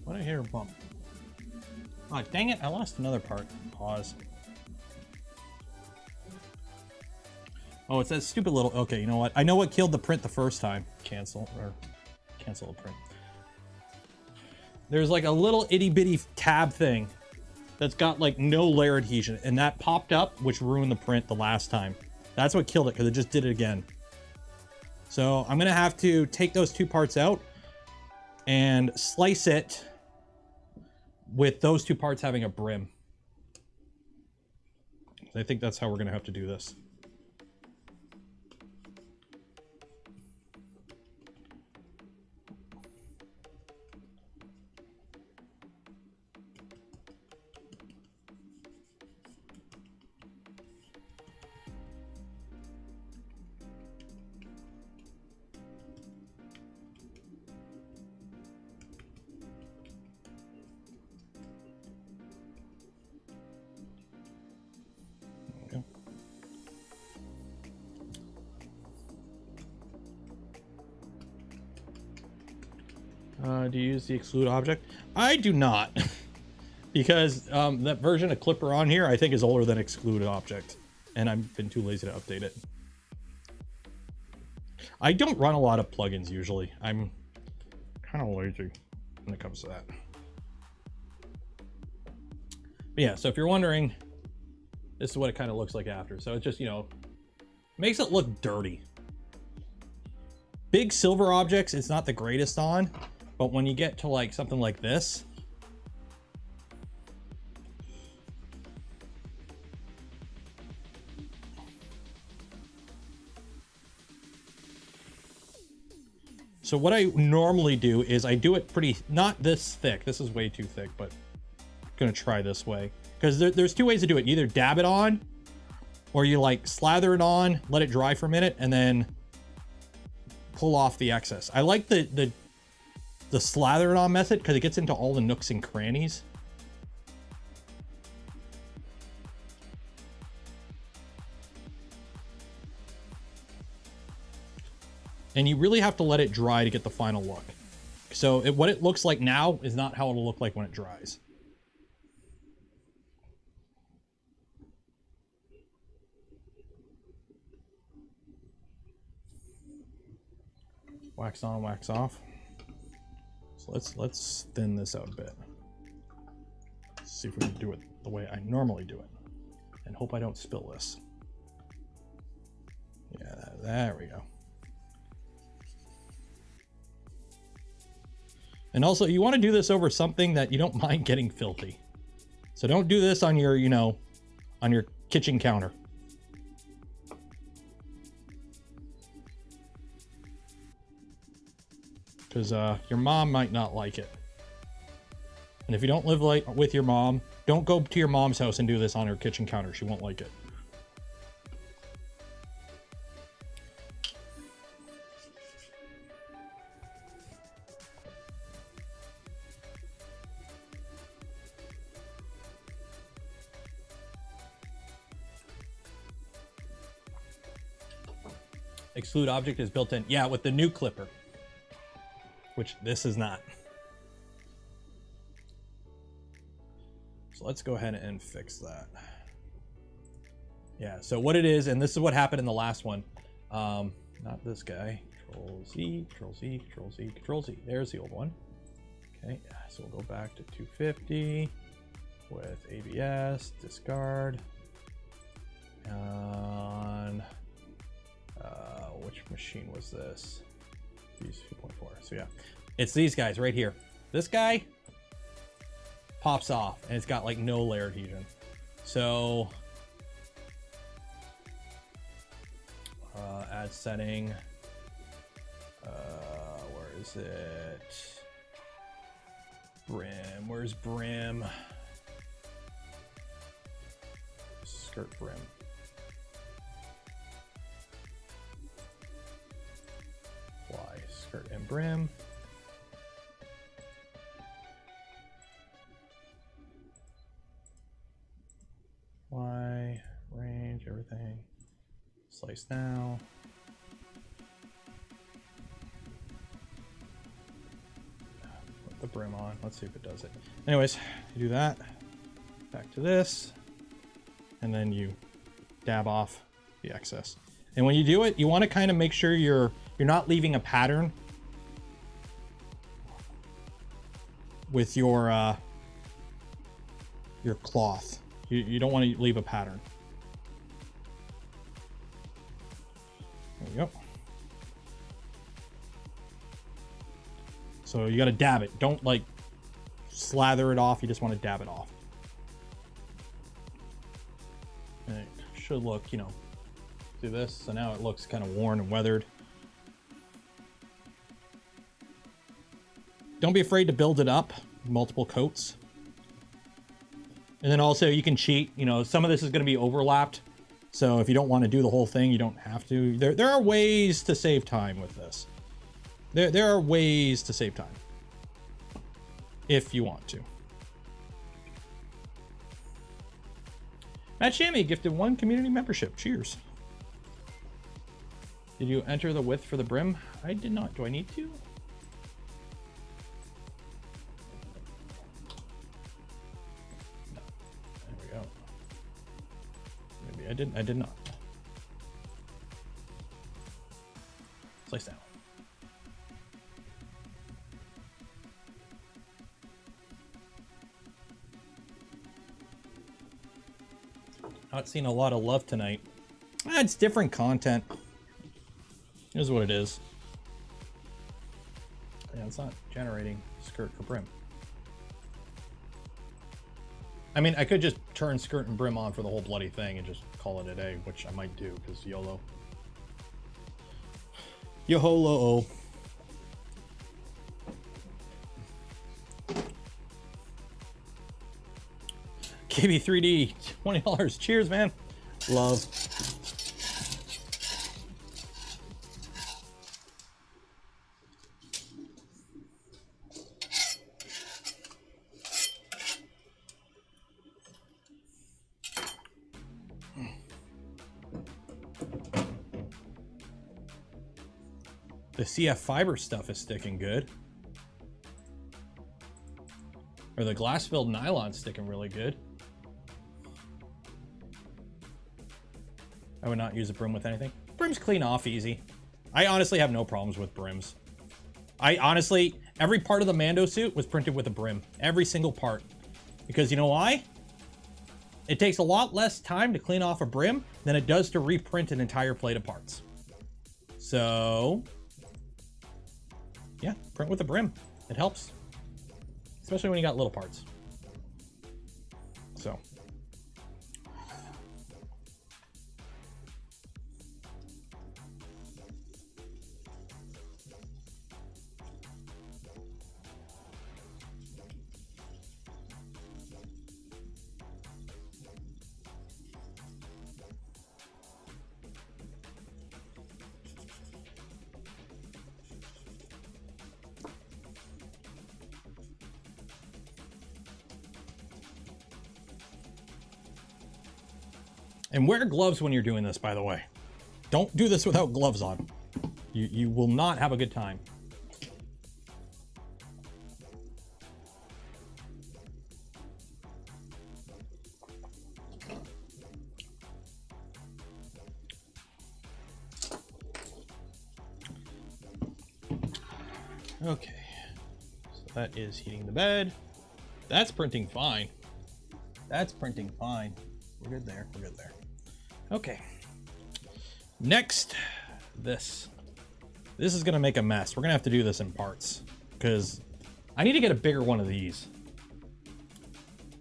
What I hear a bump. Oh, dang it, I lost another part. Pause. Oh, it's that stupid little, okay, you know what? I know what killed the print the first time. Cancel the print. There's like a little itty bitty tab thing that's got like no layer adhesion, and that popped up, which ruined the print the last time. That's what killed it, because it just did it again. So I'm gonna have to take those two parts out and slice it with those two parts having a brim. I think that's how we're gonna have to do this. Do you use the exclude object? I do not. Because that version of Clipper on here, I think, is older than exclude object. And I've been too lazy to update it. I don't run a lot of plugins usually. I'm kind of lazy when it comes to that. But yeah, so if you're wondering, this is what it kind of looks like after. So it just, you know, makes it look dirty. Big silver objects, it's not the greatest on, but when you get to like something like this, so what I normally do is I do it pretty, not this thick. This is way too thick, but I'm gonna try this way. Because there's two ways to do it. You either dab it on, or you like slather it on, let it dry for a minute, and then pull off the excess. I like the slather it on method because it gets into all the nooks and crannies. And you really have to let it dry to get the final look. So what it looks like now is not how it'll look like when it dries. Wax on, wax off. So let's thin this out a bit. Let's see if we can do it the way I normally do it. And hope I don't spill this. Yeah, there we go. And also, you want to do this over something that you don't mind getting filthy. So don't do this on your, you know, on your kitchen counter. Because your mom might not like it. And if you don't live like with your mom, don't go to your mom's house and do this on her kitchen counter. She won't like it. Exclude object is built in. Yeah, with the new clipper. Which this is not. So let's go ahead and fix that. Yeah, so what it is, and this is what happened in the last one. Not this guy. Control Z, Control Z, Control Z, Control Z. There's the old one. Okay, so we'll go back to 250 with ABS, discard. On which machine was this? 2.4. So yeah, it's these guys right here. This guy pops off and it's got like no layer adhesion. So add setting. Where is it? Brim. Where's brim? Skirt brim. Skirt and brim. Y, range, everything. Slice now. Put the brim on. Let's see if it does it. Anyways, you do that. Back to this. And then you dab off the excess. And when you do it, you want to kind of make sure you're not leaving a pattern with your cloth. You don't want to leave a pattern. There we go. So you got to dab it. Don't like slather it off. You just want to dab it off. And it should look, you know, do this. So now it looks kind of worn and weathered. Don't be afraid to build it up, multiple coats. And then also you can cheat, you know, some of this is going to be overlapped. So if you don't want to do the whole thing, you don't have to. There are ways to save time with this. There are ways to save time. If you want to. Matt Shammy gifted 1 community membership. Cheers. Did you enter the width for the brim? I did not. Do I need to? I did not. Slice down. Not seeing a lot of love tonight. It's different content. Here's what it is. Yeah, it's not generating skirt or brim. I mean, I could just turn skirt and brim on for the whole bloody thing and just call it a day, which I might do, because YOLO. YOLO. KB3D, $20. Cheers, man. Love. The CF fiber stuff is sticking good. Or the glass-filled nylon's sticking really good. I would not use a brim with anything. Brims clean off easy. I honestly have no problems with brims. I honestly, every part of the Mando suit was printed with a brim. Every single part. Because you know why? It takes a lot less time to clean off a brim than it does to reprint an entire plate of parts. So, yeah, print with a brim. It helps. Especially when you got little parts. So. And wear gloves when you're doing this, by the way. Don't do this without gloves on. You will not have a good time. Okay, so that is heating the bed. That's printing fine. That's printing fine. We're good there, we're good there. Okay, next, this is gonna make a mess. We're gonna have to do this in parts because I need to get a bigger one of these.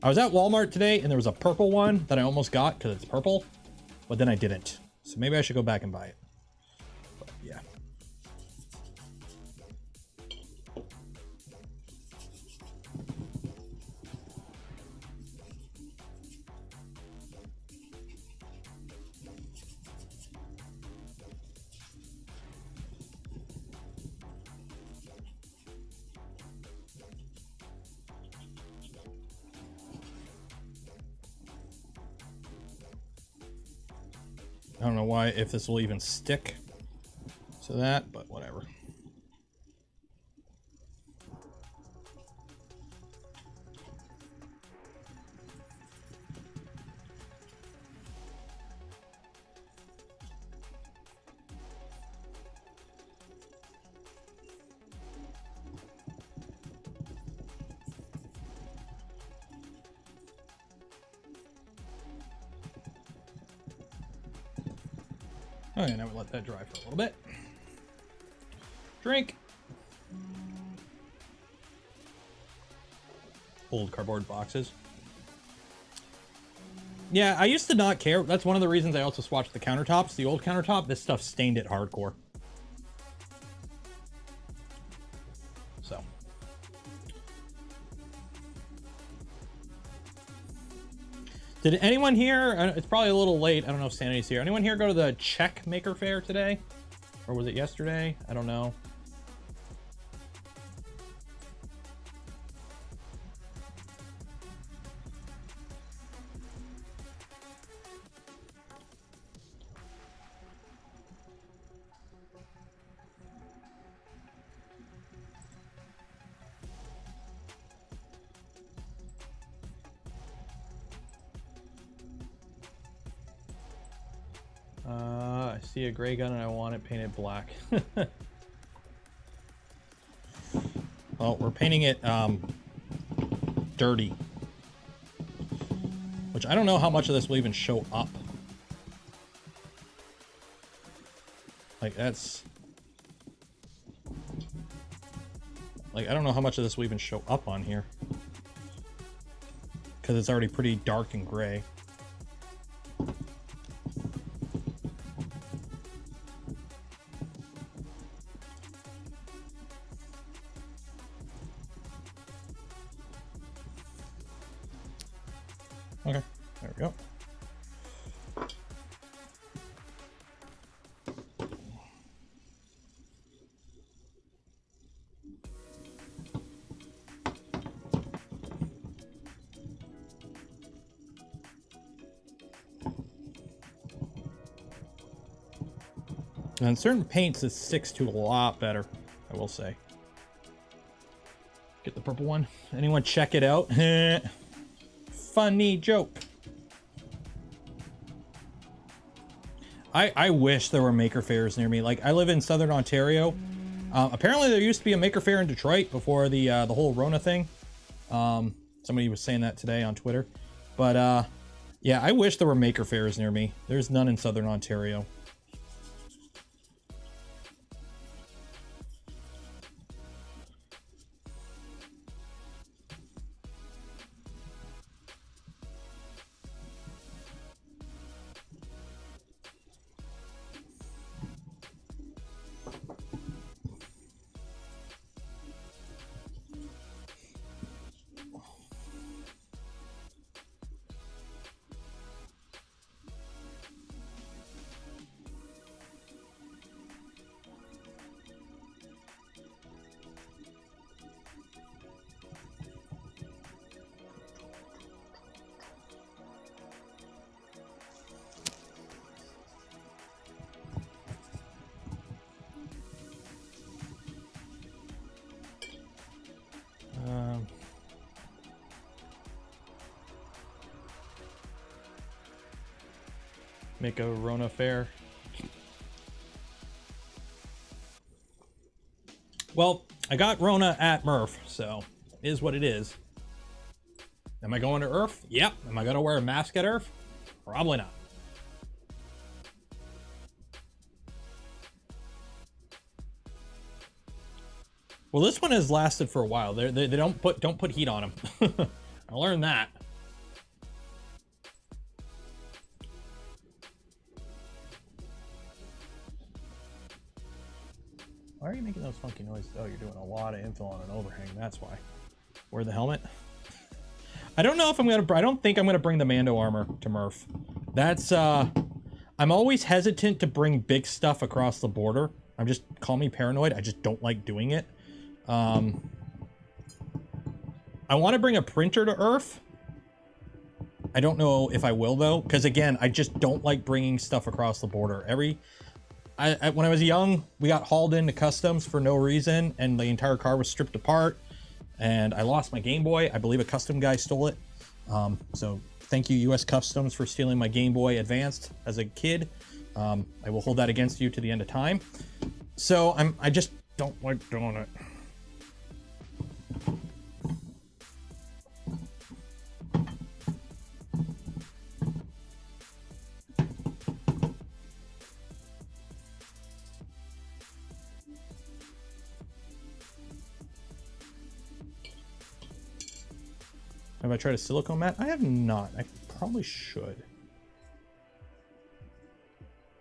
I was at Walmart today and there was a purple one that I almost got because it's purple, but then I didn't. So maybe I should go back and buy it. But yeah. I don't know why, if this will even stick to that, but whatever. Okay, now we'll let that dry for a little bit. Drink. Old cardboard boxes. Yeah, I used to not care. That's one of the reasons I also swatched the countertops. The old countertop, this stuff stained it hardcore. So. Did anyone here, it's probably a little late, I don't know if Sanity's here. Anyone here go to the Czech Maker Fair today? Or was it yesterday? I don't know. I see a gray gun and I want it painted black. Well, we're painting it dirty. Which I don't know how much of this will even show up. Like, that's... Like, I don't know how much of this will even show up on here. Because it's already pretty dark and gray. Okay, there we go. And certain paints, it sticks to a lot better, I will say. Get the purple one. Anyone check it out? Funny joke. I wish there were maker fairs near me. Like, I live in Southern Ontario. Apparently there used to be a maker fair in Detroit before the whole Rona thing. Somebody was saying that today on Twitter. But yeah, I wish there were maker fairs near me. There's none in Southern Ontario. Make a Rona fair. Well, I got Rona at Murph, so it is what it is. Am I going to Earth? Yep. Am I going to wear a mask at Earth? Probably not. Well, this one has lasted for a while. They don't put heat on them. I learned that. Why are you making those funky noises? Oh, you're doing a lot of infill on an overhang. That's why. Wear the helmet. I don't know if I'm gonna. I don't think I'm gonna bring the Mando armor to Murph. That's. I'm always hesitant to bring big stuff across the border. I'm just, call me paranoid. I just don't like doing it. I want to bring a printer to Earth. I don't know if I will though, because again, I just don't like bringing stuff across the border. When I was young, we got hauled into customs for no reason, and the entire car was stripped apart, and I lost my Game Boy. I believe a custom guy stole it. So thank you, U.S. Customs, for stealing my Game Boy Advanced as a kid. I will hold that against you to the end of time. So I just don't like doing it. Have I tried a silicone mat? I have not. I probably should.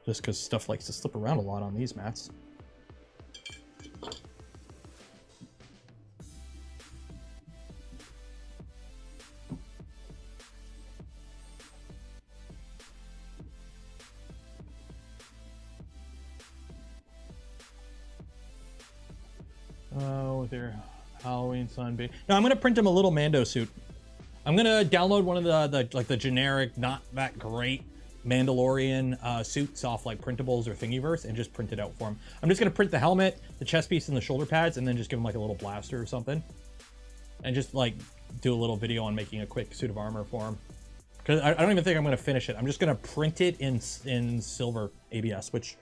Just because stuff likes to slip around a lot on these mats. Oh, their Halloween sunbeam. No, I'm going to print him a little Mando suit. I'm gonna download one of the generic, not that great Mandalorian suits off like printables or Thingiverse and just print it out for him. I'm just gonna print the helmet, the chest piece, and the shoulder pads, and then just give him like a little blaster or something, and just like do a little video on making a quick suit of armor for him. because I don't even think I'm going to finish it. I'm just going to print it in silver ABS, which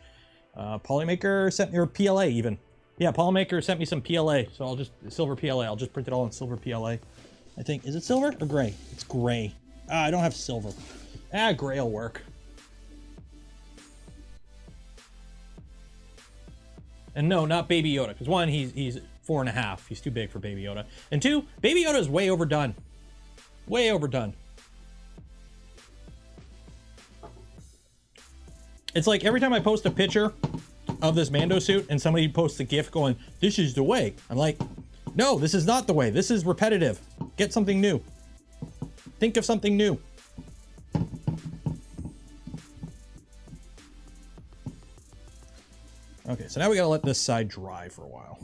Polymaker sent me, or PLA even. Yeah, Polymaker sent me some PLA, so I'll just, silver PLA, I'll just print it all in silver PLA. I think, is it silver or gray? It's gray. I don't have silver. Gray will work. And no, not Baby Yoda, because one, he's 4.5. He's too big for Baby Yoda. And two, Baby Yoda is way overdone. Way overdone. It's like every time I post a picture of this Mando suit and somebody posts a GIF going, "This is the way." I'm like, no, this is not the way. This is repetitive. Get something new. Think of something new. Okay, so now we gotta let this side dry for a while.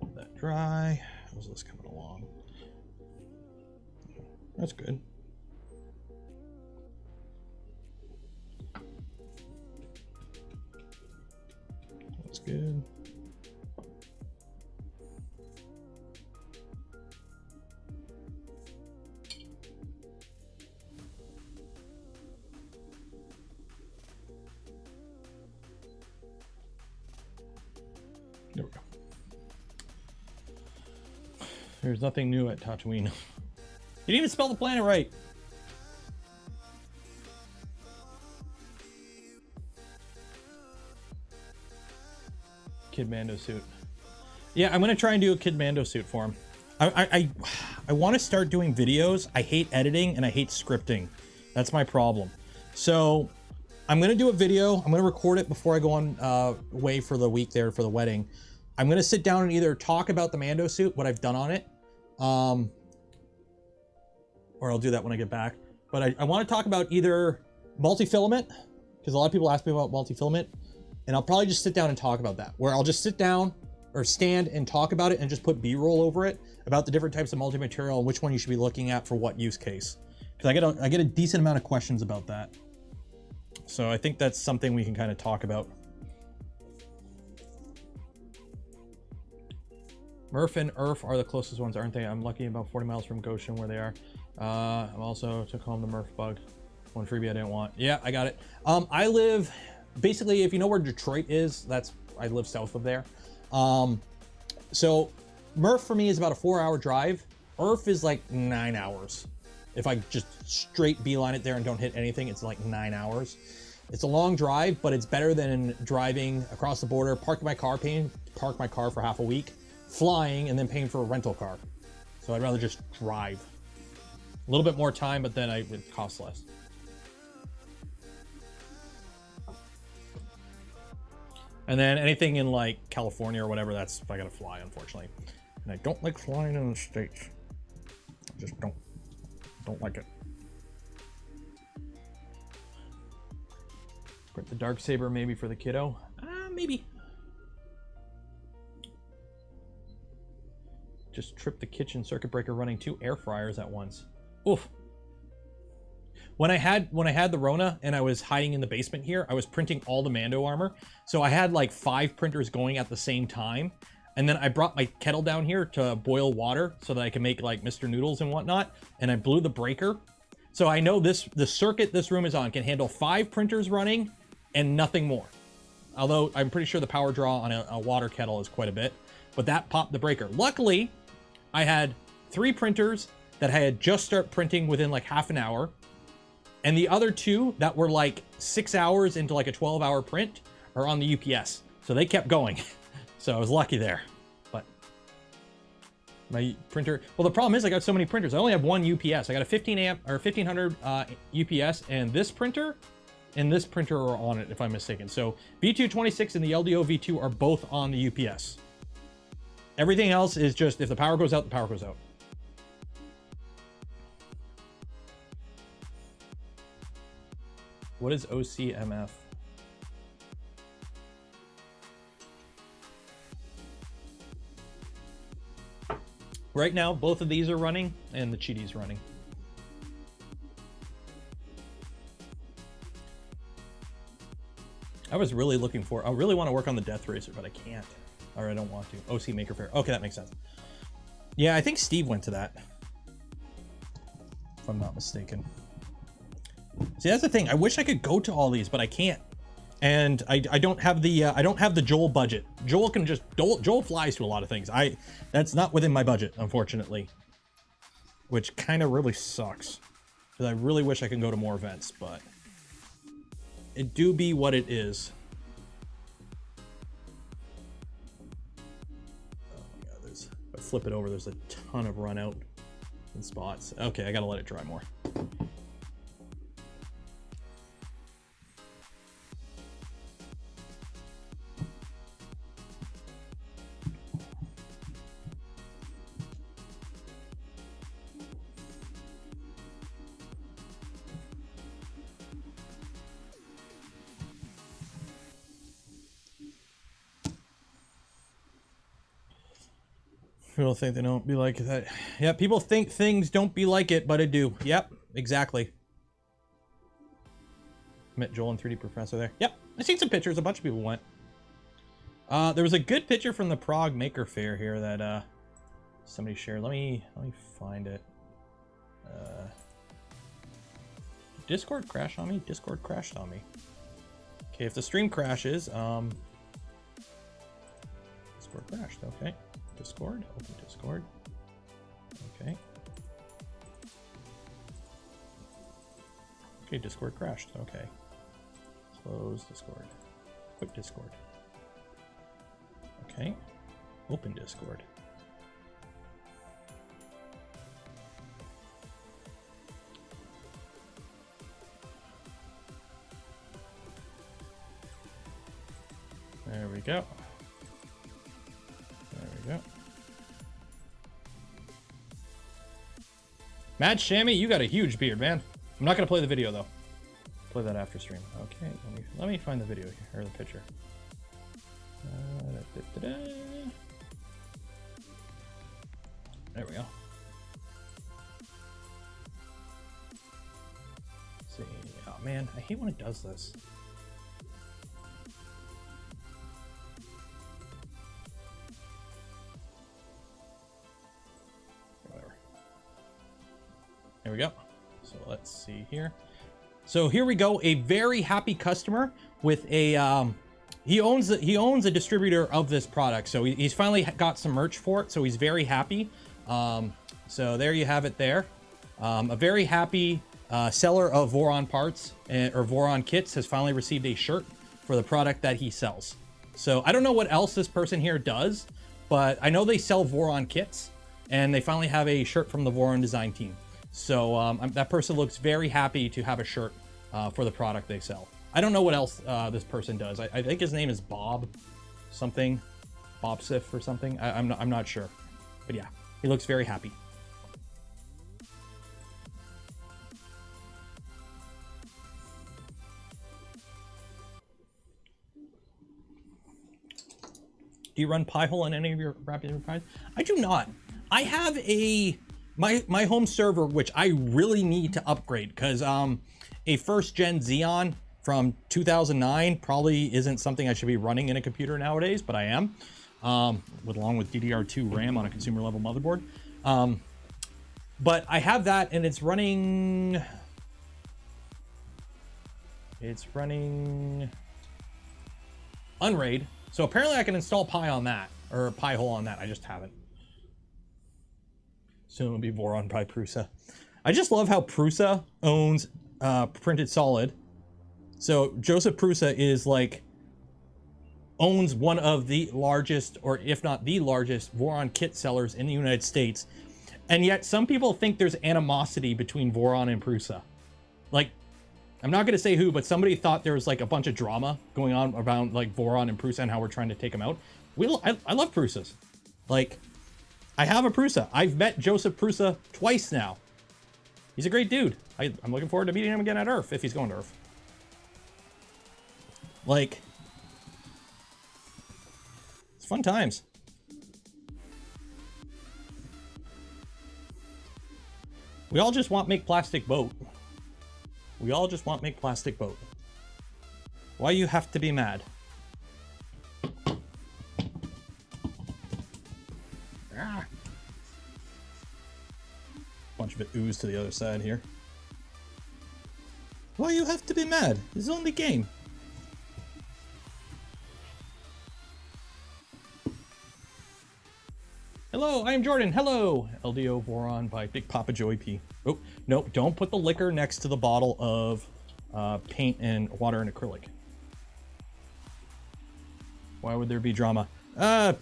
Let that dry. How's this coming along? That's good. That's good. There we go. There's nothing new at Tatooine. You didn't even spell the planet right. Kid Mando suit. Yeah, I'm gonna try and do a Kid Mando suit for him. I want to start doing videos. I hate editing and I hate scripting. That's my problem. So I'm gonna do a video. I'm gonna record it before I go on away for the week there for the wedding. I'm gonna sit down and either talk about the Mando suit, what I've done on it, or I'll do that when I get back. But I want to talk about either multi-filament, because a lot of people ask me about multi-filament, and I'll probably just sit down and talk about that, where I'll just sit down or stand and talk about it and just put B-roll over it about the different types of multi-material and which one you should be looking at for what use case. Because I get a decent amount of questions about that. So I think that's something we can kind of talk about. Murph and Urf are the closest ones, aren't they? I'm lucky about 40 miles from Goshen where they are. I also took home the Murph bug. One freebie I didn't want. Yeah, I got it. I live, basically, if you know where Detroit is, I live south of there. So Murph for me is about a 4-hour drive. Urf is like 9 hours. If I just straight beeline it there and don't hit anything, it's like 9 hours. It's a long drive, but it's better than driving across the border, park my car for half a week, flying, and then paying for a rental car. So I'd rather just drive. A little bit more time, but then it costs less. And then anything in like California or whatever, that's if I gotta fly, unfortunately. And I don't like flying in the States. I just don't like it. Print the Darksaber maybe for the kiddo. Maybe. Just tripped the kitchen circuit breaker running 2 air fryers at once. Oof. When I had the Rona and I was hiding in the basement here, I was printing all the Mando armor. So I had like 5 printers going at the same time. And then I brought my kettle down here to boil water so that I can make like Mr. Noodles and whatnot. And I blew the breaker. So I know the circuit this room is on can handle 5 printers running and nothing more. Although I'm pretty sure the power draw on a water kettle is quite a bit. But that popped the breaker. Luckily, I had 3 printers that I had just started printing within like half an hour. And the other 2 that were like 6 hours into like a 12-hour print are on the UPS. So they kept going. So I was lucky there. But my printer, well, the problem is I got so many printers. I only have 1 UPS. I got a 1500 UPS, and this printer are on it, if I'm mistaken. So V226 and the LDO V2 are both on the UPS. Everything else is just, if the power goes out, the power goes out. What is OCMF? Right now, both of these are running, and the Cheaty's running. I was really looking for, I really want to work on the Death Racer, but I can't. Or I don't want to. OC Maker Fair. Okay, that makes sense. Yeah, I think Steve went to that, if I'm not mistaken. See, that's the thing. I wish I could go to all these, but I can't. And I don't have the Joel budget. Joel can just Joel flies to a lot of things. That's not within my budget, unfortunately. Which kind of really sucks. Because I really wish I could go to more events, but it do be what it is. Oh my god, if I flip it over, there's a ton of run out in spots. Okay, I gotta let it dry more. People think they don't be like that. Yeah, people think things don't be like it, but it do. Yep, exactly. Met Joel and 3D Professor there. Yep, I seen some pictures. A bunch of people went. There was a good picture from the Prague Maker Fair here that somebody shared. Let me find it. Discord crashed on me. Discord crashed on me. Okay, if the stream crashes, Discord crashed. Okay. Discord, open Discord. Okay. Okay, Discord crashed. Okay. Close Discord. Quit Discord. Okay. Open Discord. There we go. Yeah. Mad Shammy, you got a huge beard, man. I'm not gonna play the video though. Play that after stream. Okay, let me find the video here, or the picture. There we go. Let's see. Oh man, I hate when it does this. There we go. So let's see here. So here we go. A very happy customer with a he owns a distributor of this product. So he's finally got some merch for it. So he's very happy. So there you have it there. A very happy seller of Voron parts or Voron kits has finally received a shirt for the product that he sells. So I don't know what else this person here does, but I know they sell Voron kits and they finally have a shirt from the Voron design team. So that person looks very happy to have a shirt for the product they sell. I don't know what else this person does. I think his name is Bob something, Bob Sif or something. I'm not sure, but yeah, he looks very happy. Do you run Pi-hole on any of your Rapid Pies? I do not. I have my home server, which I really need to upgrade because a first gen Xeon from 2009 probably isn't something I should be running in a computer nowadays, but I am, along with DDR2 RAM on a consumer level motherboard. But I have that and it's running Unraid. So apparently I can install Pi on that, or Pi-hole on that. I just haven't. Soon it'll be Voron by Prusa. I just love how Prusa owns Printed Solid. So Joseph Prusa is owns one of the largest, or if not the largest, Voron kit sellers in the United States. And yet some people think there's animosity between Voron and Prusa. I'm not going to say who, but somebody thought there was a bunch of drama going on around Voron and Prusa and how we're trying to take them out. I love Prusas. I have a Prusa. I've met Joseph Prusa twice now. He's a great dude. I'm looking forward to meeting him again at Earth, if he's going to Earth. It's fun times. We all just want make plastic boat. We all just want make plastic boat. Why you have to be mad? Ah. Bunch of it oozed to the other side here. Why you have to be mad? It's only game. Hello, I am Jordan. Hello, LDO Voron by Big Papa Joey P. Oh, nope, don't put the liquor next to the bottle of paint and water and acrylic. Why would there be drama? I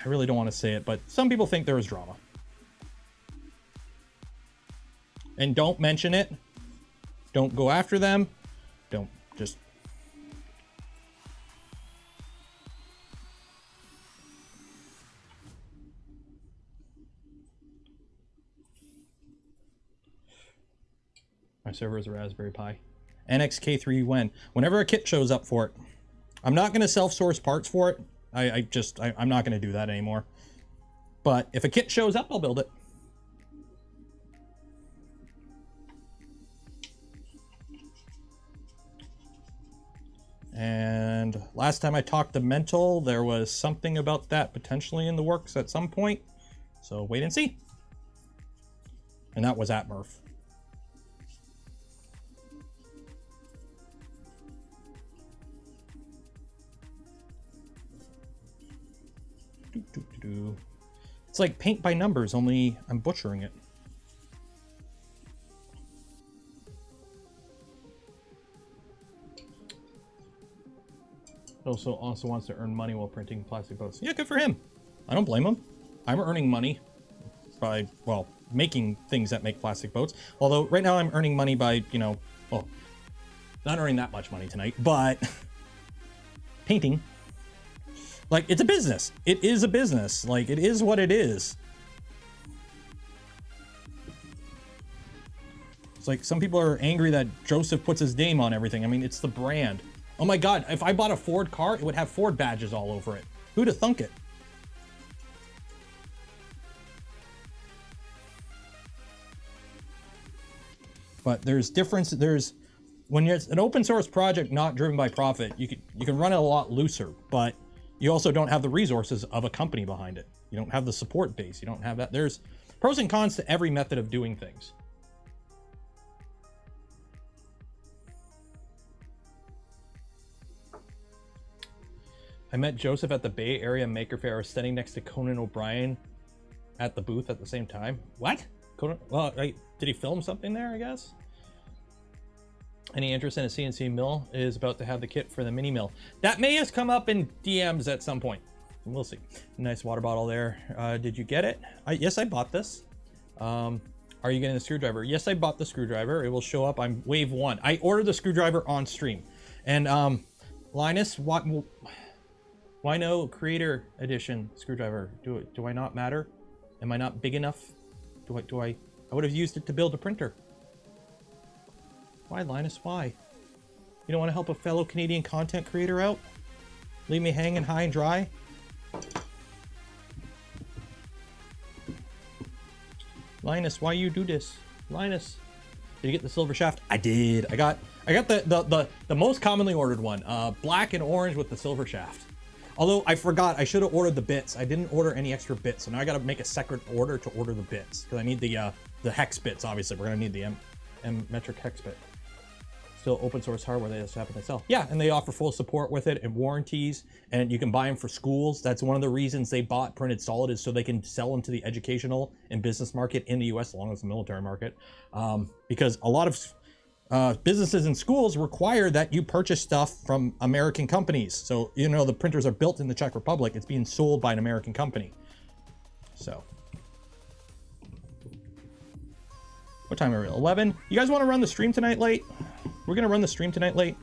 really don't want to say it, but some people think there is drama. And don't mention it. Don't go after them. Don't just... My server is a Raspberry Pi. NXK3 when? Whenever a kit shows up for it. I'm not going to self-source parts for it. I'm not going to do that anymore. But if a kit shows up, I'll build it. And last time I talked to Mental, there was something about that potentially in the works at some point. So wait and see. And that was at Murph. It's like paint by numbers, only I'm butchering it. Also wants to earn money while printing plastic boats. Yeah, good for him. I don't blame him. I'm earning money by, well, making things that make plastic boats. Although right now I'm earning money by, you know, well, not earning that much money tonight, but painting. Like, it's a business. It is a business. Like, it is what it is. It's like some people are angry that Joseph puts his name on everything. I mean, it's the brand. Oh my God, if I bought a Ford car, it would have Ford badges all over it. Who'd have thunk it? But there's difference. There's, when it's an open source project not driven by profit, you can run it a lot looser, but you also don't have the resources of a company behind it. You don't have the support base. You don't have that. There's pros and cons to every method of doing things. I met Joseph at the Bay Area Maker Fair. I was standing next to Conan O'Brien at the booth at the same time. What? Conan? Well, did he film something there, I guess? Any interest in a CNC mill? Is about to have the kit for the mini mill. That may have come up in DMs at some point. We'll see. Nice water bottle there. Did you get it? Yes, I bought this. Are you getting the screwdriver? Yes, I bought the screwdriver. It will show up. I'm wave 1. I ordered the screwdriver on stream. And Linus, why no creator edition screwdriver? Do I not matter? Am I not big enough? I would have used it to build a printer. Why, Linus? Why? You don't want to help a fellow Canadian content creator out? Leave me hanging high and dry? Linus, why you do this? Linus, did you get the silver shaft? I did. I got the most commonly ordered one, black and orange with the silver shaft. Although I forgot, I should have ordered the bits. I didn't order any extra bits, so now I got to make a separate order to order the bits because I need the hex bits. Obviously, we're gonna need the M metric hex bit. Still open source hardware they just happen to sell. Yeah, and they offer full support with it and warranties, and you can buy them for schools. That's one of the reasons they bought Printed Solid, is so they can sell them to the educational and business market in the US, along with the military market. Because a lot of businesses and schools require that you purchase stuff from American companies. So, you know, the printers are built in the Czech Republic. It's being sold by an American company. So. What time are we? 11? You guys want to run the stream tonight late? We're going to run the stream tonight late.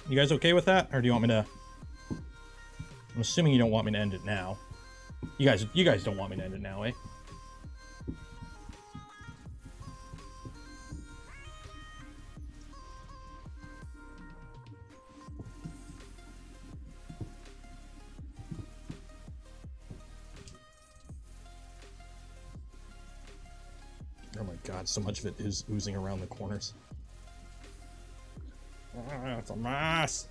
You guys okay with that? Or do you want me to... I'm assuming you don't want me to end it now. You guys don't want me to end it now, eh? Oh my God, so much of it is oozing around the corners. It's a mess.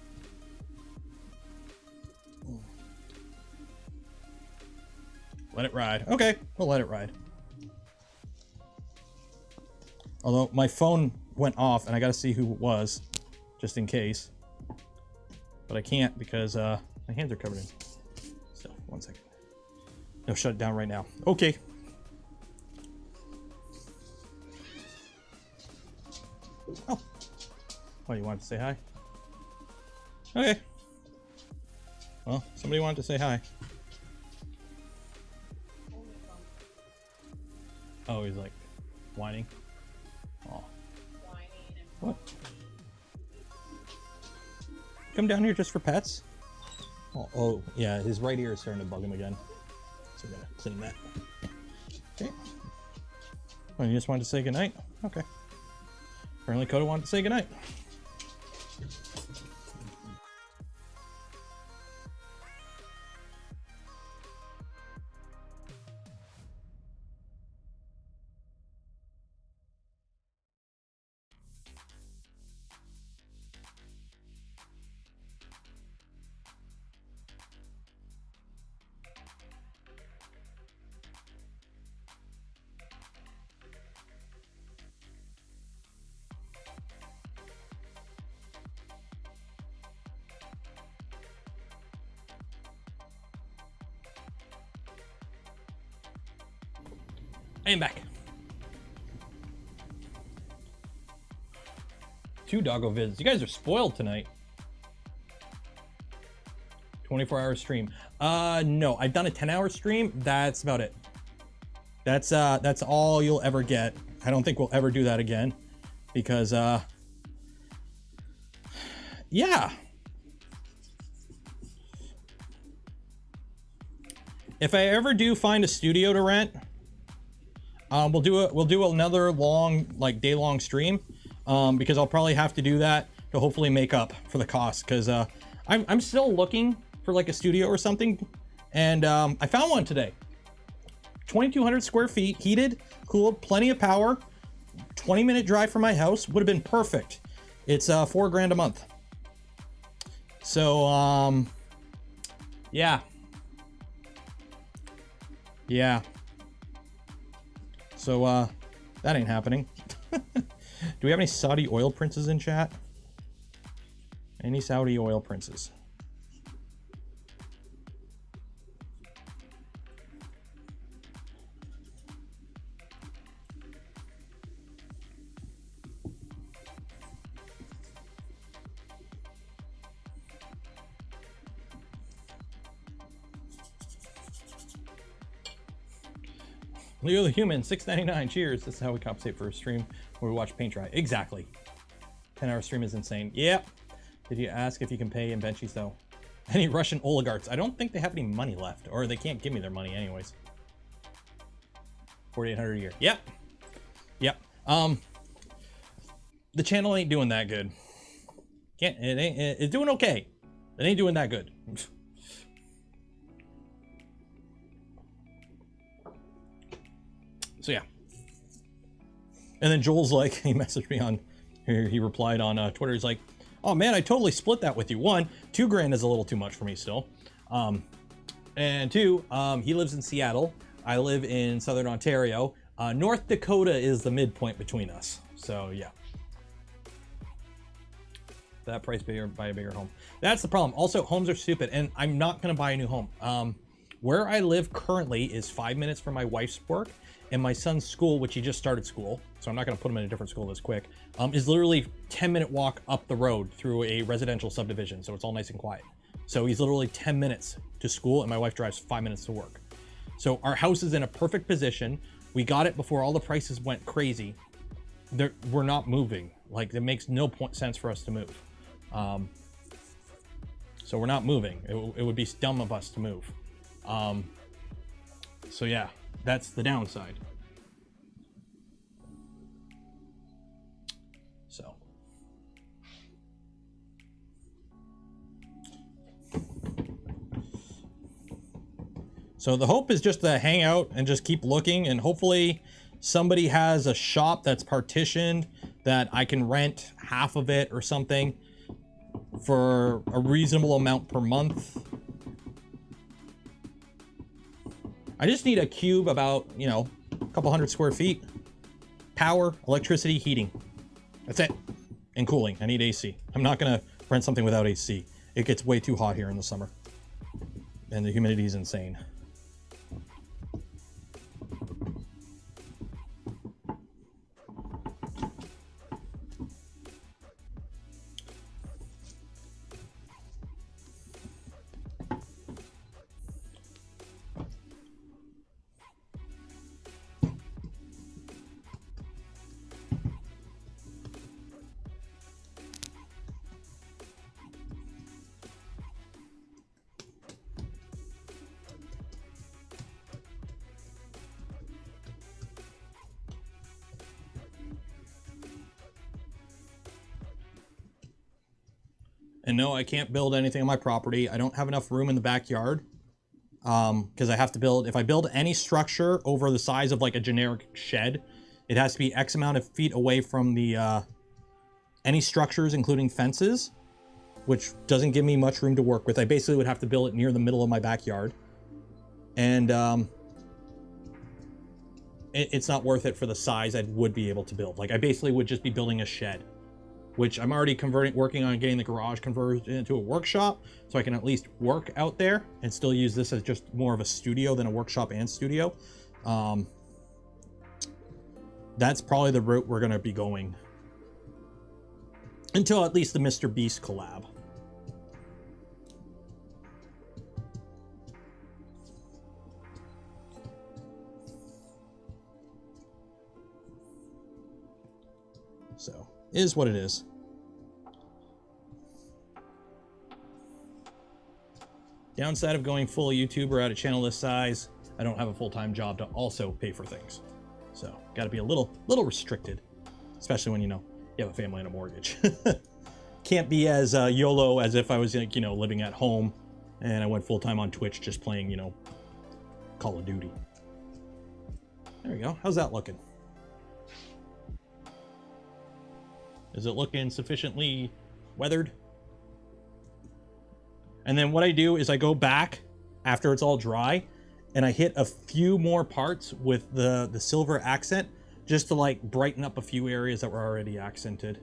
Let it ride. Okay, we'll let it ride. Although my phone went off and I gotta see who it was, just in case. But I can't because my hands are covered in stuff. 1 second. No, shut it down right now. Okay. Oh. Oh, you wanted to say hi? Okay. Well, somebody wanted to say hi. Oh, he's like whining. Oh. What? Come down here just for pets? Oh, yeah, his right ear is starting to bug him again. So we gotta clean that. Okay. Oh, you just wanted to say goodnight? Okay. Apparently Coda wanted to say goodnight. I am back. 2 doggo vids. You guys are spoiled tonight. 24-hour stream. No, I've done a 10-hour stream. That's about it. That's all you'll ever get. I don't think we'll ever do that again because yeah. If I ever do find a studio to rent, we'll do another long, like, day-long stream, because I'll probably have to do that to hopefully make up for the cost, because I'm still looking for like a studio or something, and I found one today. 2,200 square feet, heated, cooled, plenty of power, 20-minute drive from my house, would have been perfect. It's $4 grand a month. So yeah. So, that ain't happening. Do we have any Saudi oil princes in chat? Any Saudi oil princes? Leo the Human, $6.99. Cheers. This is how we compensate for a stream where we watch paint dry. Exactly. 10-hour stream is insane. Yep. Did you ask if you can pay in benchies though? Any Russian oligarchs? I don't think they have any money left, or they can't give me their money anyways. 4,800 a year. Yep. The channel ain't doing that good. It's doing okay. It ain't doing that good. So yeah. And then Joel's like, he messaged me on, he replied on Twitter. He's like, oh man, I totally split that with you. 1, $2 grand is a little too much for me still. And 2, he lives in Seattle. I live in Southern Ontario. North Dakota is the midpoint between us. So yeah. That price bigger, buy a bigger home. That's the problem. Also, homes are stupid, and I'm not gonna buy a new home. Where I live currently is 5 minutes from my wife's work, and my son's school, which he just started school, so I'm not gonna put him in a different school this quick, is literally 10-minute walk up the road through a residential subdivision, so it's all nice and quiet. So he's literally 10 minutes to school, and my wife drives 5 minutes to work. So our house is in a perfect position. We got it before all the prices went crazy. We're not moving. Like, it makes no sense for us to move. So we're not moving. It would be dumb of us to move. So yeah, that's the downside. So the hope is just to hang out and just keep looking, and hopefully somebody has a shop that's partitioned that I can rent half of it or something. for a reasonable amount per month. I just need a cube about, you know, a couple hundred square feet. Power, electricity, heating. That's it. And cooling. I need AC. I'm not going to rent something without AC. It gets way too hot here in the summer. And the humidity is insane. And no, I can't build anything on my property. I don't have enough room in the backyard because I have to build, if I build any structure over the size of like a generic shed, it has to be X amount of feet away from the any structures, including fences, which doesn't give me much room to work with. I basically would have to build it near the middle of my backyard. And it's not worth it for the size I would be able to build. Like I basically would just be building a shed, which I'm already working on getting the garage converted into a workshop, so I can at least work out there and still use this as just more of a studio than a workshop and studio. That's probably the route we're gonna be going until at least the Mr. Beast collab. So, is what it is. Downside of going full YouTuber at a channel this size, I don't have a full-time job to also pay for things. So, got to be a little restricted, especially when, you know, you have a family and a mortgage. Can't be as YOLO as if I was, like, you know, living at home and I went full-time on Twitch just playing, you know, Call of Duty. There we go. How's that looking? Is it looking sufficiently weathered? And then what I do is I go back after it's all dry and I hit a few more parts with the silver accent just to like brighten up a few areas that were already accented.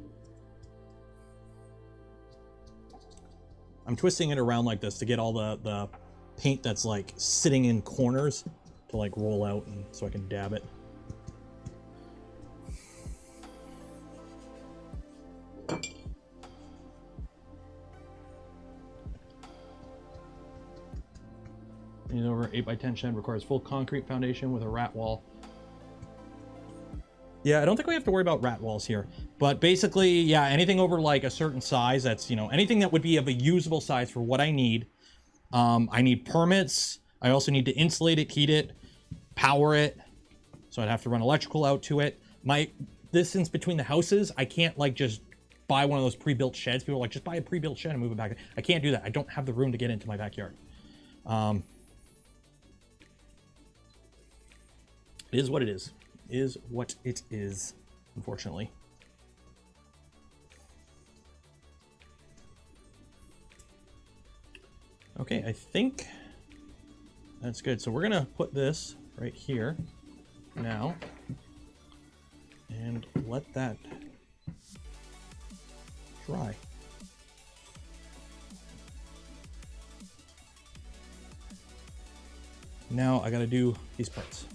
I'm twisting it around like this to get all the paint that's like sitting in corners to like roll out and so I can dab it. An over 8x10 shed requires full concrete foundation with a rat wall. Yeah, I don't think we have to worry about rat walls here. But basically, yeah, anything over like a certain size, that's, you know, anything that would be of a usable size for what I need. I need permits. I also need to insulate it, heat it, power it. So I'd have to run electrical out to it. My distance between the houses, I can't like just buy one of those pre-built sheds. People are like, just buy a pre-built shed and move it back. I can't do that. I don't have the room to get into my backyard. It is what it is. Is what it is, unfortunately. Okay, I think that's good. So we're gonna put this right here now and let that dry. Now I gotta do these parts.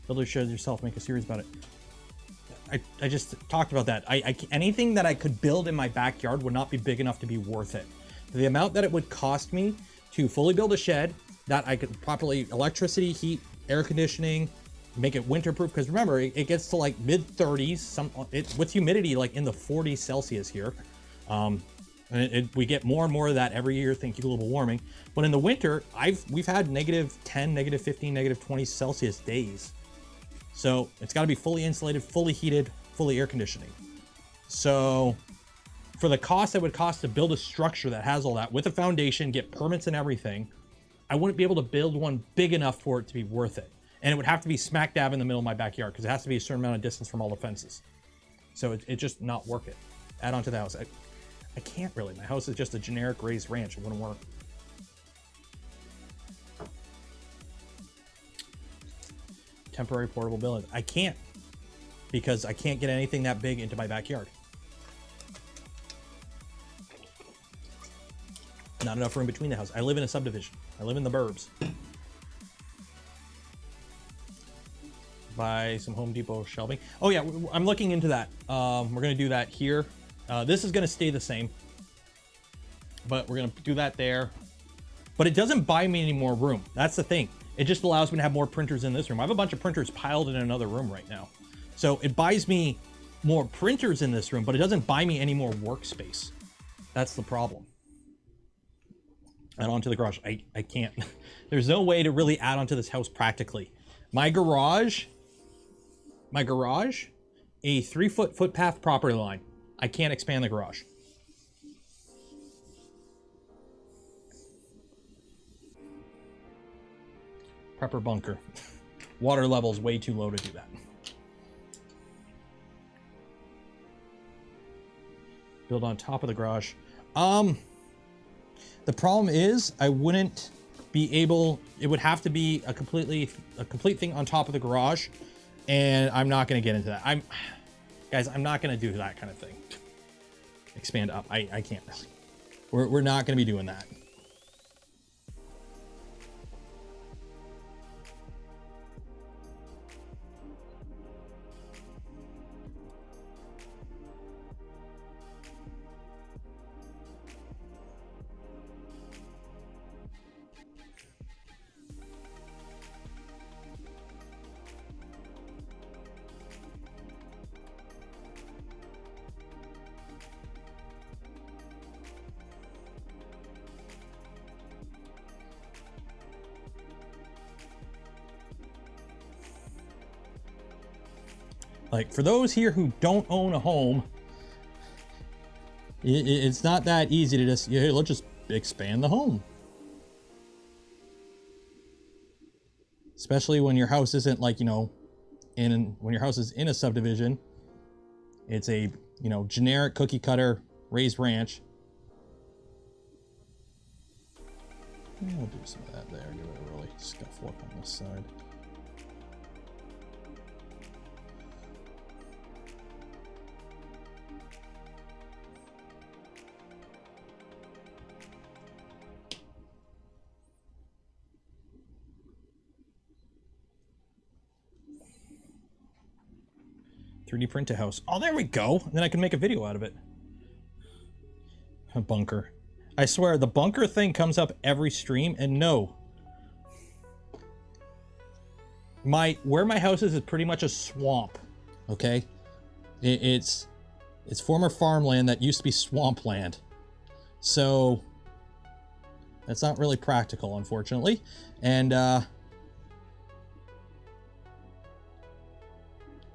Builder shares yourself, make a series about it. I just talked about that. Anything that I could build in my backyard would not be big enough to be worth it. The amount that it would cost me to fully build a shed that I could properly electricity, heat, air conditioning, make it winterproof. Because remember, it gets to like mid 30s, with humidity like in the 40s Celsius here. We get more and more of that every year. Thank you, global warming. But in the winter, we've had -10, -15, -20 Celsius days. So it's got to be fully insulated, fully heated, fully air conditioning. So for the cost that would cost to build a structure that has all that with a foundation, get permits and everything, I wouldn't be able to build one big enough for it to be worth it. And it would have to be smack dab in the middle of my backyard because it has to be a certain amount of distance from all the fences. So it's just not worth it. Add on to the house. I can't really. My house is just a generic raised ranch. It wouldn't work. Temporary portable building. I can't, because I can't get anything that big into my backyard. Not enough room between the houses. I live in a subdivision. I live in the burbs. Buy some Home Depot shelving. Oh yeah, I'm looking into that. We're gonna do that here. This is gonna stay the same, but we're gonna do that there. But it doesn't buy me any more room. That's the thing. It just allows me to have more printers in this room. I have a bunch of printers piled in another room right now. So it buys me more printers in this room, but it doesn't buy me any more workspace. That's the problem. Add on to the garage. I can't. There's no way to really add on to this house practically. My garage, a 3-foot footpath property line. I can't expand the garage. Prepper bunker. Water level is way too low to do that. Build on top of the garage. The problem is I wouldn't be able, it would have to be a complete thing on top of the garage, and I'm not going to get into that. Guys, I'm not going to do that kind of thing. Expand up. I can't really. We're not going to be doing that. Like, for those here who don't own a home, it's not that easy to just, yeah, let's just expand the home. Especially when your house isn't like, you know, when your house is in a subdivision, it's a, you know, generic cookie cutter raised ranch. Yeah, I'll do some of that there, give it a really scuff look on this side. 3D print a house. Oh, there we go. And then I can make a video out of it. A bunker. I swear, the bunker thing comes up every stream, and no. Where my house is pretty much a swamp, okay? It's former farmland that used to be swampland. So, that's not really practical, unfortunately. And,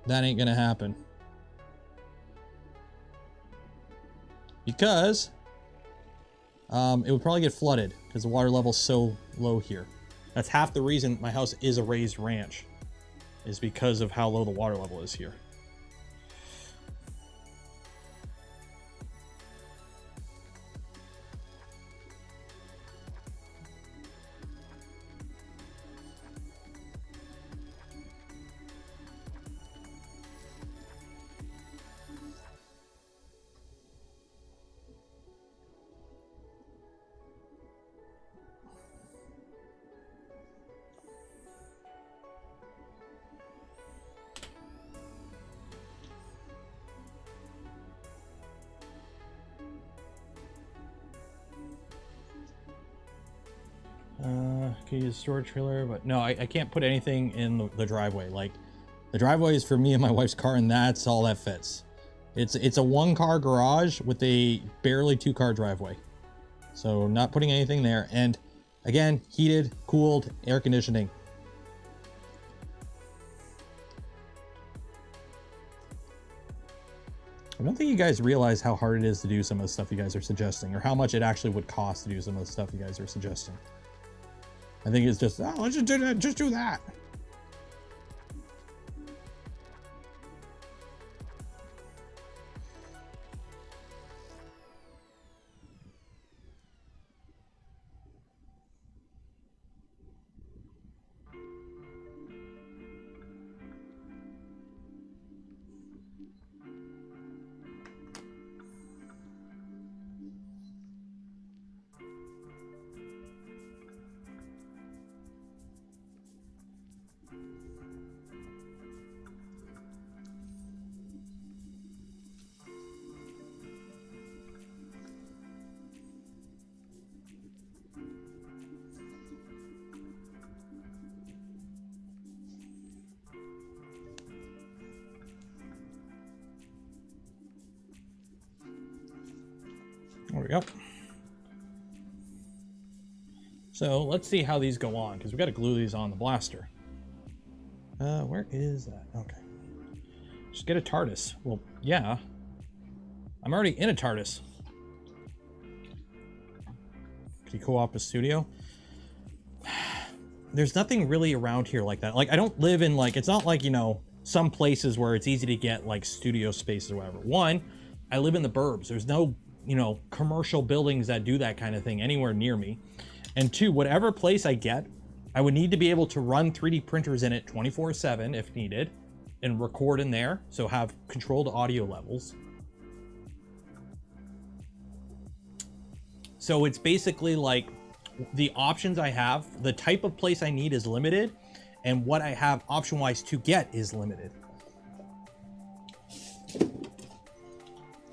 that ain't gonna happen. Because it would probably get flooded because the water level's so low here. That's half the reason my house is a raised ranch, is because of how low the water level is here. Can use a storage trailer, but no, I can't put anything in the driveway. Like, the driveway is for me and my wife's car, and that's all that fits. It's a 1-car garage with a barely 2-car driveway. So not putting anything there. And again, heated, cooled, air conditioning. I don't think you guys realize how hard it is to do some of the stuff you guys are suggesting, or how much it actually would cost to do some of the stuff you guys are suggesting. I think it's just, oh, let's just do that. Just do that. we go. So let's see how these go on, because we got to glue these on the blaster. Where is that? Okay. Just get a TARDIS. Well, yeah. I'm already in a TARDIS. Can you co-op a studio? There's nothing really around here like that. Like, I don't live in, like, it's not like, you know, some places where it's easy to get, like, studio spaces or whatever. One, I live in the burbs. There's no, you know, commercial buildings that do that kind of thing anywhere near me. And two, whatever place I get, I would need to be able to run 3D printers in it 24/7 if needed and record in there. So have controlled audio levels. So it's basically like the options I have, the type of place I need is limited, and what I have option-wise to get is limited.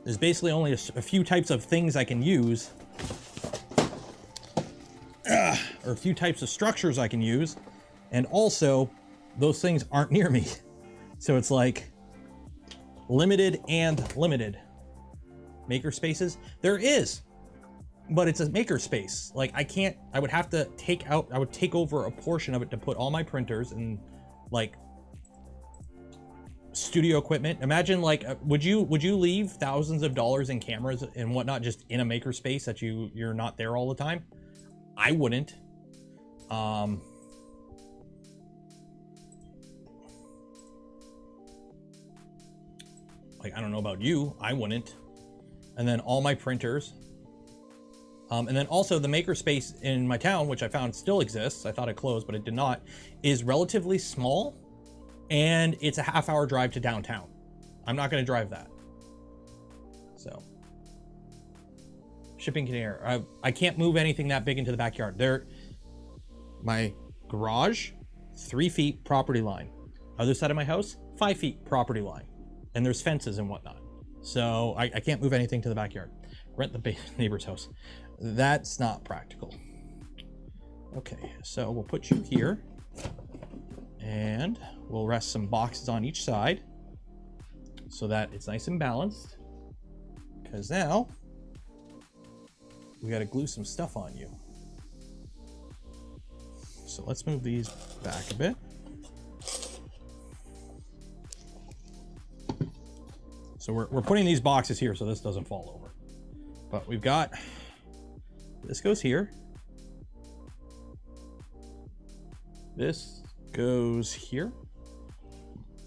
There's basically only a few types of things I can use, or a few types of structures I can use, and also those things aren't near me. So it's like limited and limited. Maker spaces? There is, but it's a maker space. Like I would have to I would take over a portion of it to put all my printers and like studio equipment. Imagine like, would you leave thousands of dollars in cameras and whatnot just in a maker space that you're not there all the time? I wouldn't. Like, I don't know about you, I wouldn't. And then all my printers. And then also the makerspace in my town, which I found still exists, I thought it closed, but it did not, is relatively small, and it's a half-hour drive to downtown. I'm not going to drive that. So, shipping container. I can't move anything that big into the backyard. My garage, 3 feet property line. Other side of my house, 5 feet property line. And there's fences and whatnot. So I can't move anything to the backyard. Rent the neighbor's house. That's not practical. Okay, so we'll put you here. And we'll rest some boxes on each side so that it's nice and balanced. Because now we got to glue some stuff on you. So let's move these back a bit. So we're putting these boxes here so this doesn't fall over. But we've got, this goes here. This goes here.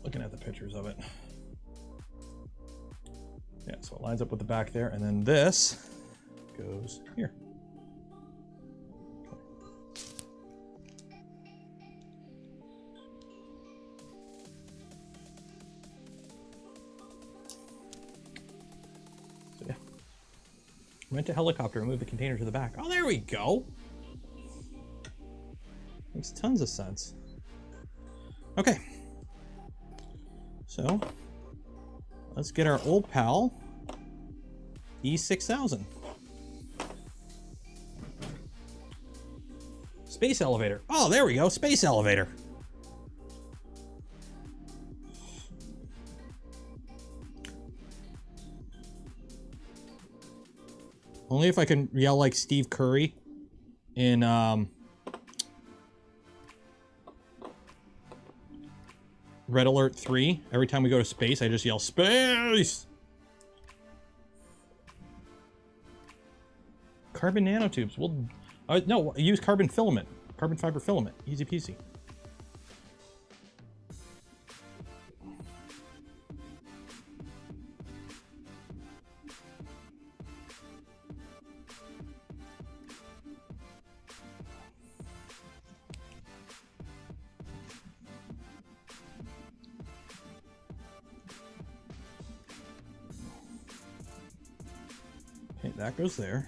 Looking at the pictures of it. Yeah, so it lines up with the back there. And then this goes here. Rent a helicopter and move the container to the back. Oh, there we go. Makes tons of sense. Okay. So, let's get our old pal, E6000. Space elevator. Oh, there we go. Space elevator. Only if I can yell like Steve Curry in Red Alert 3. Every time we go to space, I just yell, space! Carbon nanotubes. Well, no, use carbon filament. Carbon fiber filament. Easy peasy. Okay, that goes there.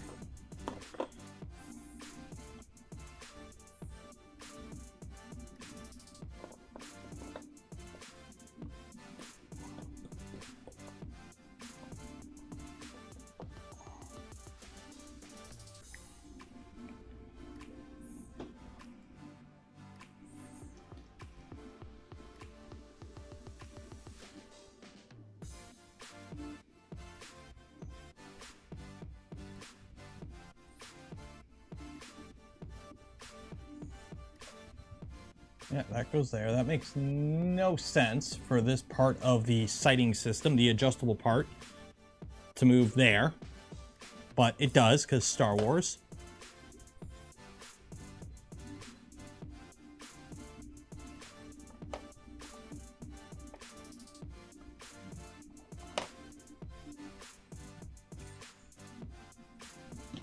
Yeah, that goes there. That makes no sense for this part of the sighting system, the adjustable part, to move there. But it does, because Star Wars.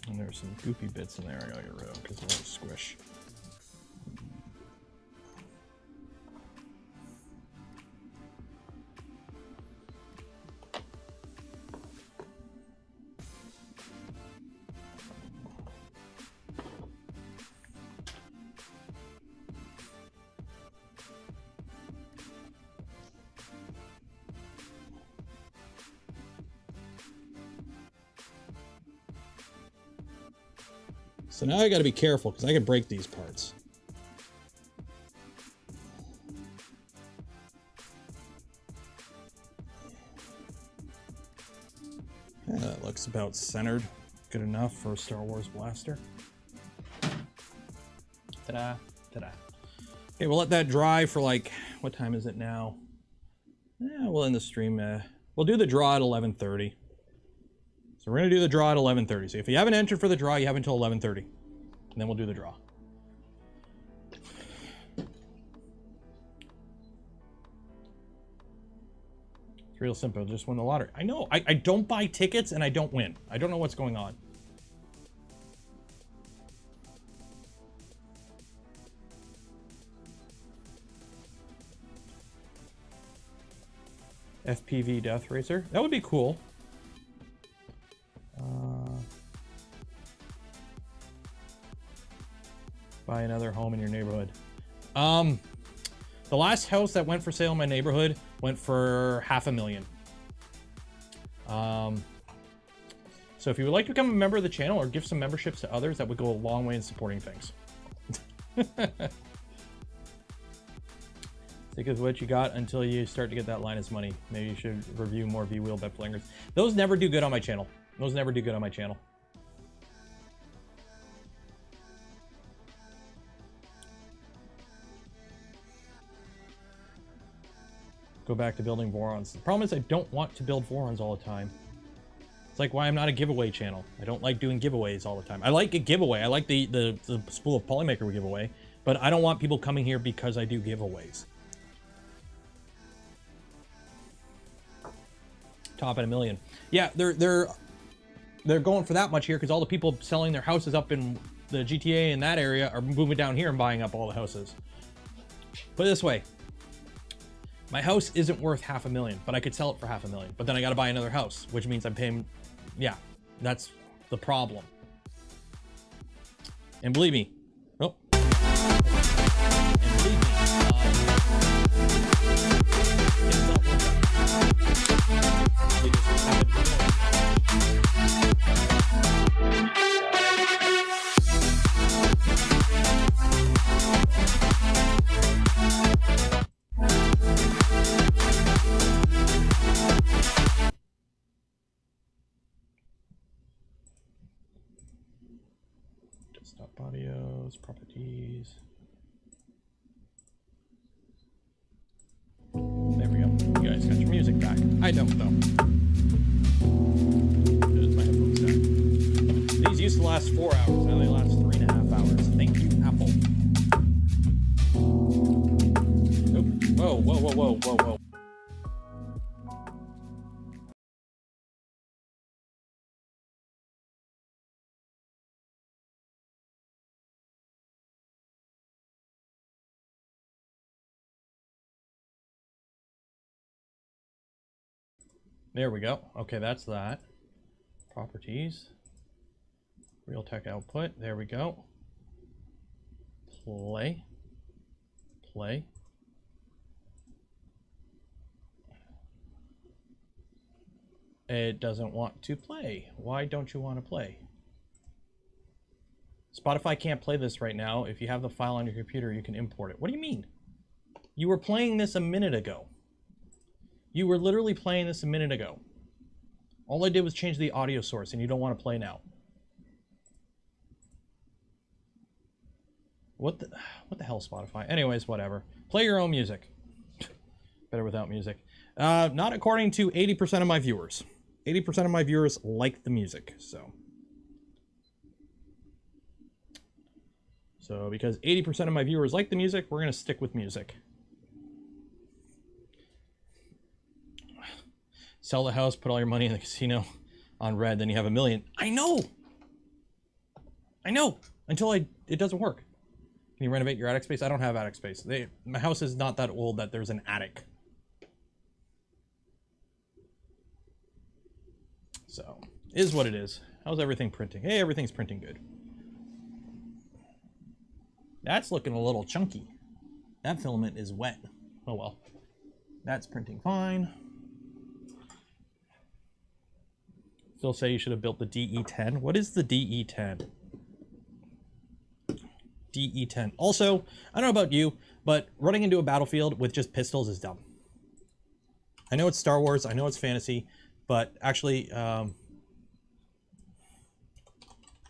And there's some goopy bits in there I gotta get rid of, because they won't squish. So now I got to be careful because I can break these parts. Yeah, that looks about centered. Good enough for a Star Wars blaster. Ta-da, ta-da. Okay, we'll let that dry for like, what time is it now? Yeah, we'll end the stream. We'll do the draw at 11:30. So we're going to do the draw at 11:30. So if you haven't entered for the draw, you have until 11:30. And then we'll do the draw. It's real simple. Just win the lottery. I know. I don't buy tickets and I don't win. I don't know what's going on. FPV Death Racer. That would be cool. Buy another home in your neighborhood. The last house that went for sale in my neighborhood went for $500,000. So if you would like to become a member of the channel or give some memberships to others, that would go a long way in supporting things. Think of what you got until you start to get that Linus money. Maybe you should review more V-Wheel bet flingers. Those never do good on my channel. Those never do good on my channel. Go back to building Vorons. The problem is I don't want to build Vorons all the time. It's like why I'm not a giveaway channel. I don't like doing giveaways all the time. I like a giveaway. I like the spool of Polymaker we give away, but I don't want people coming here because I do giveaways. Top at $1 million. Yeah, they're going for that much here because all the people selling their houses up in the GTA in that area are moving down here and buying up all the houses. Put it this way. My house isn't worth $500,000, but I could sell it for $500,000. But then I got to buy another house, which means I'm paying. Yeah, that's the problem. And believe me, oh. And believe me, it's not worth it. They just haven't been audios, properties. There we go. You guys got your music back. I don't though. There's my headphones back. These used to last 4 hours. Now they last 3.5 hours. Thank you, Apple. Nope. Whoa, whoa, whoa, whoa, whoa, whoa. There we go. Okay, that's that. Properties. Realtek output. There we go. Play. Play. It doesn't want to play. Why don't you want to play? Spotify can't play this right now. If you have the file on your computer, you can import it. What do you mean? You were playing this a minute ago. You were literally playing this a minute ago. All I did was change the audio source, and you don't want to play now. What the hell, Spotify? Anyways, whatever. Play your own music. Better without music. Not according to 80% of my viewers. 80% of my viewers like the music, so. So because 80% of my viewers like the music, we're going to stick with music. Sell the house, put all your money in the casino on red, then you have $1 million. I know! I know! Until it doesn't work. Can you renovate your attic space? I don't have attic space. My house is not that old that there's an attic. So, is what it is. How's everything printing? Hey, everything's printing good. That's looking a little chunky. That filament is wet. Oh well. That's printing fine. Still say you should have built the DE10. What is the DE10? DE10. Also, I don't know about you, but running into a battlefield with just pistols is dumb. I know it's Star Wars, I know it's fantasy, but actually,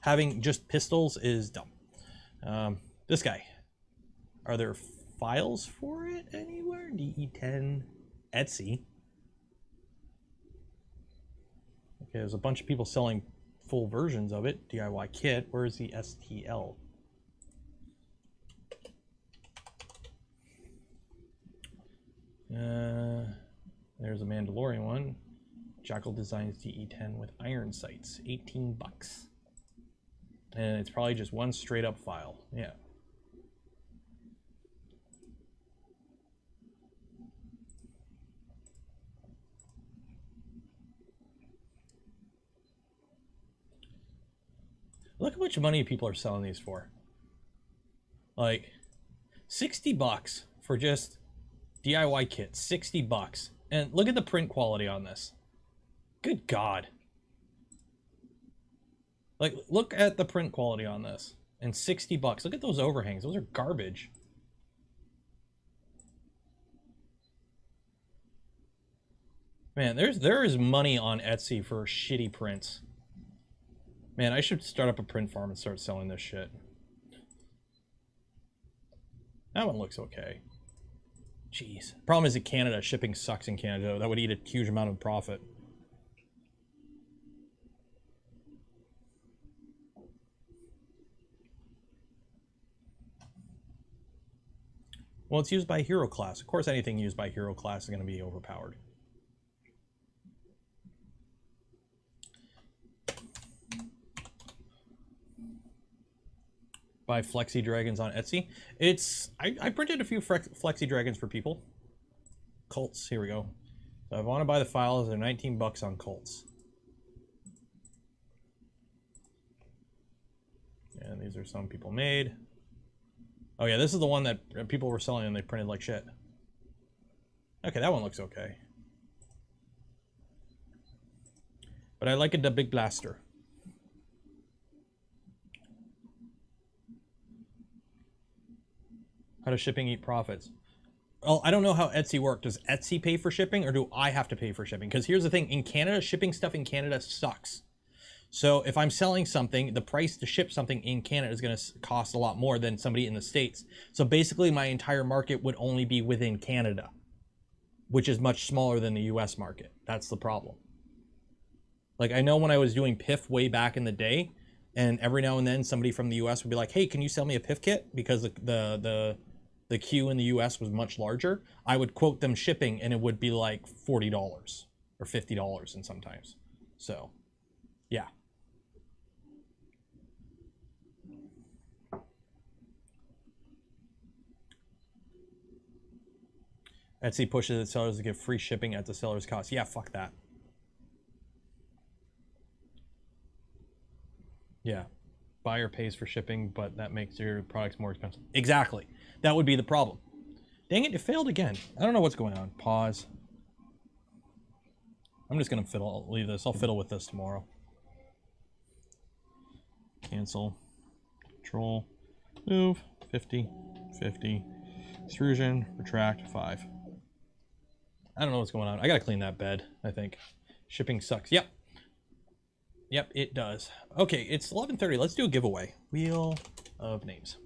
having just pistols is dumb. This guy. Are there files for it anywhere? DE10 Etsy. Okay, there's a bunch of people selling full versions of it. DIY kit. Where's the STL? There's a Mandalorian one. Jackal Designs DE10 with iron sights. 18 bucks. And it's probably just one straight up file. Yeah. Look how much money people are selling these for. Like, 60 bucks for just DIY kit. 60 bucks. And look at the print quality on this. Good God. Like, look at the print quality on this. And 60 bucks. Look at those overhangs. Those are garbage. Man, there is money on Etsy for shitty prints. Man, I should start up a print farm and start selling this shit. That one looks okay. Jeez. Problem is in Canada, shipping sucks in Canada. That would eat a huge amount of profit. Well, it's used by hero class. Of course, anything used by hero class is going to be overpowered. Buy Flexi Dragons on Etsy. I printed a few Flexi Dragons for people. Cults, here we go. So I want to buy the files, they're 19 bucks on Cults. And these are some people made. Oh yeah, this is the one that people were selling and they printed like shit. Okay, that one looks okay. But I like it, the big blaster. How does shipping eat profits? Well, I don't know how Etsy works. Does Etsy pay for shipping or do I have to pay for shipping? Because here's the thing, in Canada, shipping stuff in Canada sucks. So if I'm selling something, the price to ship something in Canada is going to cost a lot more than somebody in the States. So basically my entire market would only be within Canada, which is much smaller than the US market. That's the problem. Like I know when I was doing PIF way back in the day, and every now and then somebody from the US would be like, hey, can you sell me a PIF kit? Because the queue in the US was much larger. I would quote them shipping and it would be like $40 or $50 and sometimes. So, yeah. Etsy pushes its sellers to give free shipping at the seller's cost. Yeah, fuck that. Yeah. Buyer pays for shipping, but that makes your products more expensive. Exactly. That would be the problem. Dang it, it failed again. I don't know what's going on. Pause. I'm just going to fiddle. I'll leave this. I'll fiddle with this tomorrow. Cancel. Control. Move. 50. 50. Extrusion. Retract. 5. I don't know what's going on. I got to clean that bed, I think. Shipping sucks. Yep. Yep, it does. Okay, it's 11:30. Let's do a giveaway. Wheel of Names.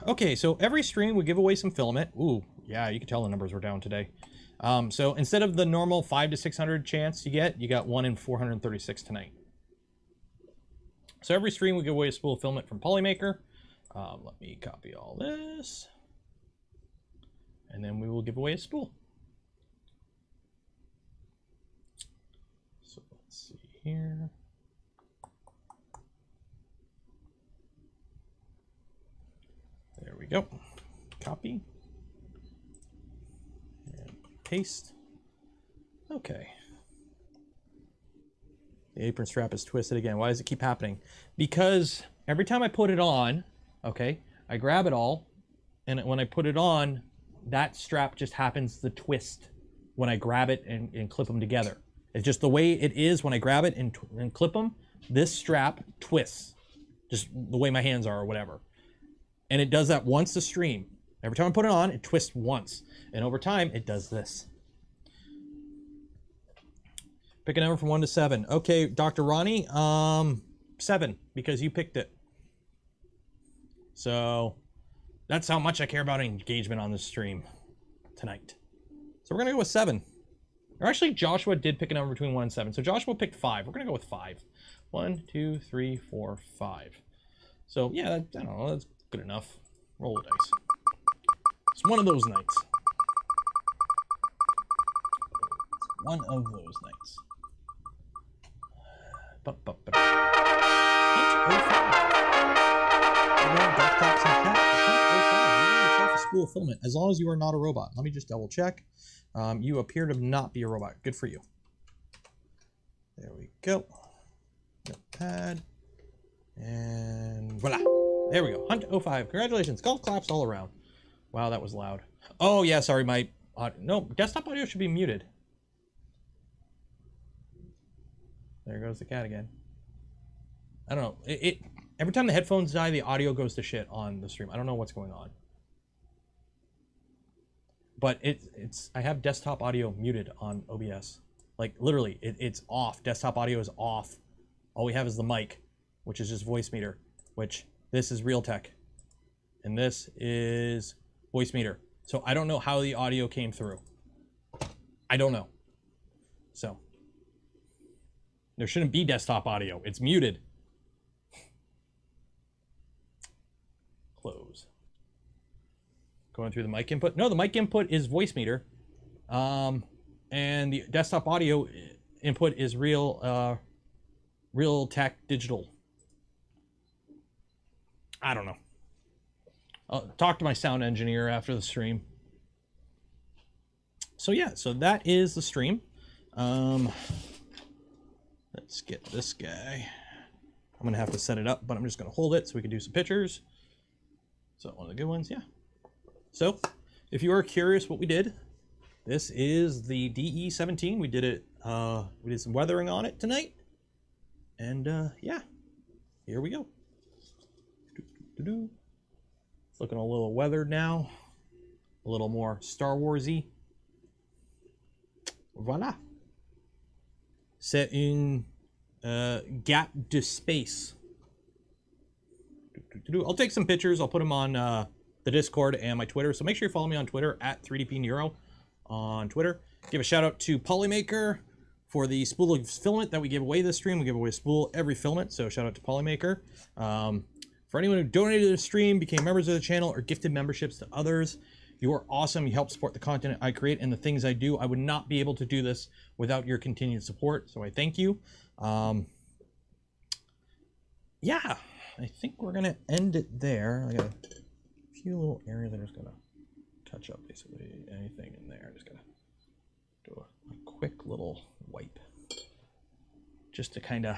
Okay, so every stream we give away some filament. Ooh, yeah, you can tell the numbers were down today. So instead of the normal 500 to 600 chance you got 1 in 436 tonight. So every stream we give away a spool of filament from Polymaker. Let me copy all this. And then we will give away a spool. So let's see here. There we go. Copy. And paste. Okay. The apron strap is twisted again. Why does it keep happening? Because every time I put it on, okay, I grab it all, and when I put it on, that strap just happens to twist when I grab it and clip them together. It's just the way it is when I grab it and clip them, this strap twists. Just the way my hands are or whatever. And it does that once a stream. Every time I put it on, it twists once. And over time, it does this. Pick a number from 1 to 7. Okay, Dr. Ronnie, 7, because you picked it. So that's how much I care about engagement on this stream tonight. So we're gonna go with 7. Or actually, Joshua did pick a number between 1 and 7. So Joshua picked 5. We're gonna go with 5. 1, 2, 3, 4, 5. So yeah, I don't know, that's good enough. Roll the dice. It's one of those nights. It's one of those nights. Spool of filament, as long as you are not a robot. Let me just double check. You appear to not be a robot. Good for you. There we go. Notepad. And voila. There we go. Hunt 05. Congratulations. Golf claps all around. Wow, that was loud. Oh, yeah, sorry. My no, desktop audio should be muted. There goes the cat again. I don't know. Every time the headphones die, the audio goes to shit on the stream. I don't know what's going on. But I have desktop audio muted on OBS. Like literally, it's off. Desktop audio is off. All we have is the mic, which is just voice meter, which this is Realtek. And this is voice meter. So I don't know how the audio came through. I don't know. So there shouldn't be desktop audio. It's muted. Close. Going through the mic input. No, the mic input is voice meter. And the desktop audio input is Realtek digital. I don't know. I'll talk to my sound engineer after the stream. So yeah, so that is the stream. Let's get this guy. I'm gonna have to set it up, but I'm just gonna hold it so we can do some pictures. So one of the good ones, yeah. So if you are curious what we did, this is the DE17. We did it, we did some weathering on it tonight. And yeah, here we go. It's looking a little weathered now. A little more Star Wars-y. Voila. C'est une gap de space. I'll take some pictures. I'll put them on the Discord and my Twitter. So make sure you follow me on Twitter at 3DPNeuro on Twitter. Give a shout out to Polymaker for the spool of filament that we gave away this stream. We give away a spool every filament. So shout out to Polymaker. For anyone who donated to the stream, became members of the channel, or gifted memberships to others, you are awesome. You help support the content I create and the things I do. I would not be able to do this without your continued support. So I thank you. Yeah, I think we're going to end it there. I got a few little areas I'm just going to touch up, basically. Anything in there. Just going to do a quick little wipe. Just to kind of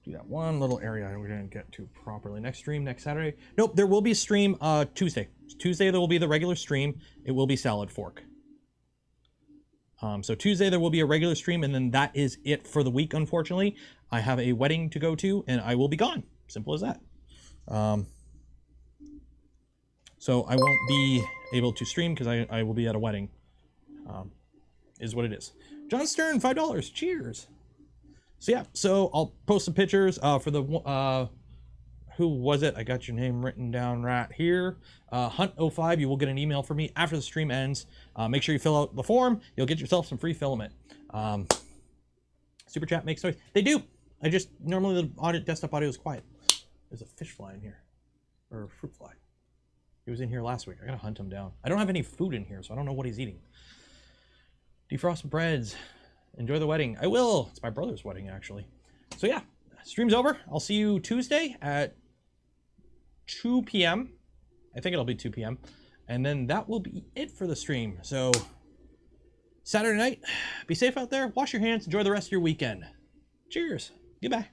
do that one little area we didn't get to properly. Next stream, next Saturday. Nope, there will be a stream Tuesday. Tuesday there will be the regular stream. It will be Salad Fork. So Tuesday there will be a regular stream, and then that is it for the week, unfortunately. I have a wedding to go to, and I will be gone. Simple as that. So I won't be able to stream because I will be at a wedding. Is what it is. John Stern, $5. Cheers. So yeah, so I'll post some pictures for the who was it? I got your name written down right here. Hunt05, you will get an email from me after the stream ends. Make sure you fill out the form. You'll get yourself some free filament. Super chat makes noise. They do. Normally the desktop audio is quiet. There's a fish fly in here. Or a fruit fly. He was in here last week. I gotta hunt him down. I don't have any food in here, so I don't know what he's eating. Defrost breads. Enjoy the wedding. I will. It's my brother's wedding, actually. So yeah, stream's over. I'll see you Tuesday at 2 p.m. I think it'll be 2 p.m. And then that will be it for the stream. So Saturday night, be safe out there. Wash your hands. Enjoy the rest of your weekend. Cheers. Goodbye.